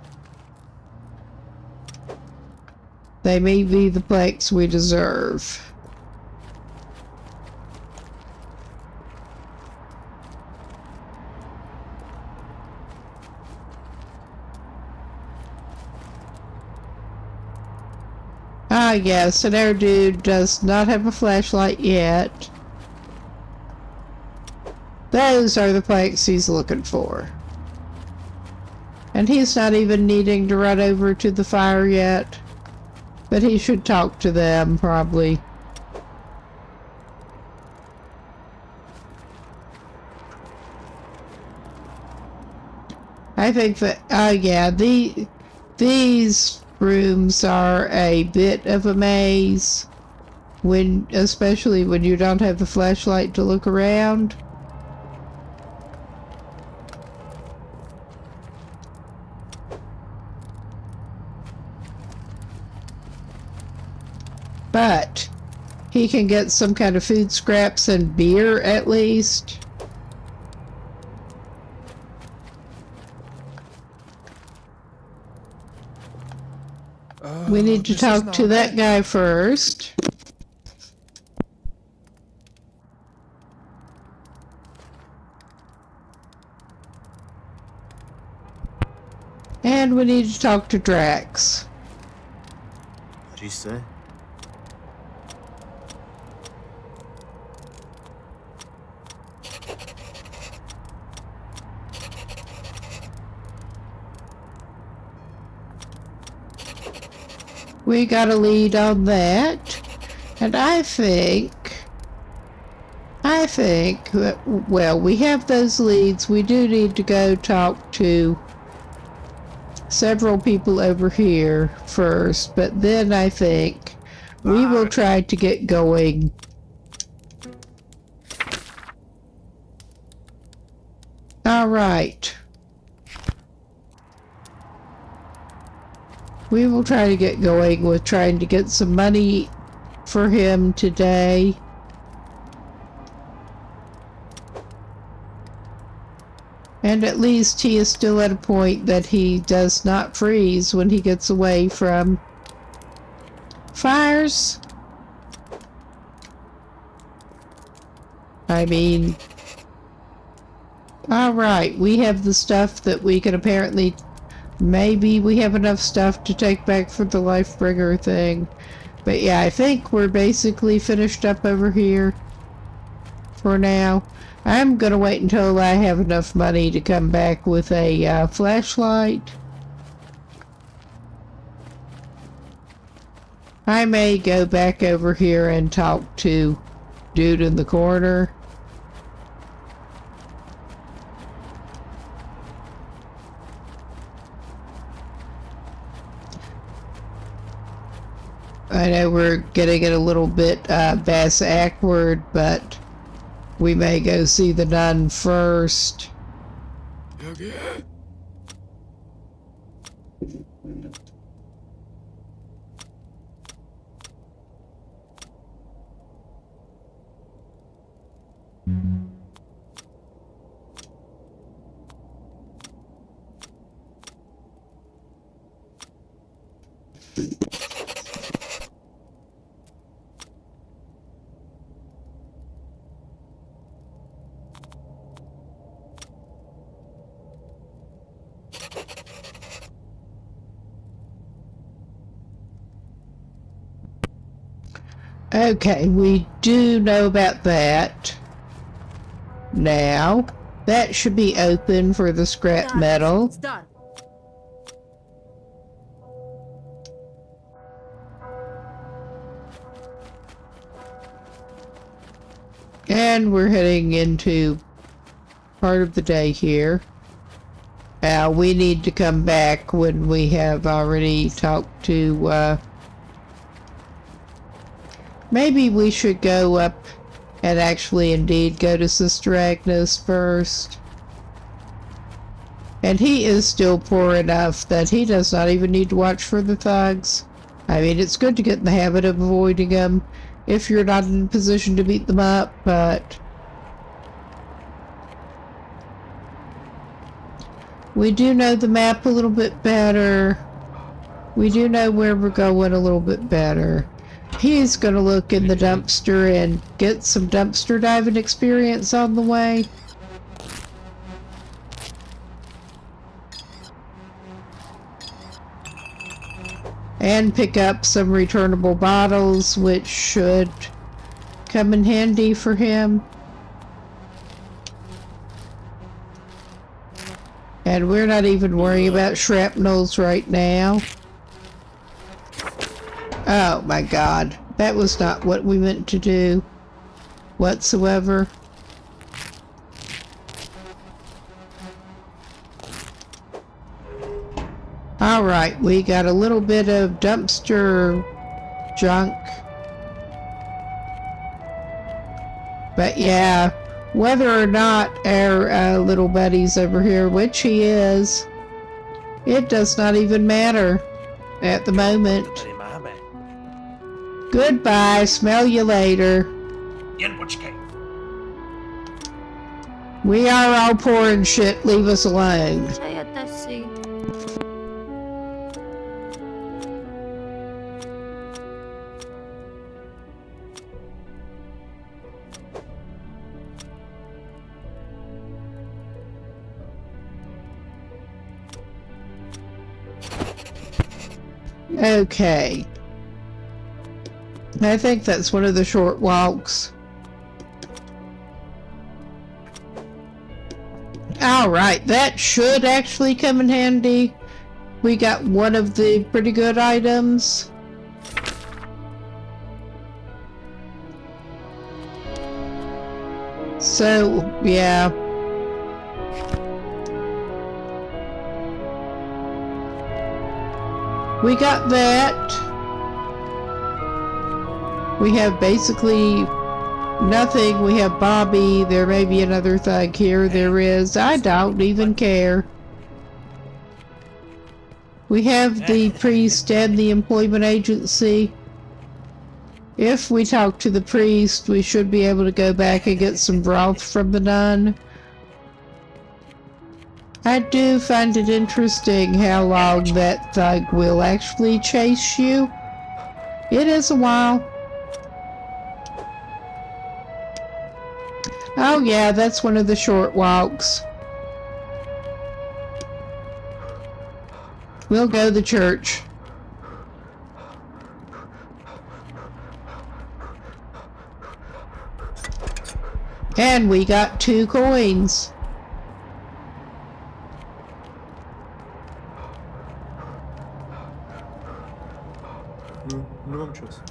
They may be the planks we deserve. Ah, yes, and our dude does not have a flashlight yet. Those are the planks he's looking for. And he's not even needing to run over to the fire yet. But he should talk to them, probably. I think that, yeah, these rooms are a bit of a maze, especially when you don't have the flashlight to look around. But he can get some kind of food scraps and beer at least. We need to talk to that guy first. And we need to talk to Drax. What'd he say? We got a lead on that. And I think, well, we have those leads. We do need to go talk to several people over here first, but then I think we will try to get going. All right. We will try to get going with trying to get some money for him today. And at least he is still at a point that he does not freeze when he gets away from fires. I mean... Alright, we have the stuff that we can apparently... Maybe we have enough stuff to take back for the Lifebringer thing. But yeah, I think we're basically finished up over here for now. I'm gonna wait until I have enough money to come back with a flashlight. I may go back over here and talk to dude in the corner. I know we're getting it a little bit bass-ackward, but we may go see the nun first. Okay, we do know about that. Now, that should be open for the scrap metal. It's done. And we're heading into part of the day here. We need to come back when we have already talked to, maybe we should go up and actually indeed go to Sister Agnes first. And he is still poor enough that he does not even need to watch for the thugs. I mean, it's good to get in the habit of avoiding them if you're not in a position to beat them up, but... we do know the map a little bit better. We do know where we're going a little bit better. He's gonna look in the dumpster and get some dumpster diving experience on the way. And pick up some returnable bottles, which should come in handy for him. And we're not even worrying about shrapnels right now. Oh my god, that was not what we meant to do whatsoever. Alright, we got a little bit of dumpster junk. But yeah, whether or not our little buddy's over here, which he is, it does not even matter at the moment. Goodbye, smell you later. We are all poor and shit, leave us alone. Okay. I think that's one of the short walks. Alright, that should actually come in handy. We got one of the pretty good items. So, yeah. We got that. We have basically nothing. We have Bobby. There may be another thug here. There is. I don't even care. We have the priest and the employment agency. If we talk to the priest, we should be able to go back and get some broth from the nun. I do find it interesting how long that thug will actually chase you. It is a while. Oh yeah, that's one of the short walks. We'll go to church. And we got 2 coins. Nemám čas.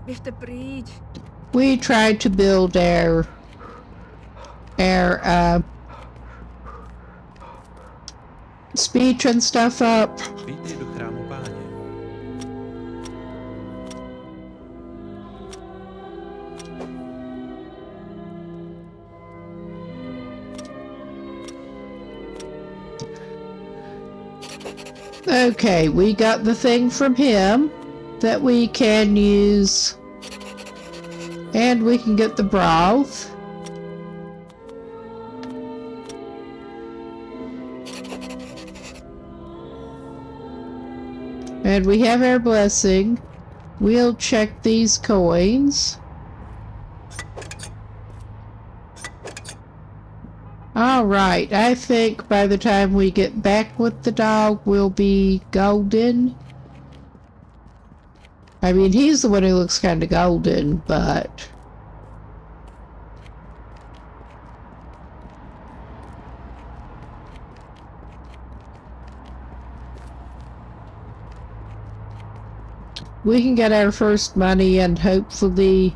Běžte pryč. We tried to build our speech and stuff up. Vítej do chrámu Páně. Okay, we got the thing from him that we can use, and we can get the broth. And we have our blessing. We'll check these coins. Alright, I think by the time we get back with the dog, we'll be golden. I mean, he's the one who looks kind of golden, but... we can get our first money and hopefully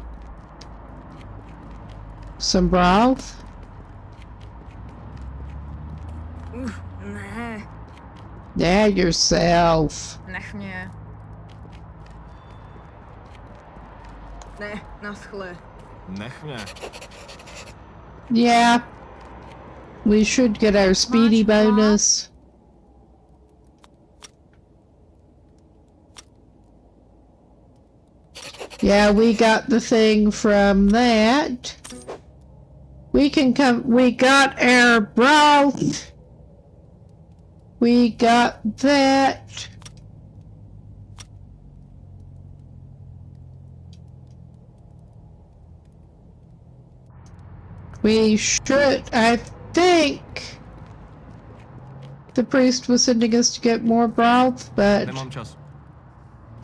some broth. Ne, Yeah, yourself. nech mě. Ne, naschle. Nech mě. Yeah. We should get our speedy Much broth? bonus. Yeah, we got the thing from that. We can come. We got our broth. We got that. We should. I think the priest was sending us to get more broth, but Nemám čas.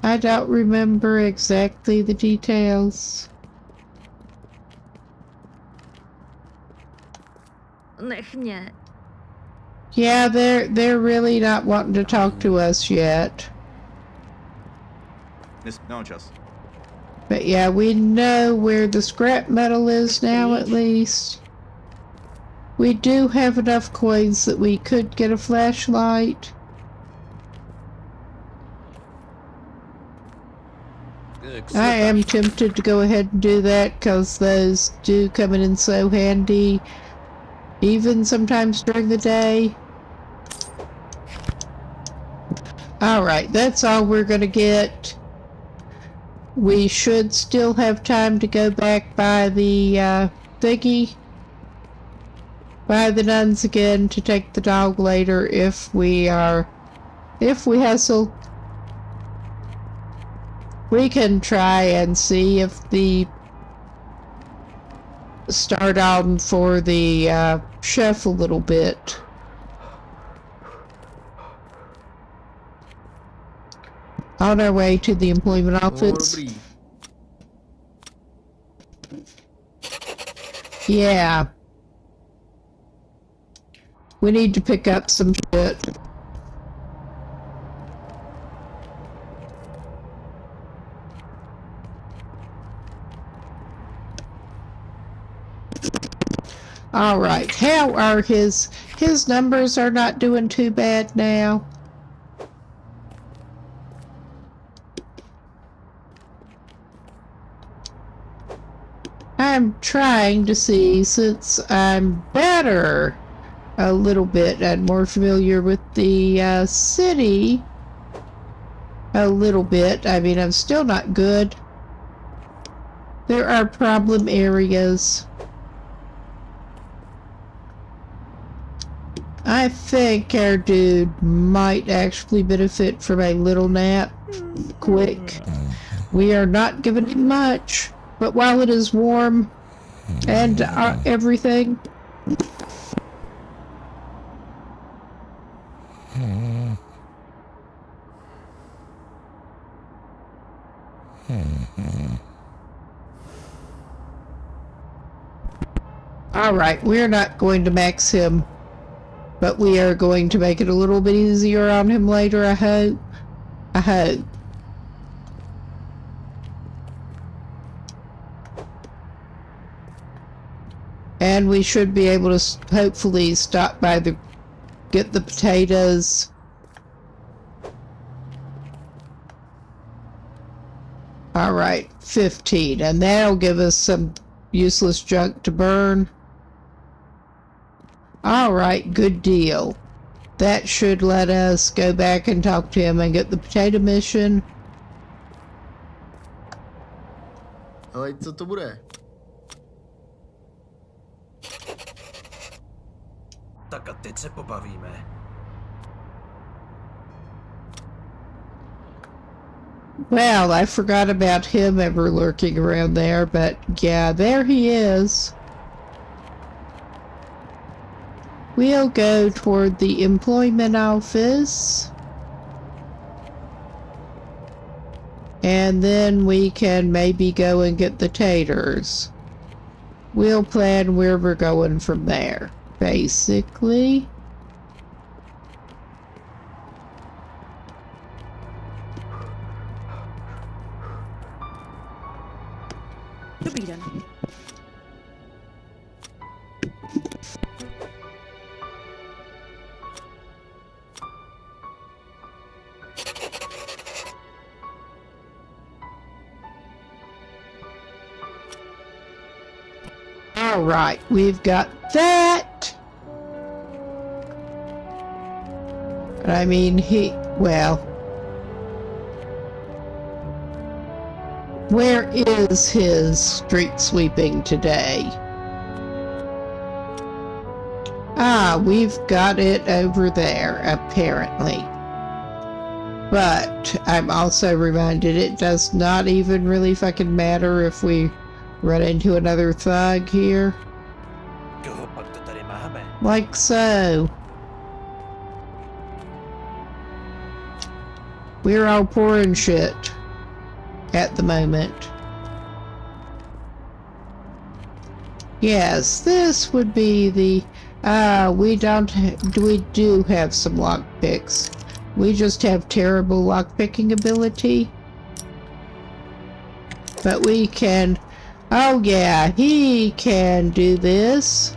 I don't remember exactly the details. Nech mě. Yeah, they're really not wanting to talk to us yet. Nemám čas. But yeah, we know where the scrap metal is now at least. We do have enough coins that we could get a flashlight. I am tempted to go ahead and do that because those do come in so handy, even sometimes during the day. Alright, that's all we're gonna get. We should still have time to go back by the thingy, by the nuns again to take the dog later if we hustle. We can try and see if the start on for the chef a little bit. On our way to the employment office. Dobrý. Yeah. We need to pick up some shit. Alright, how are his numbers are not doing too bad now. I'm trying to see, since I'm better a little bit and more familiar with the city a little bit. I mean, I'm still not good. There are problem areas. I think our dude might actually benefit from a little nap. Quick. We are not giving him much, but while it is warm, And everything. Alright, we're not going to max him, but we are going to make it a little bit easier on him later, I hope. I hope. And we should be able to hopefully stop by get the potatoes. Alright, 15. And that'll give us some useless junk to burn. Alright, good deal. That should let us go back and talk to him and get the potato mission. Ale co to bude? Tak a teď se pobavíme. Well, I forgot about him ever lurking around there, but yeah, there he is. We'll go toward the employment office. And then we can maybe go and get the taters. We'll plan where we're going from there, basically. Dobrý den. All right, we've got that. I mean, well, where is his street sweeping today? Ah, we've got it over there, apparently. But I'm also reminded it does not even really fucking matter if we run into another thug here. Like so. We're all pouring shit at the moment. Yes, this would be the... we do have some lockpicks. We just have terrible lockpicking ability. But we can... Oh yeah, he can do this.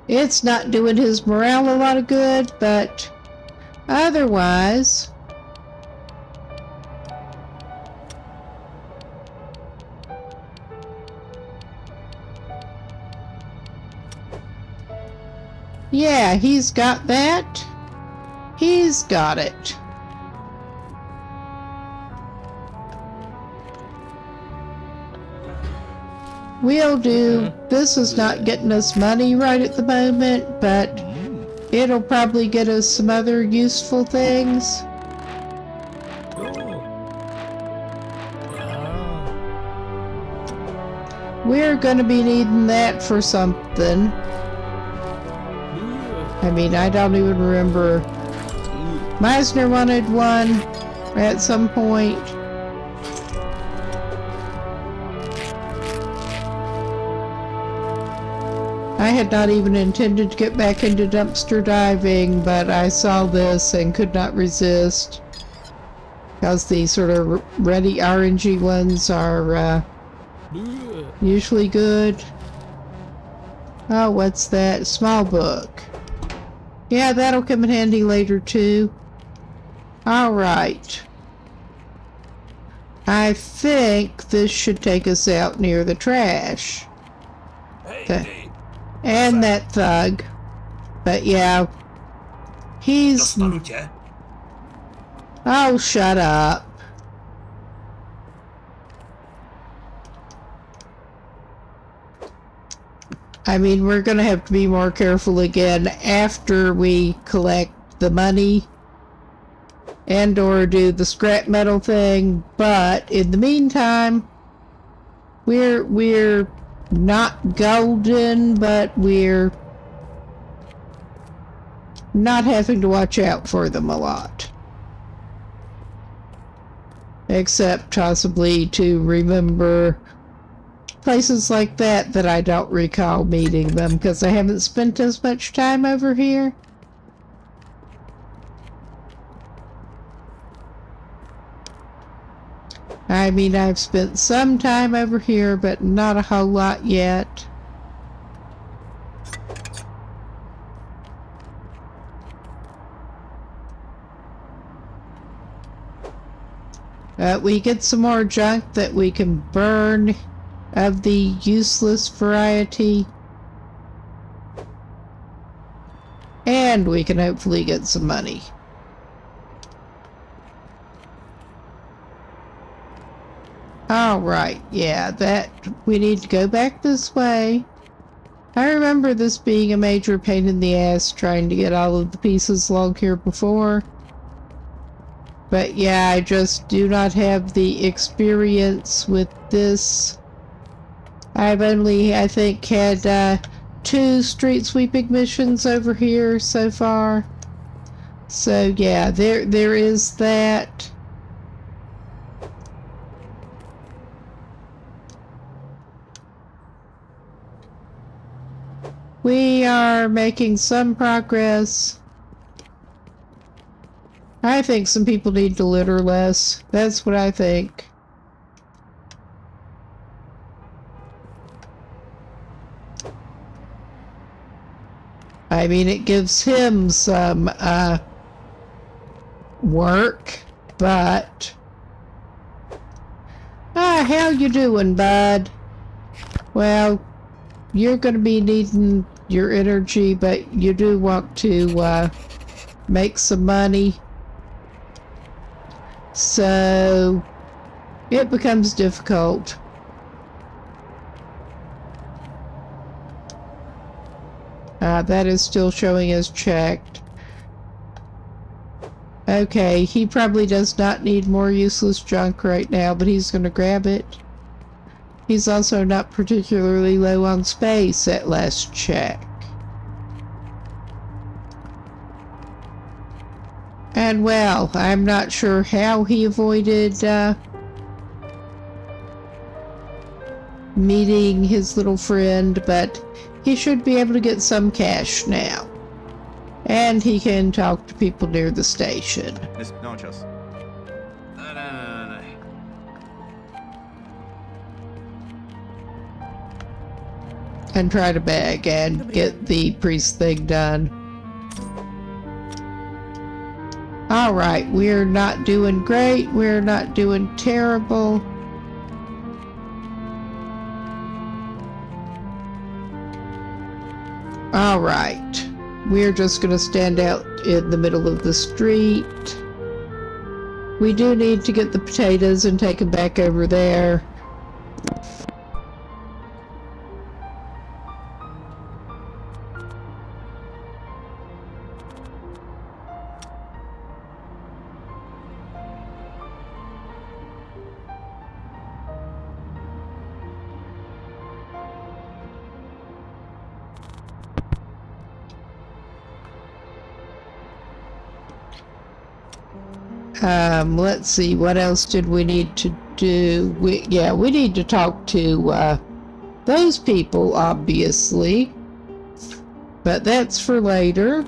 It's not doing his morale a lot of good, but otherwise... Yeah, he's got that. He's got it. We'll do. This is not getting us money right at the moment, but it'll probably get us some other useful things. We're gonna be needing that for something. I mean, I don't even remember. Meisner wanted one at some point. I had not even intended to get back into dumpster diving, but I saw this and could not resist. Because the sort of ready orangey ones are usually good. Oh, what's that? Small book. Yeah, that'll come in handy later too. Alright. I think this should take us out near the trash. And that thug. But yeah. He's... Oh, shut up. I mean, we're gonna have to be more careful again after we collect the money. and or do the scrap metal thing, but in the meantime, we're not golden, but we're not having to watch out for them a lot. Except possibly to remember places like that I don't recall meeting them because I haven't spent as much time over here. I mean, I've spent some time over here, but not a whole lot yet. We get some more junk that we can burn of the useless variety. And we can hopefully get some money. Alright, yeah, that we need to go back this way. I remember this being a major pain in the ass trying to get all of the pieces along here before. But yeah, I just do not have the experience with this. I've only, I think, had 2 street sweeping missions over here so far. So yeah, there is that. We are making some progress. I think some people need to litter less. That's what I think. I mean, it gives him some work, but how you doing, bud? Well, you're going to be needing your energy, but you do want to make some money. So it becomes difficult. That is still showing as checked. Okay, he probably does not need more useless junk right now, but he's going to grab it. He's also not particularly low on space at last check. And well, I'm not sure how he avoided meeting his little friend, but he should be able to get some cash now. And he can talk to people near the station. Noches. No. And try to beg and get the priest thing done. Alright, we're not doing great. We're not doing terrible. Alright. We're just gonna stand out in the middle of the street. We do need to get the potatoes and take them back over there. Let's see, what else did we need to do? We need to talk to those people, obviously. But that's for later.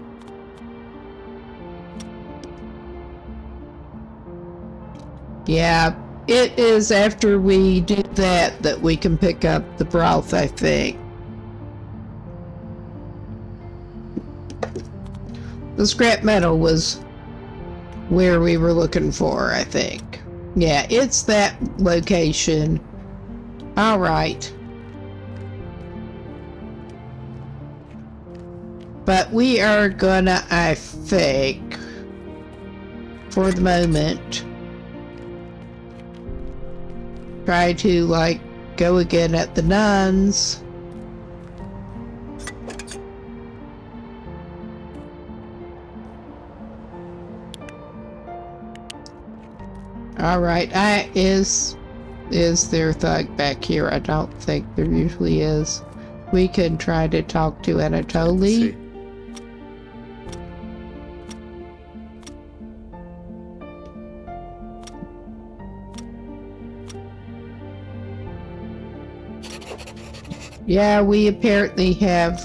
Yeah, it is after we do that that we can pick up the broth, I think. The scrap metal was where we were looking for, I think. Yeah, it's that location. Alright. But we are gonna, I think, for the moment, try to, like, go again at the nuns. All right. Is there a thug back here? I don't think there usually is. We can try to talk to Let's Anatoly. see. Yeah, we apparently have,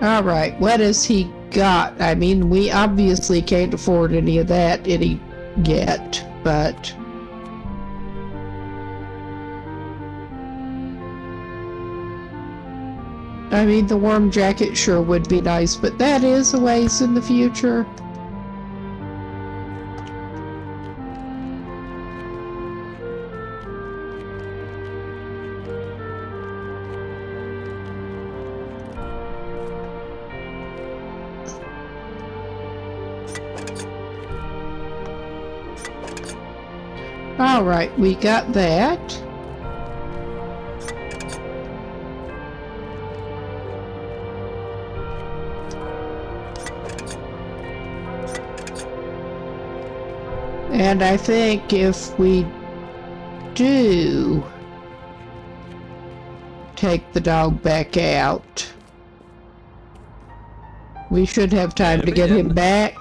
Alright, what has he got? I mean, we obviously can't afford any of that yet, but... I mean, the warm jacket sure would be nice, but that is a ways in the future. Alright, we got that. And I think if we do take the dog back out, we should have time to get him back.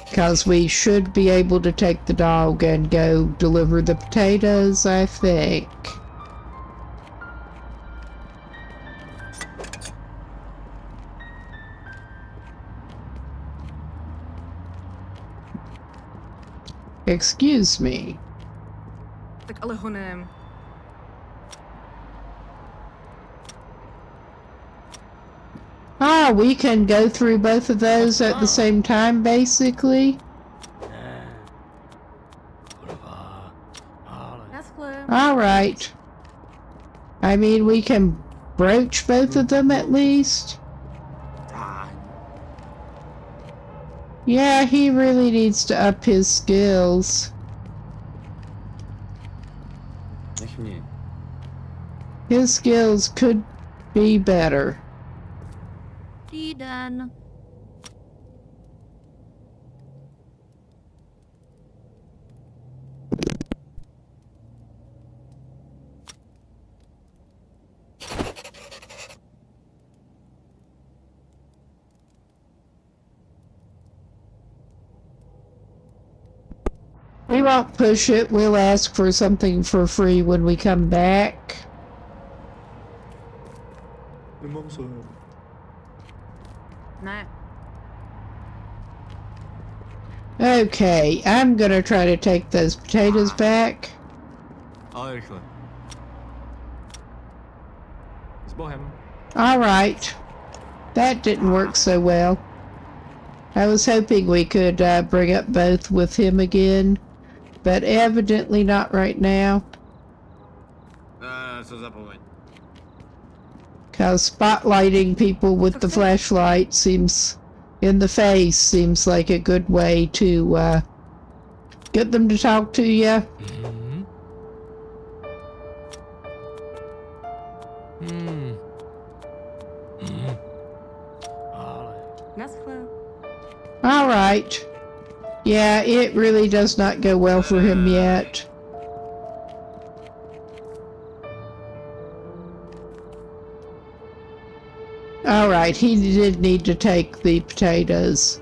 Because we should be able to take the dog and go deliver the potatoes, I think. Excuse me. Tak ale honem. Ah, we can go through both of those at the same time, basically. Naschle. Alright. I mean, we can broach both of them at least. Yeah, he really needs to up his skills. Nech mě. His skills could be better. Týden. We won't push it. We'll ask for something for free when we come back. Nemám zájem. Ne. Okay, I'm gonna try to take those potatoes back. Ale rychle. S Bohem. Alright. That didn't work so well. I was hoping we could bring up both with him again, but evidently not right now. Co zapomeň. Because spotlighting people with the flashlight seems, in the face, seems like a good way to get them to talk to you. Naschle. Alright. Yeah, it really does not go well for him yet. Alright, he did need to take the potatoes.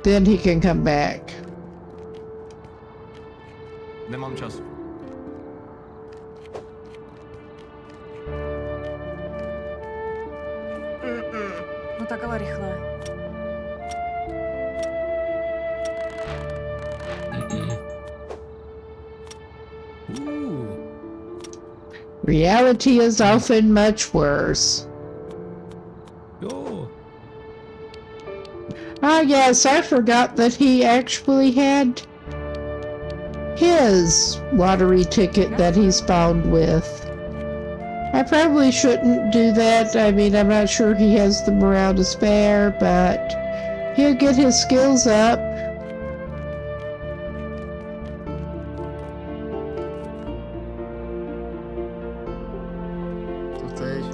Then he can come back. Nemám čas. No tak ale rychle. Reality is often much worse. Jo. Ah, yes, I forgot that he actually had his lottery ticket that he spawned with. I probably shouldn't do that. I mean, I'm not sure he has the morale to spare, but he'll get his skills up. Co chceš?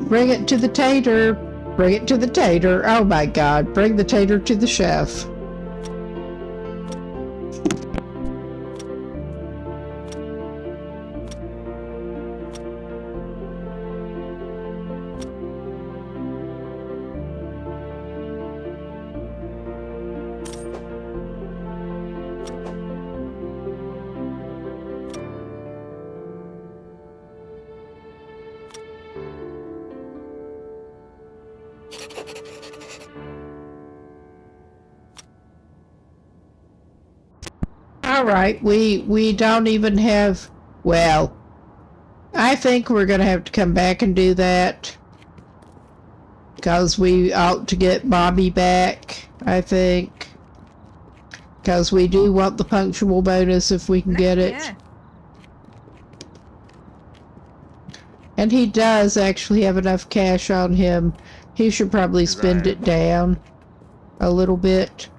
Bring it to the tater. Bring it to the tater. Oh my god, bring the tater to the chef. Alright, we don't even have... Well, I think we're gonna have to come back and do that. Because we ought to get Bobby back, I think. Because we do want the punctual bonus if we can get it. Yeah. And he does actually have enough cash on him. He should probably spend it down a little bit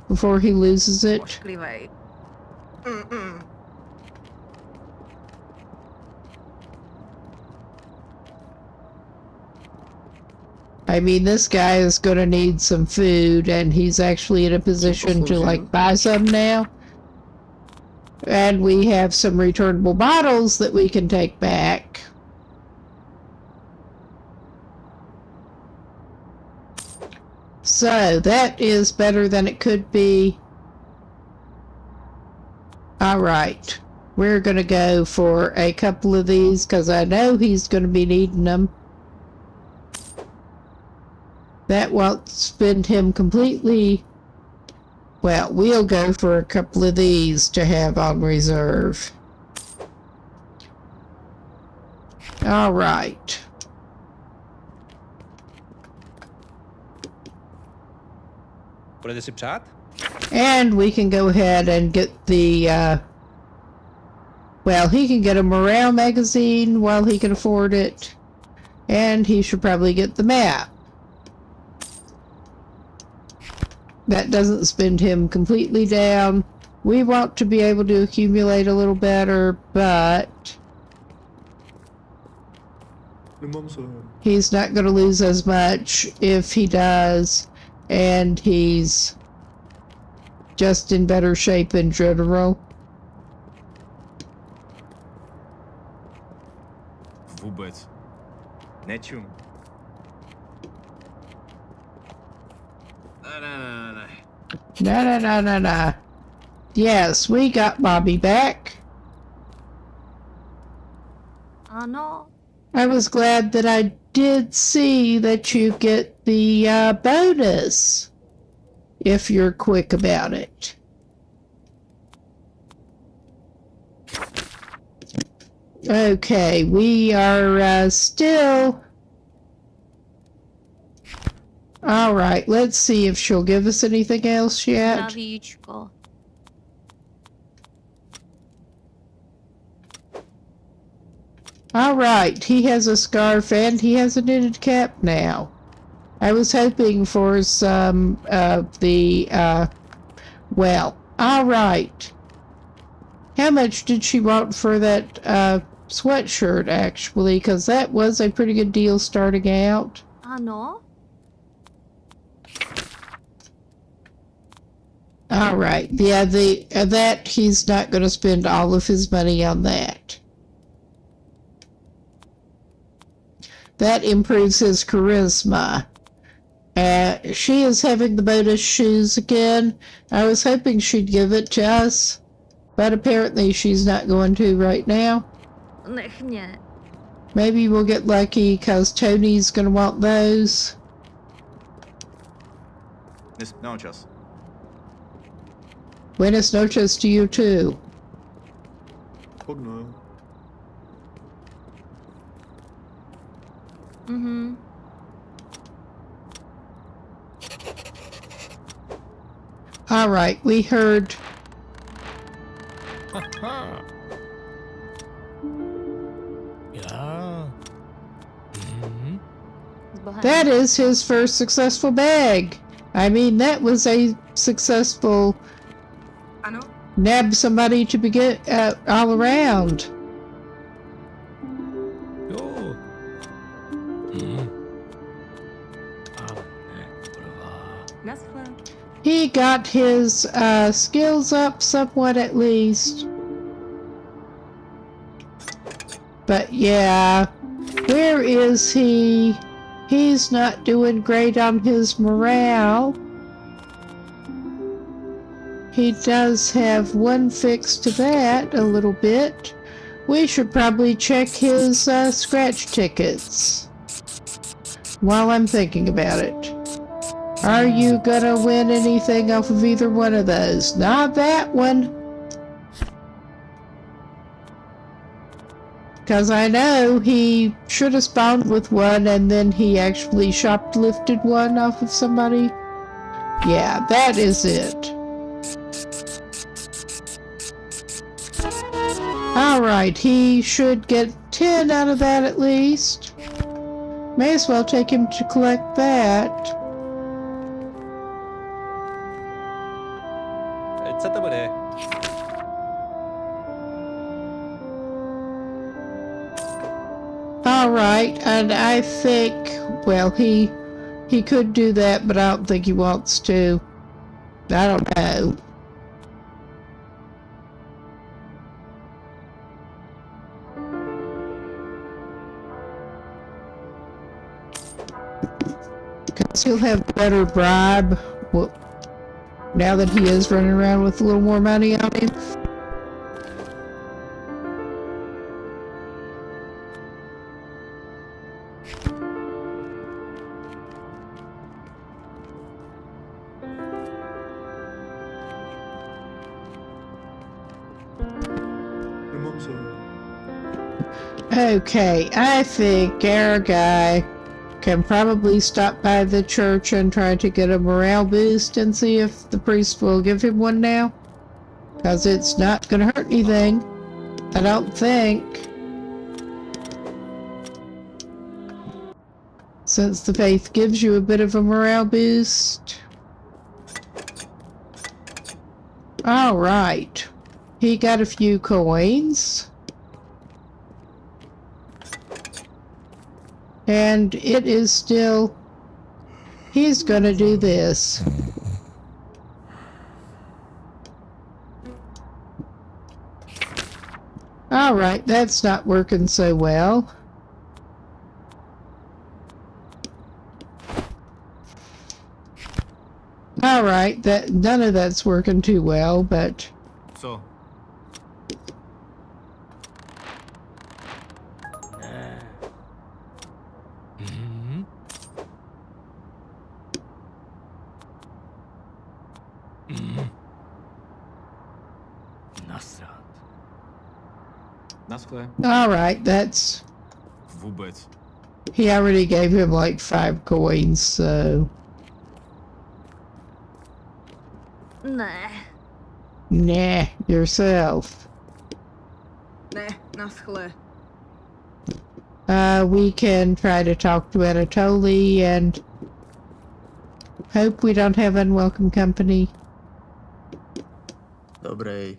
before he loses it. Ošklivej. I mean, this guy is going to need some food, and he's actually in a position to, like, buy some now. And we have some returnable bottles that we can take back. So, that is better than it could be. Alright. We're going to go for a couple of these, because I know he's going to be needing them. That won't spend him completely. Well, we'll go for a couple of these to have on reserve. All right. Budete si přát? And we can go ahead and get the, well, he can get a morale magazine while he can afford it. And he should probably get the map. That doesn't spend him completely down. We want to be able to accumulate a little better, but he's not going to lose as much if he does, and he's just in better shape in general. Vůbec. Nečum. No. Yes, we got Bobby back. Ano. I was glad that I did see that you get the bonus if you're quick about it. Okay, we are still... Alright, let's see if she'll give us anything else yet. Zdravíčko. Alright, he has a scarf and he has a knitted cap now. I was hoping for some of the, well, alright. How much did she want for that sweatshirt, actually? Because that was a pretty good deal starting out. Ano. Alright, yeah, that he's not going to spend all of his money on that. That improves his charisma. She is having the bonus shoes again. I was hoping she'd give it to us, but apparently she's not going to right now. Nech mě. Maybe we'll get lucky because Tony's going to want those. No čas. Buenas noches to you too. Pogno. Mhm. All right, we heard. Aha. Ja. Mhm. S Bohem. That is his first successful bag. I mean, that was a successful Ano. nab somebody to begin all around. Jo. Mhm. Naschle. He got his skills up somewhat at least. But yeah, where is he? He's not doing great on his morale. He does have one fix to that a little bit. We should probably check his scratch tickets while I'm thinking about it. Are you gonna win anything off of either one of those? Not that one. Because I know he should have spawned with one and then he actually shoplifted one off of somebody. Yeah, that is it. Alright, he should get 10 out of that at least. May as well take him to collect that. Co to bude? Alright, and I think, well, he could do that, but I don't think he wants to. I don't know. Because he'll have better bribe, well, now that he is running around with a little more money on him. Your mom's Okay, I think our guy can probably stop by the church and try to get a morale boost and see if the priest will give him one now. Because it's not going to hurt anything, I don't think. Since the faith gives you a bit of a morale boost. Alright. He got a few coins. And it is still... He's gonna do this. Alright, that's not working so well. Alright, none of that's working too well, but... Co? Mhm. Mhm. Nasrat. Naschle. Alright, that's... Vůbec. He already gave him like 5 coins, so... Ne. Nah, yourself. Ne, naschle. We can try to talk to Anatoly and hope we don't have unwelcome company. Dobrej.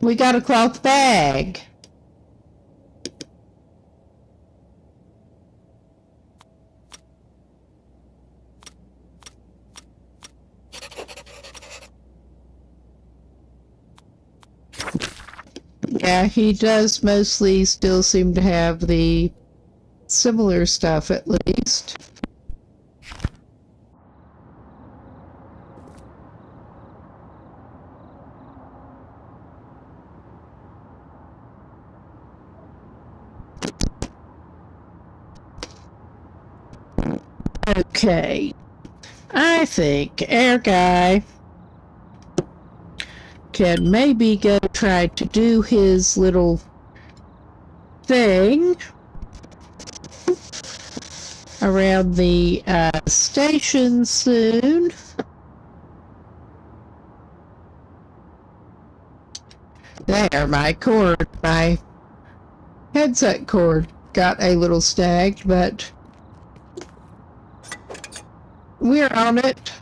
We got a cloth bag. Yeah, he does mostly still seem to have the similar stuff at least. Okay, I think our guy can maybe go try to do his little thing around the station soon. There, my headset cord got a little snagged, but we're on it.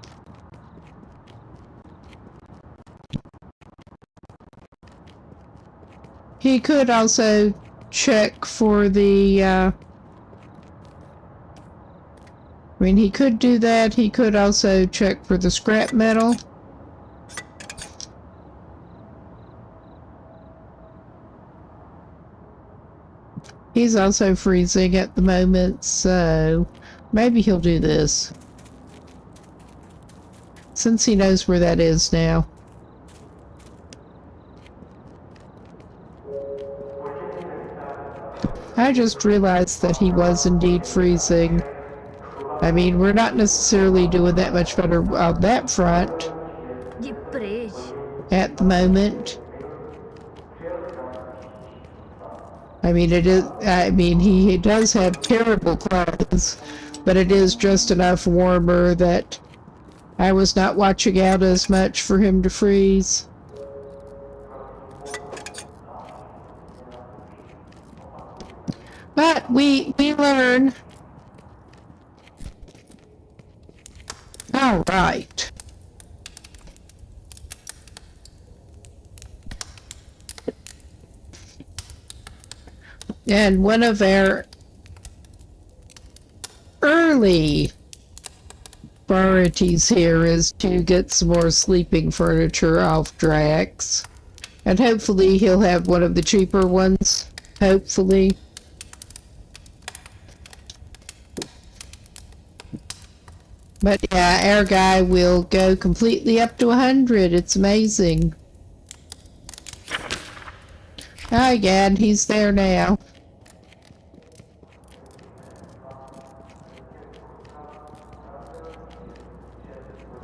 He could also check for the mean, he could do that. He could also check for the scrap metal. He's also freezing at the moment, so maybe he'll do this. Since he knows where that is now. I just realized that he was indeed freezing. I mean, we're not necessarily doing that much better on that front De preço. at the moment. I mean, he does have terrible clothes, but it is just enough warmer that I was not watching out as much for him to freeze. But we learn. All right. And one of our early priorities here is to get some more sleeping furniture off Drax. And hopefully he'll have one of the cheaper ones. Hopefully. But yeah, our guy will go completely up to 100. It's amazing. Oh, yeah, and he's there now.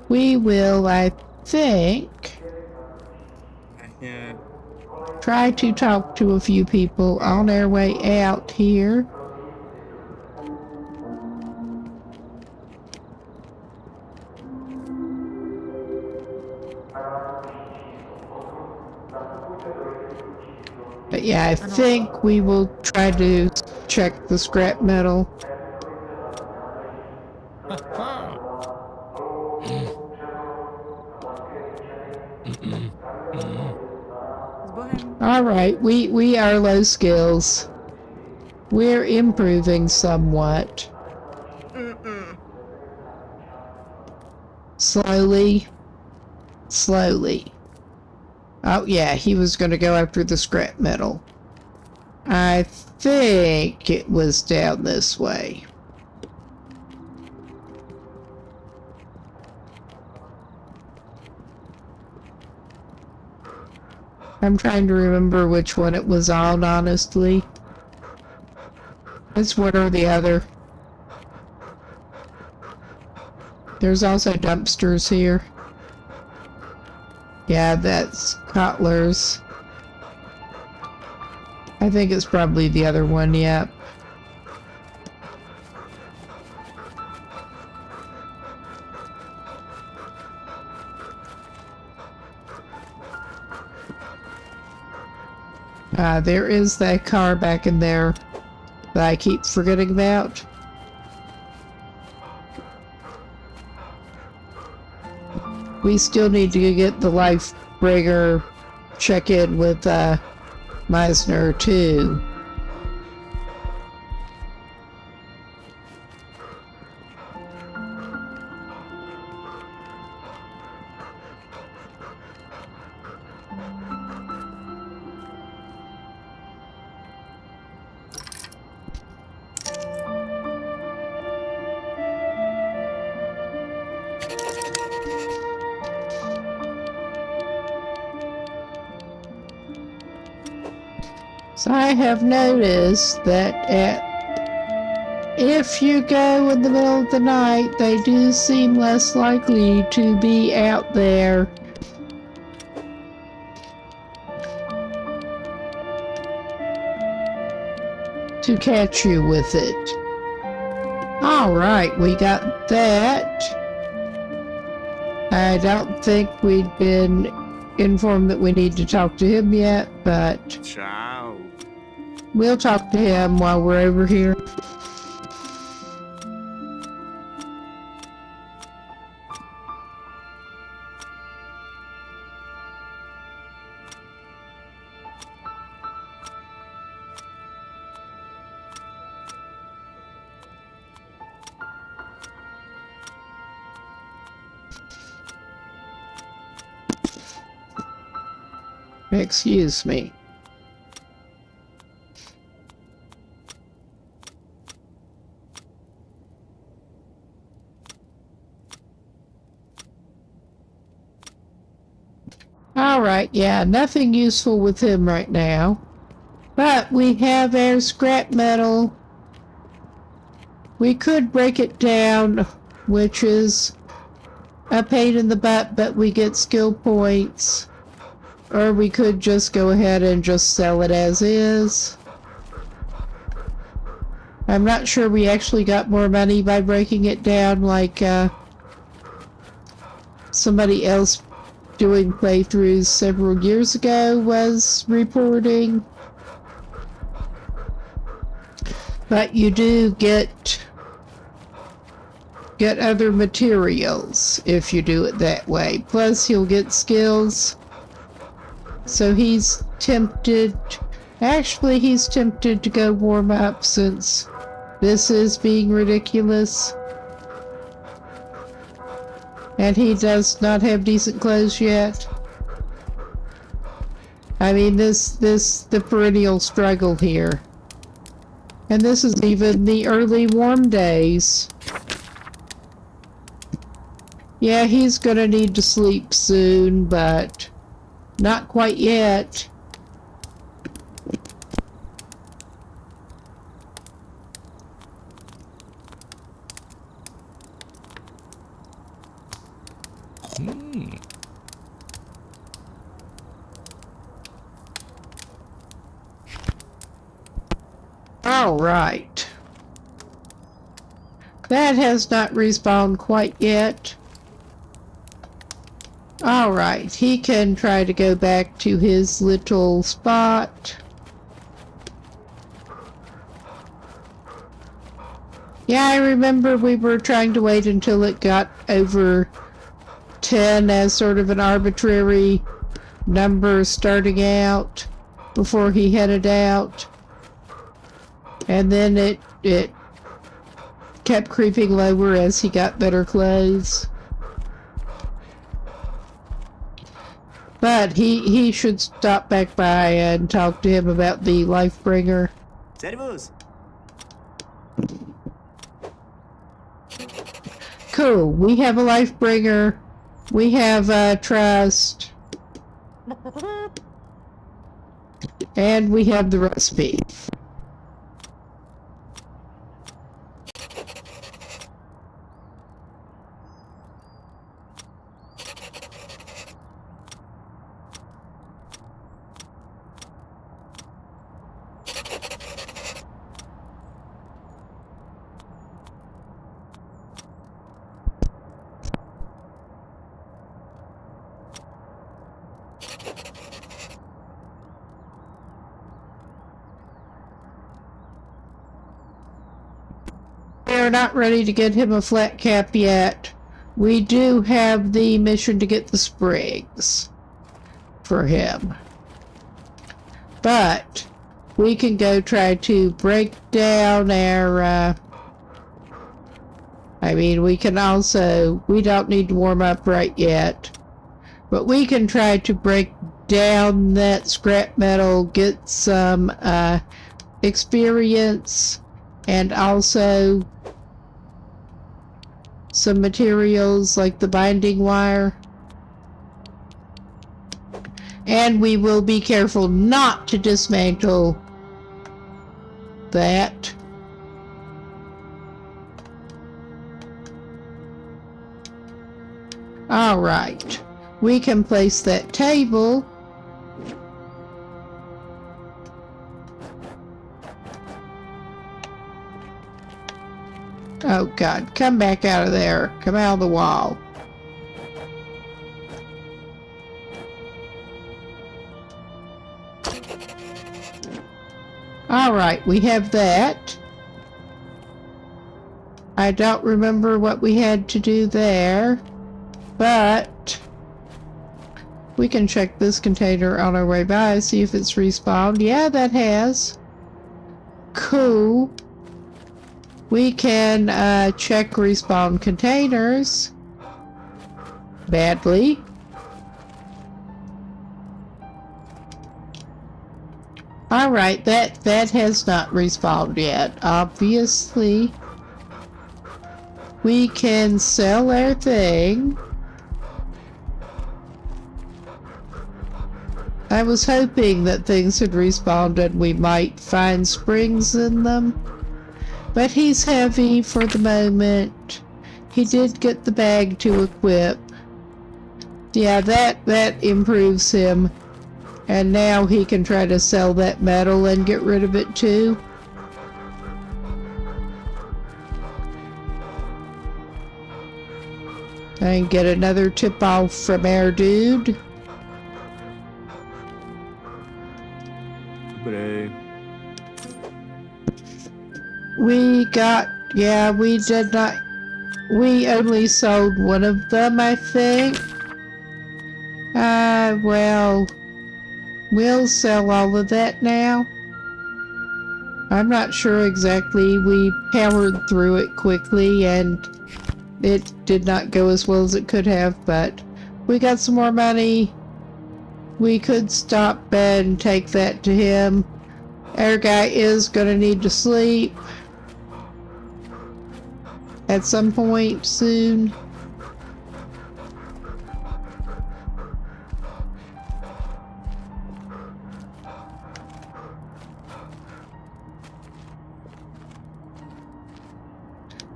We will, I think, Yeah. try to talk to a few people on our way out here. But yeah, I think we will try to check the scrap metal. Z Bohem. Alright, we are low skills. We're improving somewhat. Slowly. Slowly. Oh yeah, he was going to go after the scrap metal. I think it was down this way. I'm trying to remember which one it was on, honestly. It's one or the other. There's also dumpsters here. Yeah, that's Kotler's. I think it's probably the other one, yeah. There is that car back in there that I keep forgetting about. We still need to get the life bringer check in with Meisner too. So I have noticed that if you go in the middle of the night, they do seem less likely to be out there. To catch you with it. Alright, we got that. I don't think we'd been informed that we need to talk to him yet, but Ciao. we'll talk to him while we're over here. Excuse me. Alright, yeah, nothing useful with him right now. But we have our scrap metal. We could break it down, which is a pain in the butt, but we get skill points. Or we could just go ahead and just sell it as is. I'm not sure we actually got more money by breaking it down like somebody else doing playthroughs several years ago was reporting. But you do get other materials if you do it that way. Plus you'll get skills. So he's tempted, actually he's tempted to go warm up since this is being ridiculous. And he does not have decent clothes yet. I mean, the perennial struggle here. And this is even the early warm days. Yeah, he's gonna need to sleep soon, but not quite yet. All right. That has not respawned quite yet. All right, he can try to go back to his little spot. Yeah, I remember we were trying to wait until it got over 10 as sort of an arbitrary number starting out before he headed out. And then it kept creeping lower as he got better clothes. But he should stop back by and talk to him about the Lifebringer. Servus. Cool. We have a Lifebringer. We have trust. And we have the recipe. We're not ready to get him a flat cap yet. We do have the mission to get the sprigs for him. But we can go try to break down our I mean, we can also, we don't need to warm up right yet, but we can try to break down that scrap metal, get some experience, and also some materials like the binding wire. And we will be careful not to dismantle that. All right, we can place that table. Oh God, come back out of there. Come out of the wall. All right, we have that. I don't remember what we had to do there, but we can check this container on our way by, see if it's respawned. Yeah, that has. Cool. We can check respawn containers. Badly. Alright, that has not respawned yet. Obviously, we can sell our thing. I was hoping that things had respawned and we might find springs in them. But he's heavy for the moment. He did get the bag to equip. Yeah, that improves him. And now he can try to sell that metal and get rid of it too. And get another tip off from our dude. Bray. We did not. We only sold one of them, I think. Well, we'll sell all of that now. I'm not sure exactly. We powered through it quickly and it did not go as well as it could have, but we got some more money. We could stop and take that to him. Our guy is gonna need to sleep at some point soon.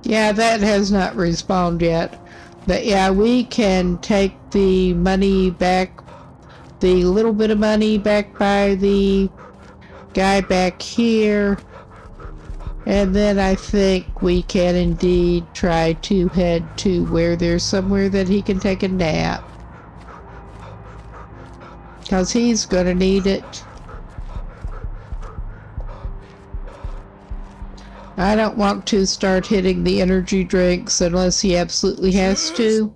Yeah, that has not respawned yet. But yeah, we can take the money back, the little bit of money back by the guy back here. And then I think we can indeed try to head to where there's somewhere that he can take a nap. Because he's gonna need it. I don't want to start hitting the energy drinks unless he absolutely has to.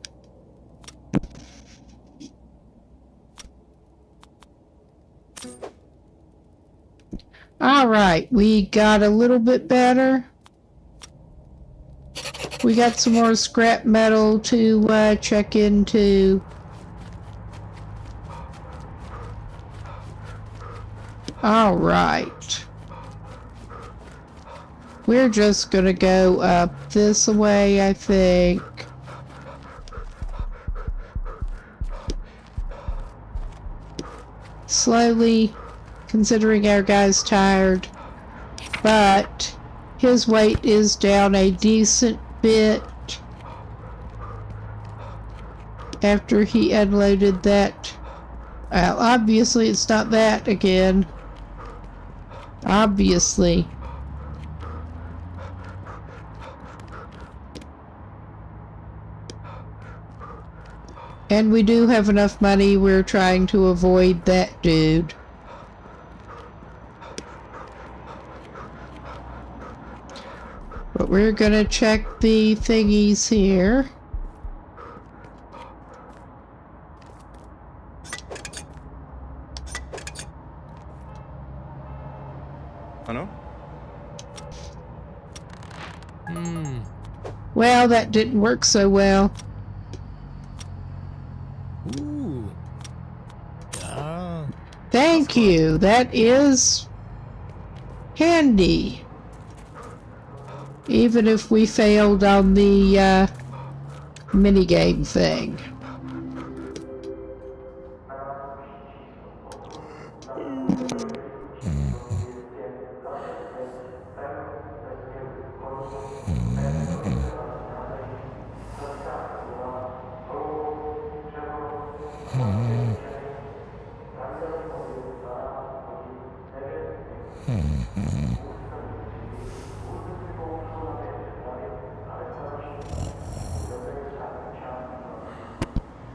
Alright, we got a little bit better. We got some more scrap metal to check into. Alright. We're just gonna go up this way, I think. Slowly, considering our guy's tired. But his weight is down a decent bit after he unloaded that. Well, obviously it's not that again. Obviously. And we do have enough money, we're trying to avoid that dude. But we're gonna check the thingies here. Ano? Well, that didn't work so well. Ooh. Yeah. Thank you. That is handy. Even if we failed on the minigame thing.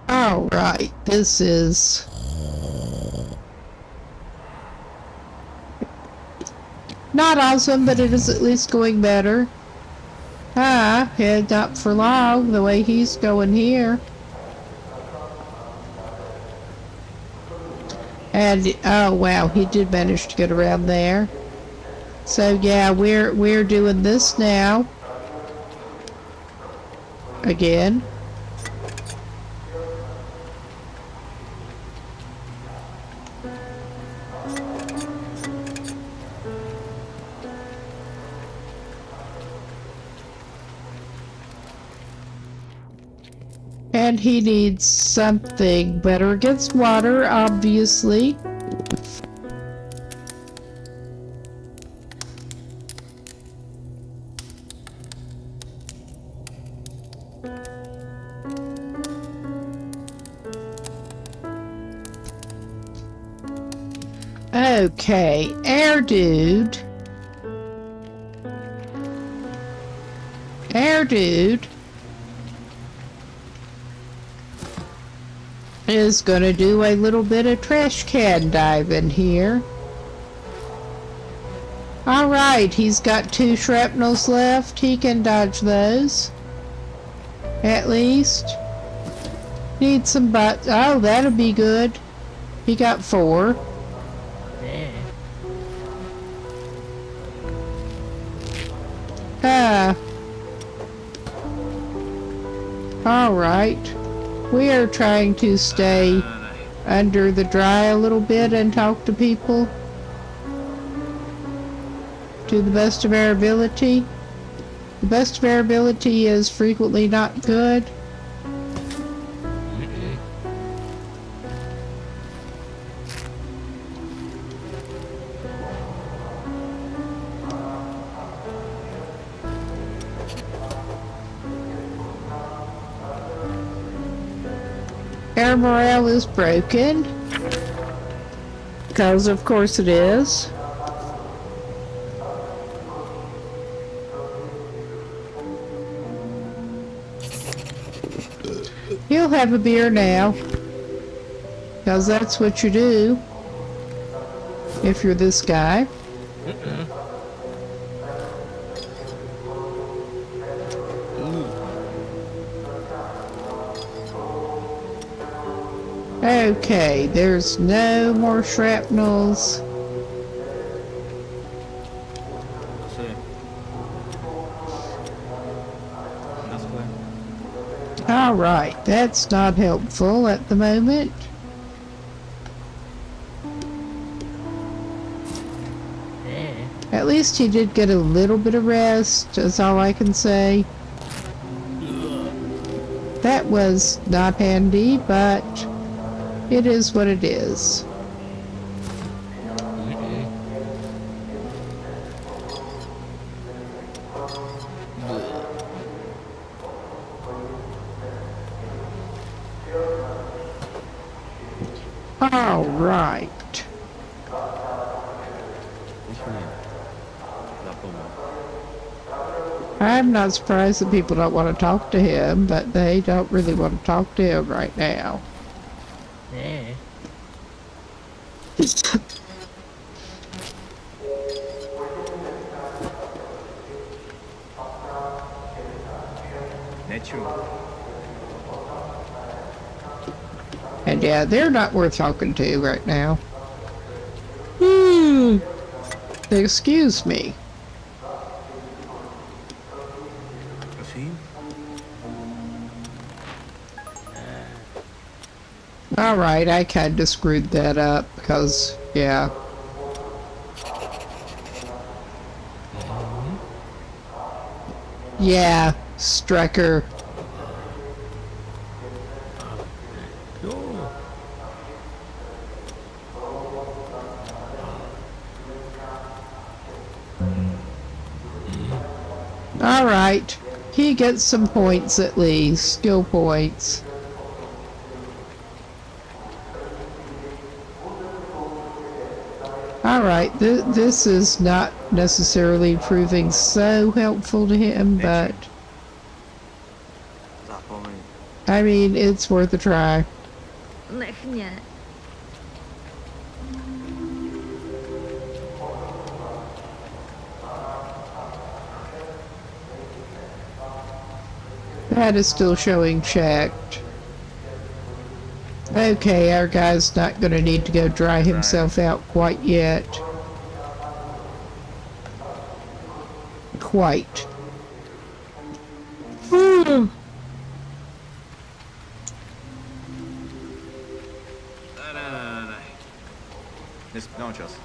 Alright, this is... not awesome, but it is at least going better. Ah, head up for long, the way he's going here. And, oh wow, he did manage to get around there. So yeah, we're doing this now. Again. And he needs something better against water, obviously. Okay, Air Dude. Air Dude is gonna do a little bit of trash can diving here. Alright, he's got 2 shrapnels left. He can dodge those. At least. Need some butts. Oh, that'll be good. He got 4. Ah. Alright. We are trying to stay under the dry a little bit and talk to people to the best of our ability. The best of our ability is frequently not good. Our morale is broken. Because of course it is. You'll have a beer now. Because that's what you do. If you're this guy. Okay, there's no more shrapnels. Sí. That's clear. Alright, that's not helpful at the moment. At least he did get a little bit of rest, that's all I can say. That was not handy, but it is what it is. All right. I'm not surprised that people don't want to talk to him, but they don't really want to talk to him right now. Natural. And yeah, they're not worth talking to right now. Excuse me. See? Alright, I kinda screwed that up because, yeah. Yeah, Strecker. Alright, he gets some points at least, skill points. Alright, this is not necessarily proving so helpful to him, but I mean, it's worth a try. Nie. That is still showing checked. Okay, our guy's not gonna need to go dry himself out quite yet. Quite. No just.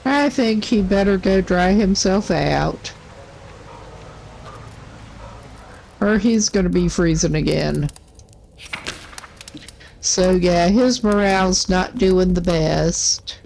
I think he better go dry himself out. or he's gonna be freezing again. So yeah, his morale's not doing the best.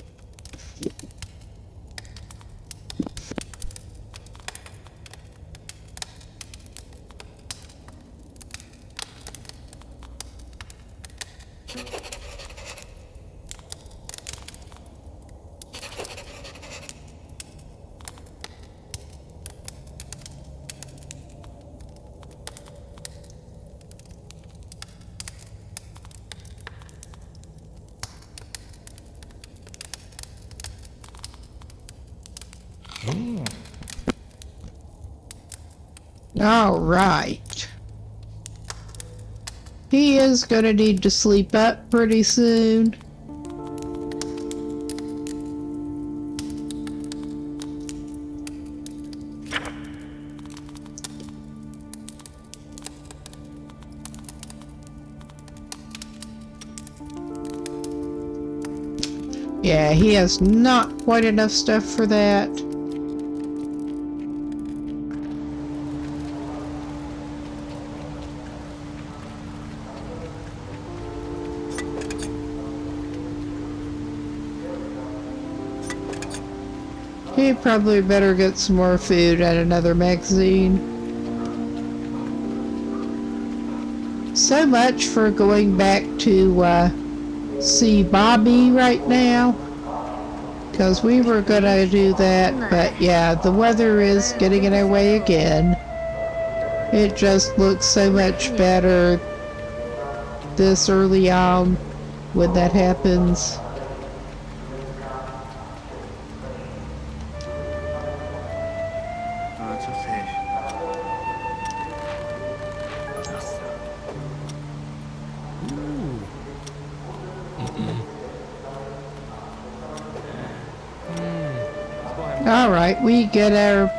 All right. He is gonna need to sleep up pretty soon. Yeah, he has not quite enough stuff for that. He probably better get some more food and another magazine. So much for going back to see Bobby right now. Because we were gonna do that, but yeah, the weather is getting in our way again. It just looks so much better this early on when that happens. It's a fish. Alright, we get our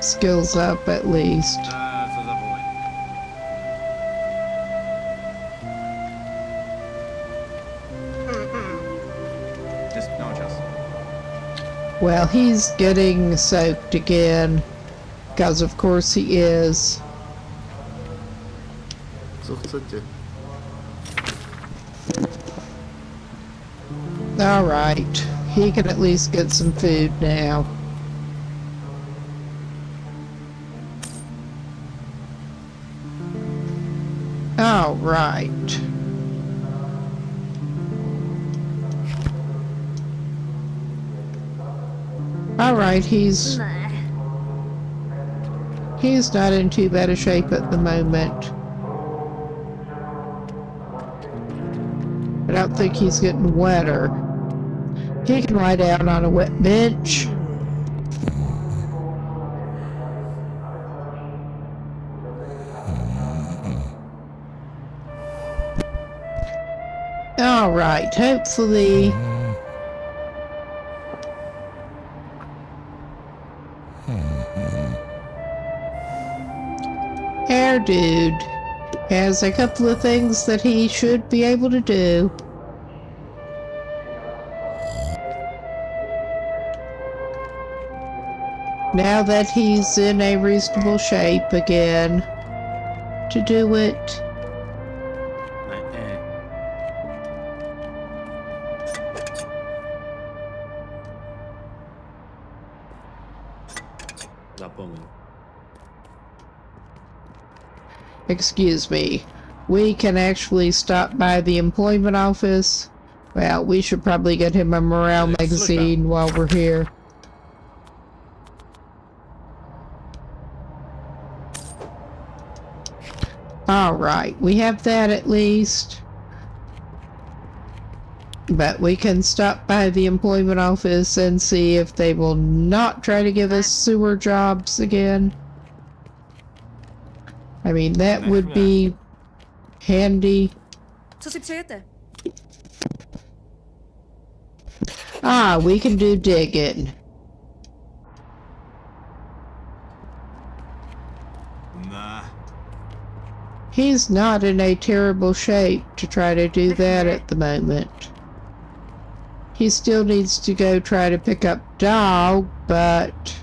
skills up at least. Co zawołaj. Jest miał czas. Well, he's getting soaked again. Because of course he is. Co chcecie? Alright, he can at least get some food now. Alright. Alright, he's not in too bad a shape at the moment. I don't think he's getting wetter. He can lie down on a wet bench. Alright, hopefully our dude has a couple of things that he should be able to do. Now that he's in a reasonable shape again to do it. Zapomnę. Excuse me. We can actually stop by the employment office. Well, we should probably get him a morale magazine while we're here. Alright, we have that at least. But we can stop by the employment office and see if they will not try to give us sewer jobs again. I mean, that would be handy. Co si přejete? Ah, we can do digging. Nah. He's not in a terrible shape to try to do that at the moment. He still needs to go try to pick up dog, but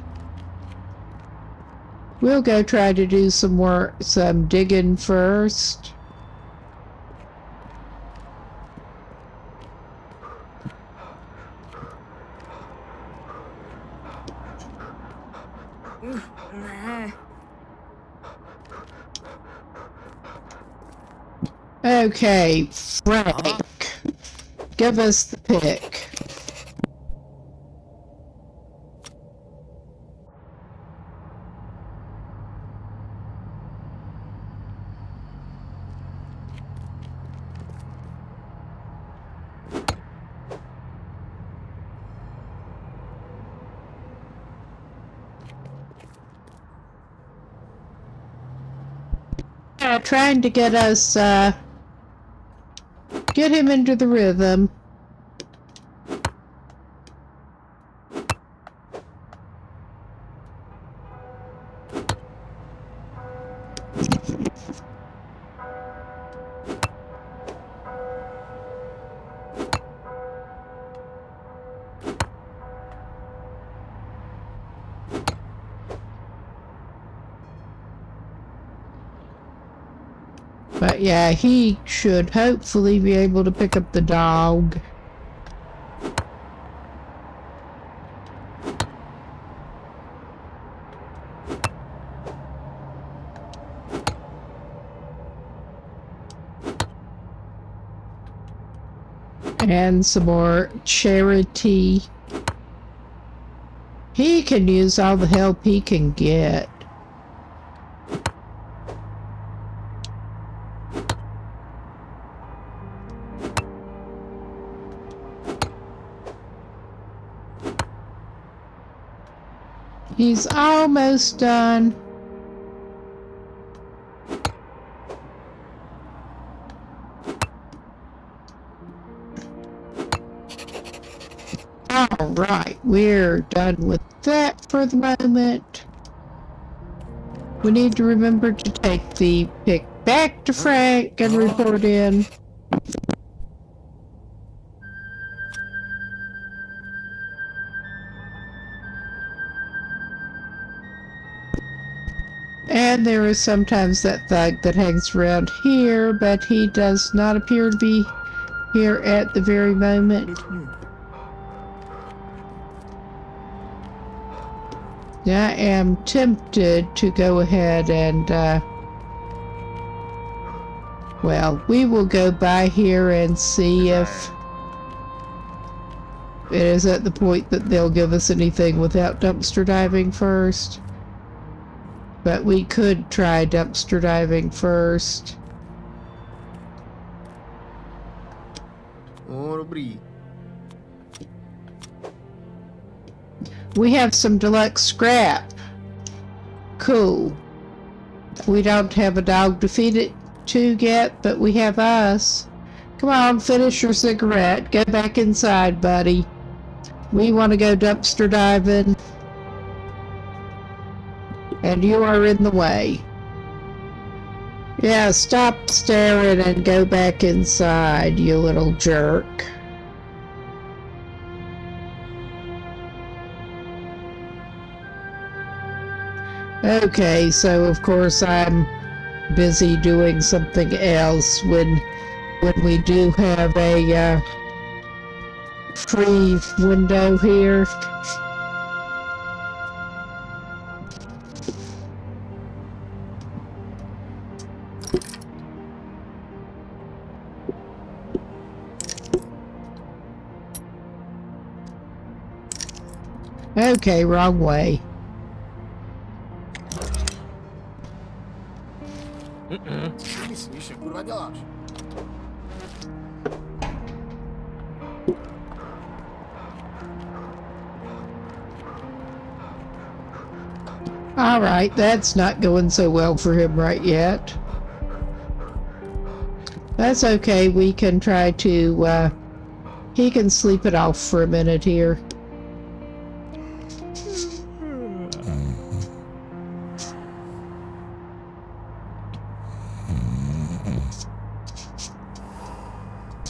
We'll go try to do some digging first. Nah. Okay, Frank, give us the pick. Trying to get us, get him into the rhythm. But yeah, he should hopefully be able to pick up the dog. And some more charity. He can use all the help he can get. He's almost done. Alright, we're done with that for the moment. We need to remember to take the pick back to Frank and report in. And there is sometimes that thug that hangs around here, but he does not appear to be here at the very moment. I am tempted to go ahead and, well, we will go by here and see if it is at the point that they'll give us anything without dumpster diving first. But we could try dumpster diving first. We have some deluxe scrap. Cool. We don't have a dog to feed it to yet, but we have us. Come on, finish your cigarette. Go back inside, buddy. We want to go dumpster diving. And you are in the way. Yeah, stop staring and go back inside, you little jerk. Okay, so of course I'm busy doing something else when we do have a free window here. Okay, wrong way. Alright, that's not going so well for him right yet. That's okay, we can try to, he can sleep it off for a minute here.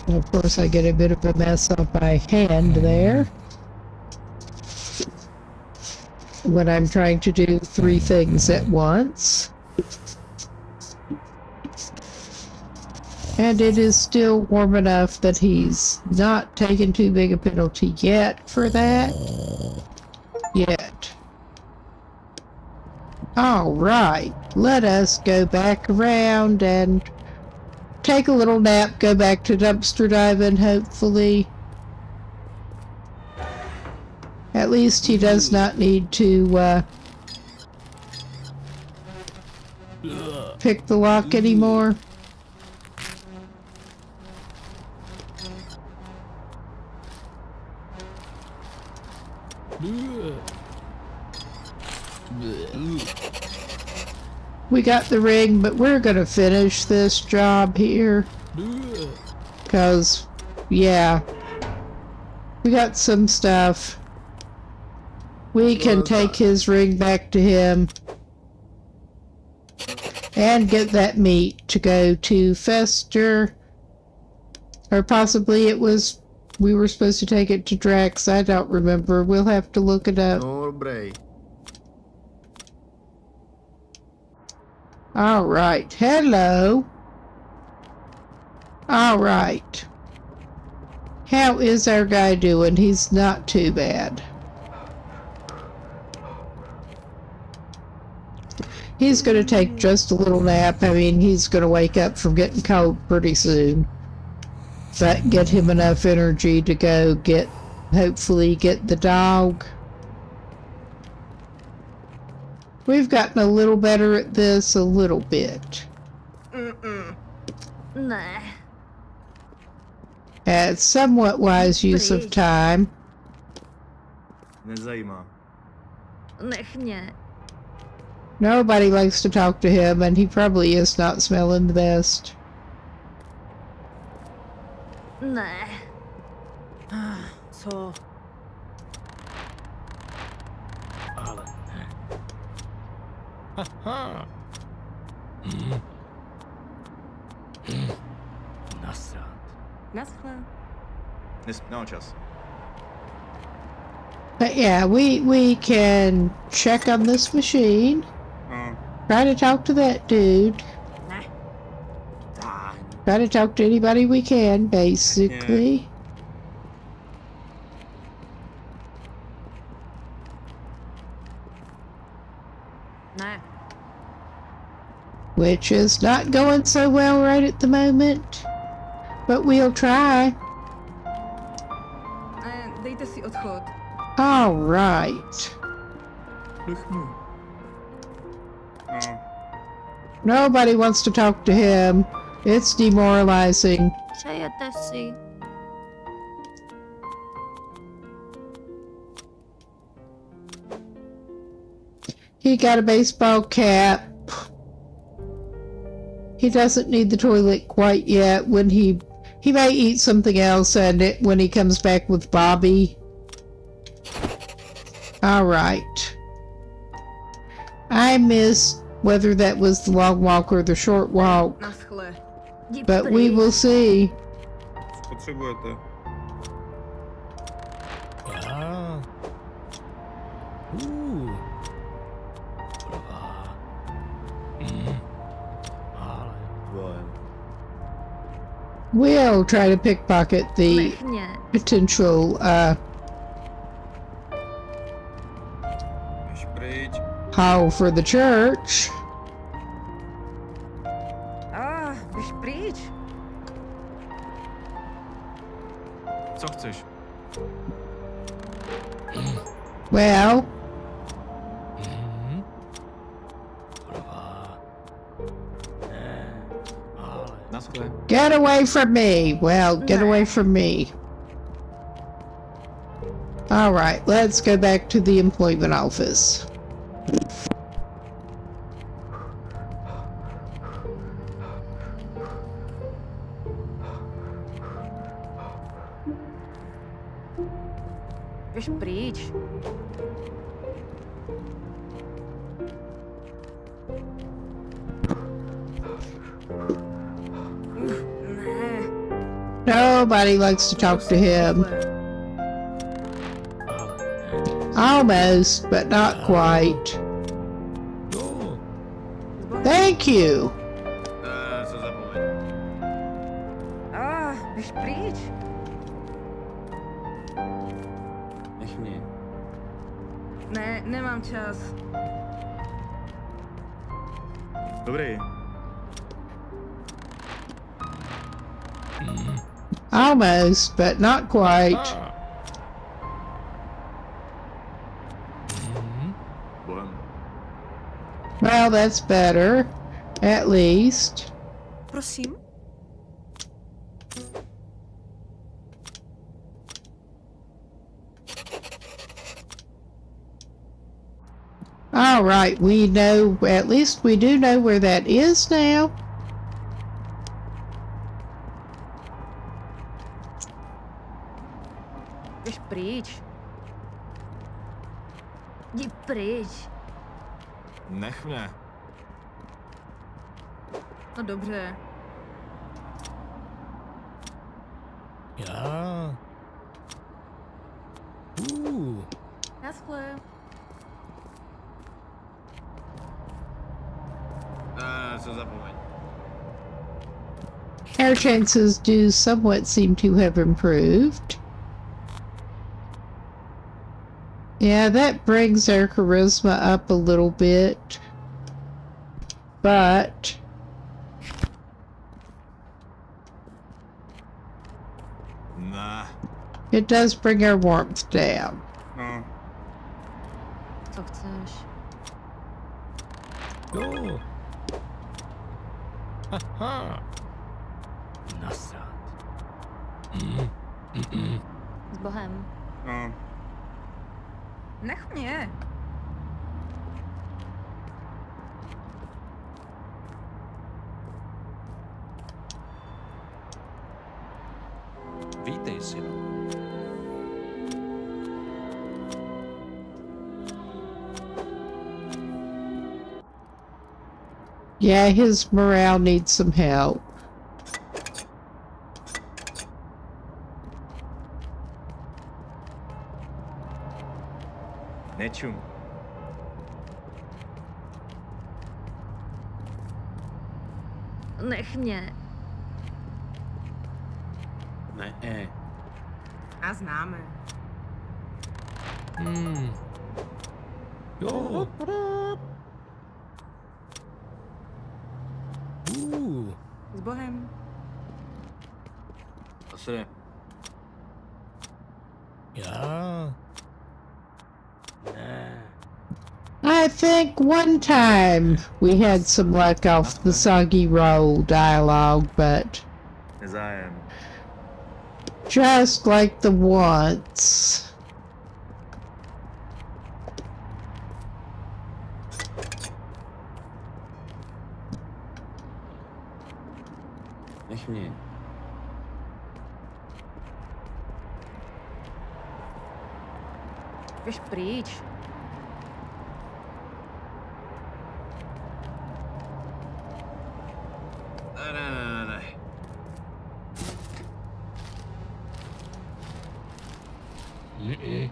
Of course, I get a bit of a mess on my hand there. when I'm trying to do 3 things at once. And it is still warm enough that he's not taken too big a penalty yet for that. Yet. Alright, let us go back around and take a little nap, go back to dumpster diving, hopefully. At least he does not need to pick the lock anymore. We got the ring, but we're gonna finish this job here. Because, yeah, we got some stuff. We can take his ring back to him and get that meat to go to Fester. Or possibly it was, we were supposed to take it to Drax. I don't remember. We'll have to look it up. Добрый. Alright, hello. Alright. How is our guy doing? He's not too bad. He's gonna take just a little nap. I mean, he's gonna wake up from getting cold pretty soon. But get him enough energy to go hopefully get the dog. We've gotten a little better at this, a little bit. Nah. It's somewhat wise use of time. Nezajímá. Nech mě. Nobody likes to talk to him, and he probably is not smelling the best. Ne. Co? Ale ne. Haha. Nasrát. Naschle. No čas. But yeah, we can check on this machine. Try to talk to that dude. Ne. Try to talk to anybody we can, basically. Ne. Which is not going so well right at the moment. But we'll try. Dejte si odchod. Alright. No. Nobody wants to talk to him. It's demoralizing. Přejete si. He got a baseball cap. He doesn't need the toilet quite yet. When he may eat something else and when he comes back with Bobby. Alright. I missed whether that was the long walk or the short walk. Naschle. Jdi But we pryč. will see. Spotřebujete. Ja. Kurwa. Ale. Dvoje. We'll try to pickpocket the Nech mě. potential Jdeš pryč. haul for the church. Běž pryč. Co chceš? Well, Kurwa. Ne. Ale. Naschle. get away from me. Well, get away from me. Alright, let's go back to the employment office. Běž pryč. Ne. Nobody likes to talk to him. Ale. Almost, but not quite. Jo. Thank you. Co zapomeň. Běž pryč. Nech mě. Ne, nemám čas. Dobrý. Almost, but not quite. Bohem. Well, that's better. At least. Prosím? All right, we know, at least we do know where that is now. Běž pryč. Jdi pryč. Nech mě. No dobře. Ja. Naschle. Co zapomeň. Our chances do somewhat seem to have improved. Yeah, that brings our charisma up a little bit. But Ne. it does bring our warmth down. No, Co chceš? Jo. Haha. Nasrat. S Bohem. no. Nech mě. Vítej, synu. Yeah, his morale needs some help. Nečum. Nech mě. Ne. A známe. Jo. S Bohem. Asi. Ja. Ne. I think one time we had some luck off the soggy roll dialogue, but Nezájem. just like the once. Nech mě. Běž pryč. Ne.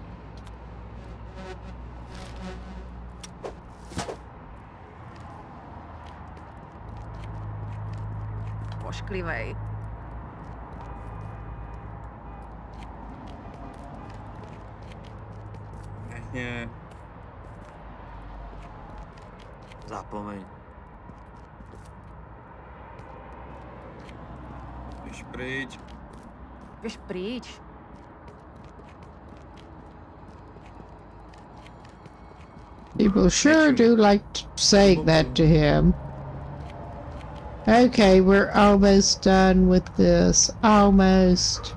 Ošklivej. Nech mě. Zapomeň. Běž pryč. Běž pryč. People sure do like saying that to him. Okay, we're almost done with this. Almost.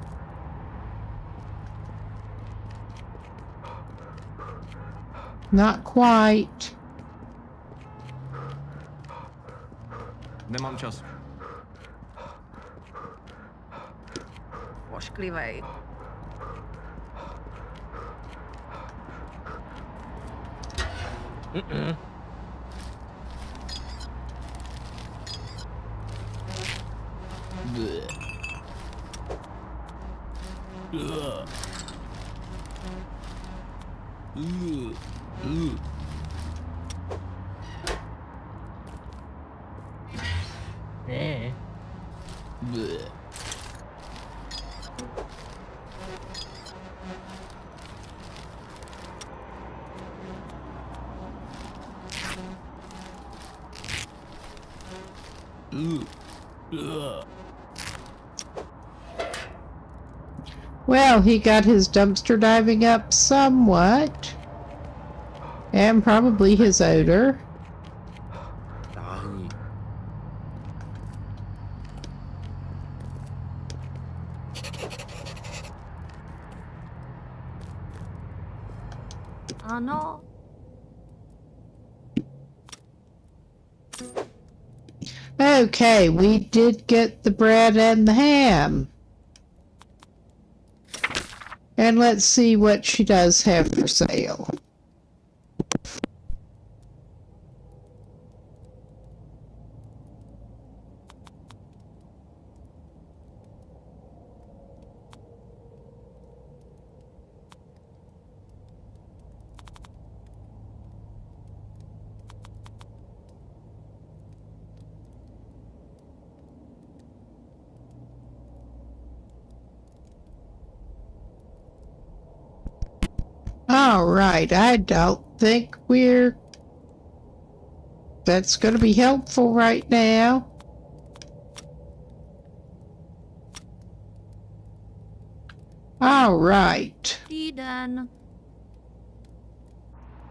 Not quite. Nemám čas. Ošklivej. Ooh. Ooh. Eh. Bleh. Ooh. Ugh. Well, he got his dumpster diving up somewhat. And probably his odor. Táhni. Ano. Okay, we did get the bread and the ham. And let's see what she does have for sale. All right, I don't think that's going to be helpful right now. All right. Týden.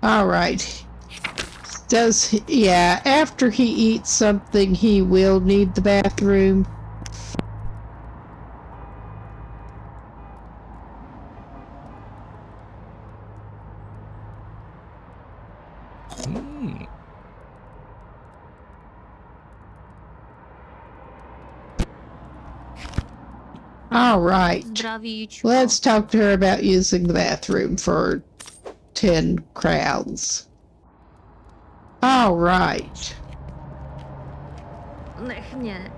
All right. Yeah, after he eats something, he will need the bathroom. Hmm. All right. Zdravíčko. Let's talk to her about using the bathroom for 10 crowns. All right. Nech mě.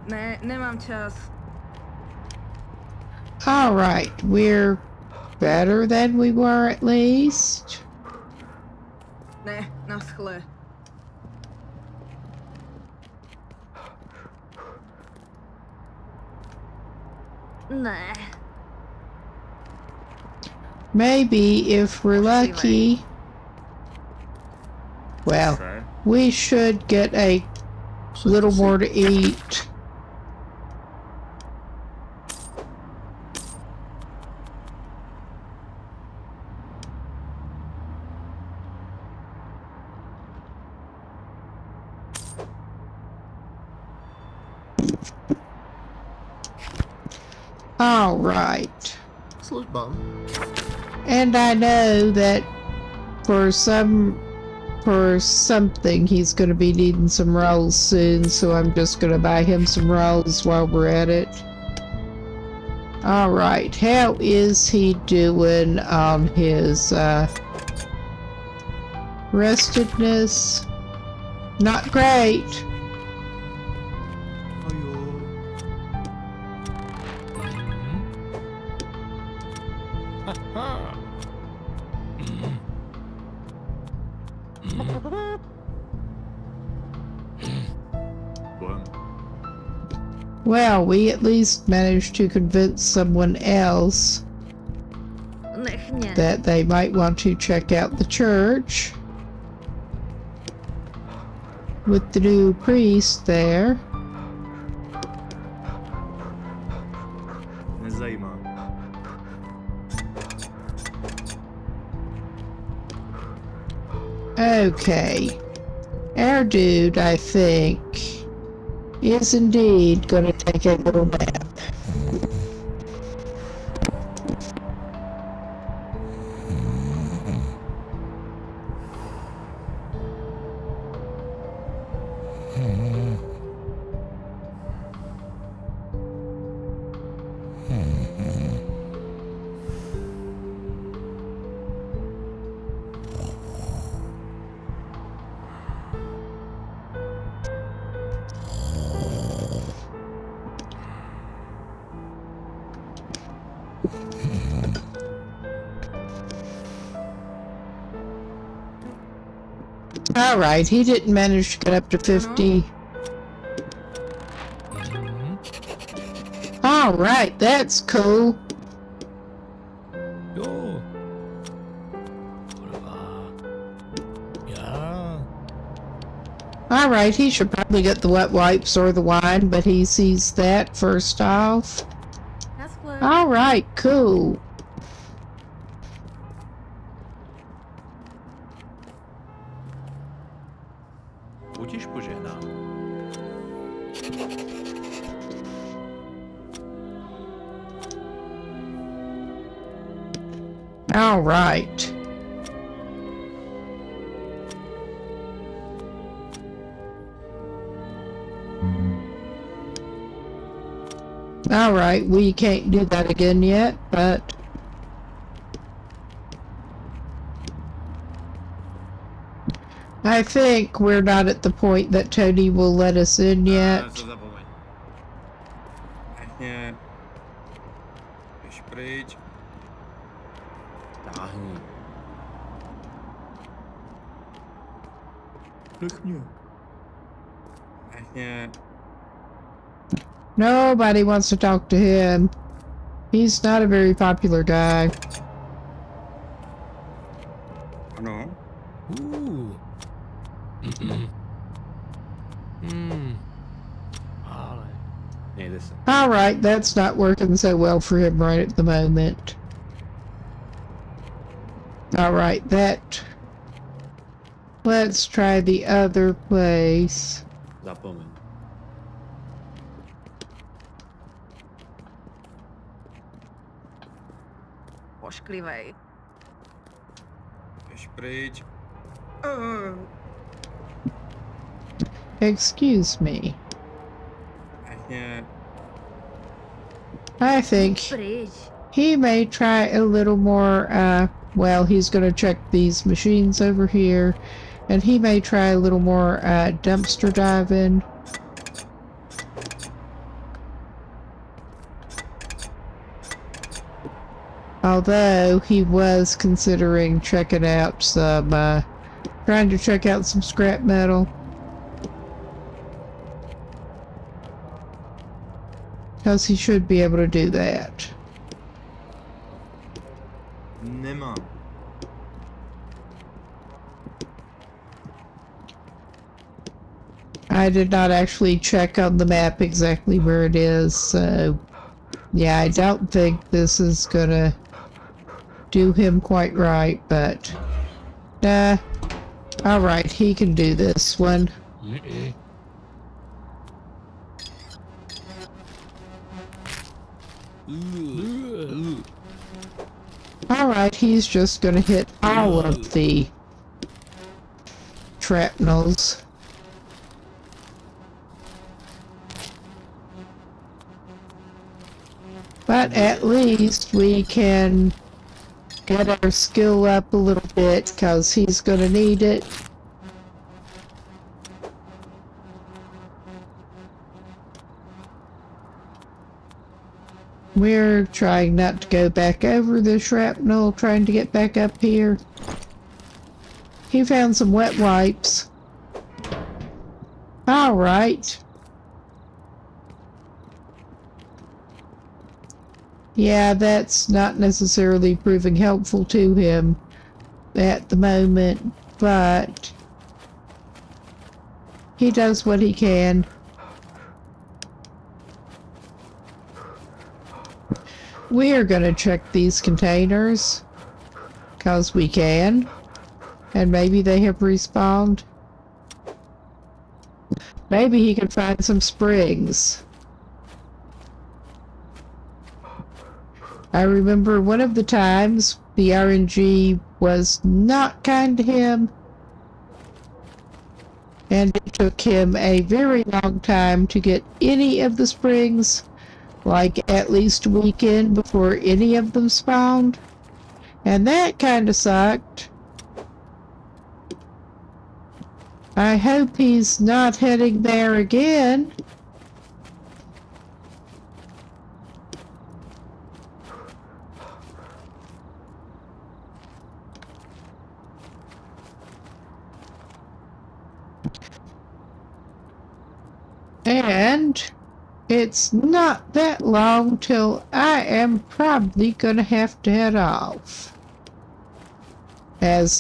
Ne, nemám čas. All right. We're better than we were at least. Ne, naschle. Ne. Maybe if we're lucky. Well, Se. we should get a little more to eat. All right. Službám. And I know that for something he's going to be needing some rolls soon, so I'm just going to buy him some rolls while we're at it. All right, how is he doing on his restedness? Not great. Ha. Mm. Mm. Bohem. Well, we at least managed to convince someone else Nech mě. that they might want to check out the church with the new priest there. Nezajímá. Okay. Our dude, I think, is indeed going to take a little nap. Alright, he didn't manage to get up to 50. Alright, that's cool. Jo. Ja. Alright, he should probably get the wet wipes or the wine, but he sees that first off. Naschle. Alright, cool. Budiš požehnán. Alright. Alright, we can't do that again yet, but... I think we're not at the point that Tony will let us in yet. To zapomeň. Pěkně. Běž pryč. Táhni. Nech mě. Pěkně. Nobody wants to talk to him. He's not a very popular guy. Ano. Ale. Nejde se. Alright, that's not working so well for him right at the moment. Alright, that... Let's try the other place. Zapomeň. Pošklivej. Běž pryč. Excuse me. Pěkně. I think Pryč. he may try a little more, well, he's gonna check these machines over here, and he may try a little more, dumpster diving. Although he was considering checking out some, trying to check out some scrap metal. Because he should be able to do that. Nemám. I did not actually check on the map exactly where it is, so yeah, I don't think this is gonna do him quite right, but alright, he can do this one. Alright, he's just gonna hit all of the shrapnels. But at least we can get our skill up a little bit, because he's gonna need it. We're trying not to go back over the shrapnel, trying to get back up here. He found some wet wipes. Alright. Yeah, that's not necessarily proving helpful to him at the moment, but he does what he can. We are going to check these containers, because we can, and maybe they have respawned. Maybe he can find some springs. I remember one of the times the RNG was not kind to him, and it took him a very long time to get any of the springs, like at least a weekend before any of them spawned, and that kind of sucked. I hope he's not heading there again. And it's not that long till I am probably gonna have to head off. As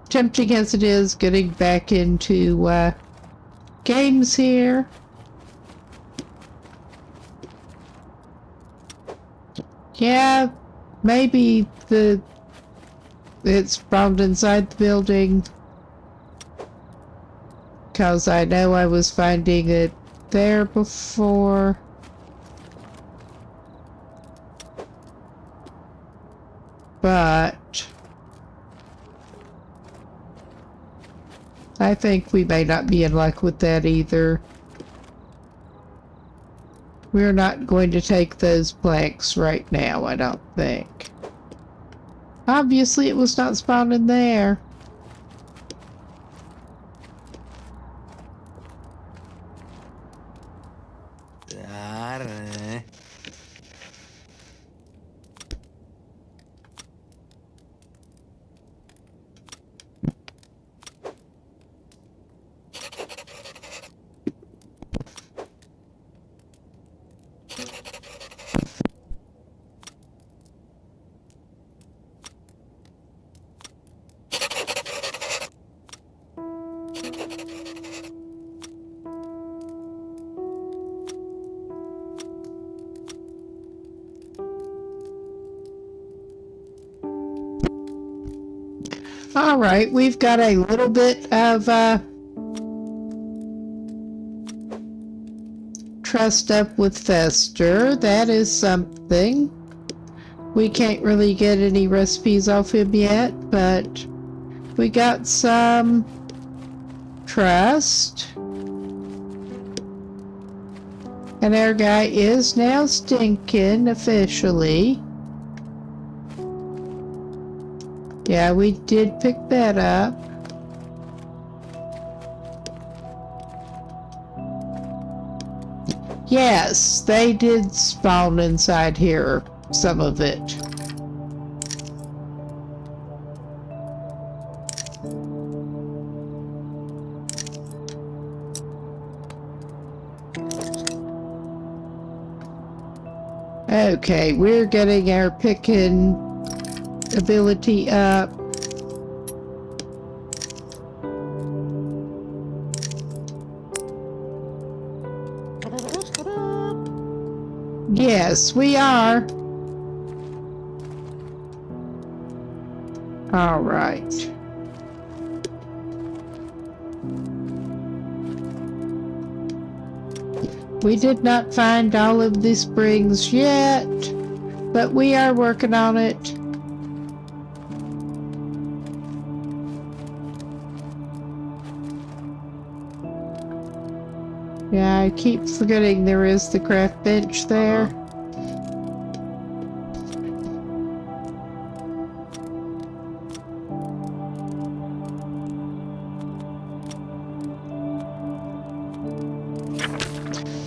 tempting as it is getting back into games here. Yeah, maybe it's spawned inside the building. Because I know I was finding it there before. But I think we may not be in luck with that either. We're not going to take those planks right now, I don't think. Obviously it was not spawned in there. Alright, we've got a little bit of trust up with Fester. That is something. We can't really get any recipes off him yet, but we got some trust. And our guy is now stinking officially. Yeah, we did pick that up. Yes, they did spawn inside here, some of it. Okay, we're getting our picking ability up. Yes, we are. All right. We did not find all of the springs yet, but we are working on it. Yeah, I keep forgetting there is the craft bench there.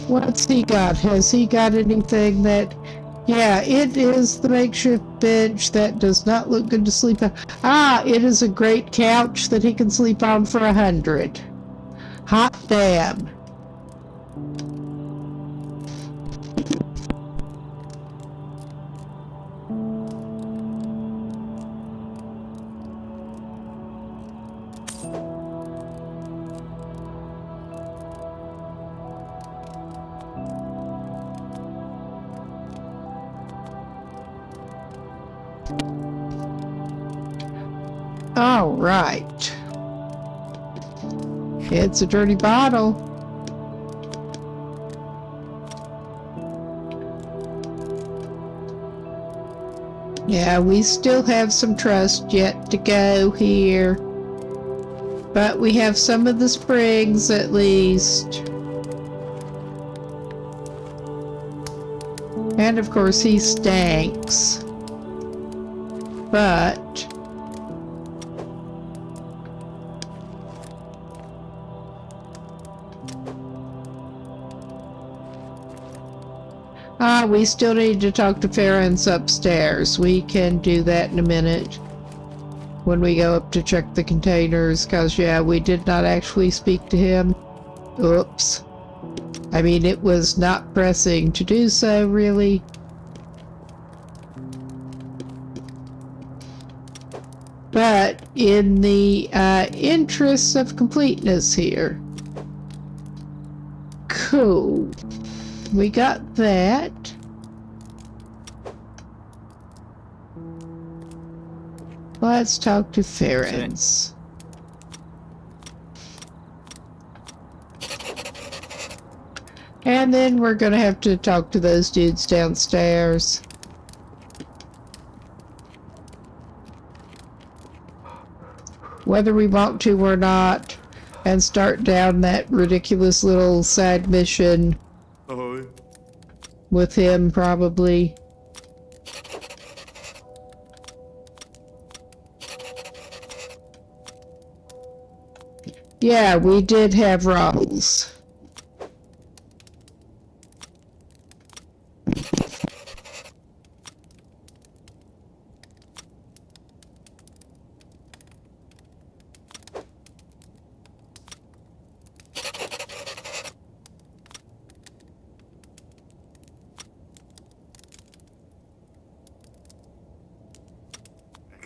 What's he got? Has he got anything that... Yeah, it is the makeshift bench that does not look good to sleep on. Ah, it is a great couch that he can sleep on for 100. Hot damn. All right. It's a dirty bottle. Yeah, we still have some trust yet to go here. But we have some of the springs at least. And of course he stinks. But... we still need to talk to Farron's upstairs. We can do that in a minute. when we go up to check the containers, because, yeah, we did not actually speak to him. Oops. I mean, it was not pressing to do so, really. But in the interests of completeness here. Cool. We got that. Let's talk to Ferens. And then we're gonna have to talk to those dudes downstairs. Whether we want to or not, and start down that ridiculous little side mission with him, probably. Yeah, we did have rolls.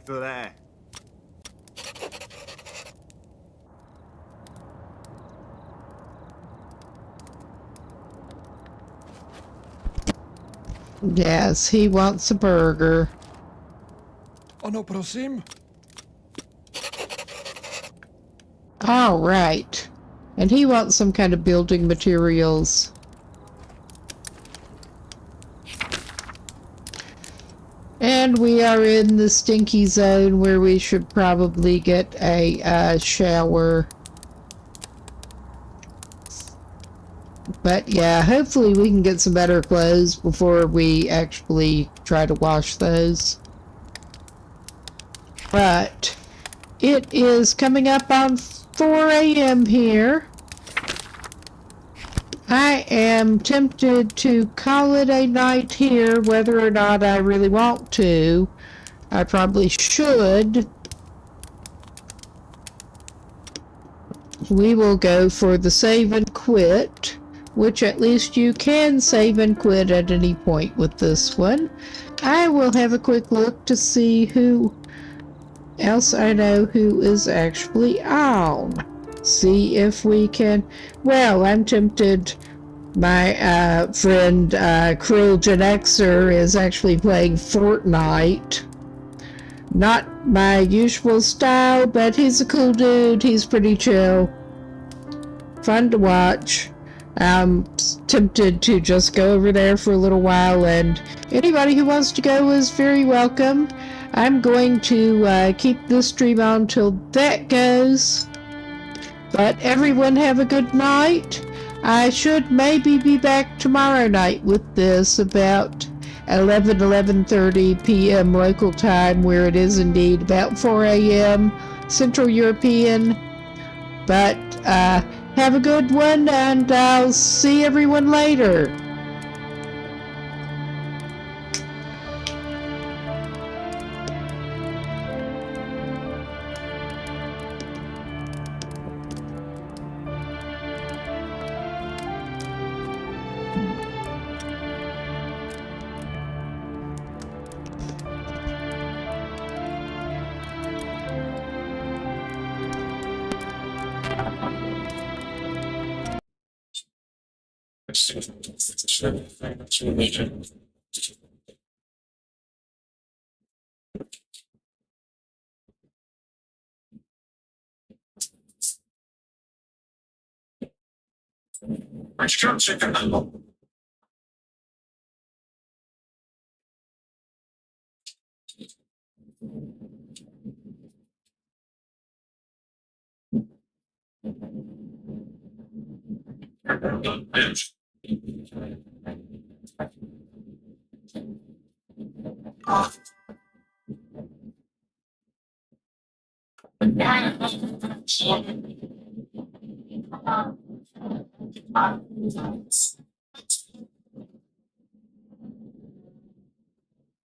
There. Yes, he wants a burger. Ono prosím. All right. And he wants some kind of building materials. And we are in the stinky zone where we should probably get a shower. But yeah, hopefully we can get some better clothes before we actually try to wash those. But it is coming up on 4 a.m. here. I am tempted to call it a night here, whether or not I really want to. I probably should. We will go for the save and quit, which at least you can save and quit at any point with this one. I will have a quick look to see who else I know who is actually on. See if we can... Well, I'm tempted. My friend Krill Gen Xer is actually playing Fortnite. Not my usual style, but he's a cool dude. He's pretty chill. Fun to watch. I'm tempted to just go over there for a little while, and anybody who wants to go is very welcome. I'm going to keep this stream on till that goes. But everyone have a good night. I should maybe be back tomorrow night with this about 11:30 p.m. local time, where it is indeed about 4 a.m. Central European. But have a good one, and I'll see everyone later.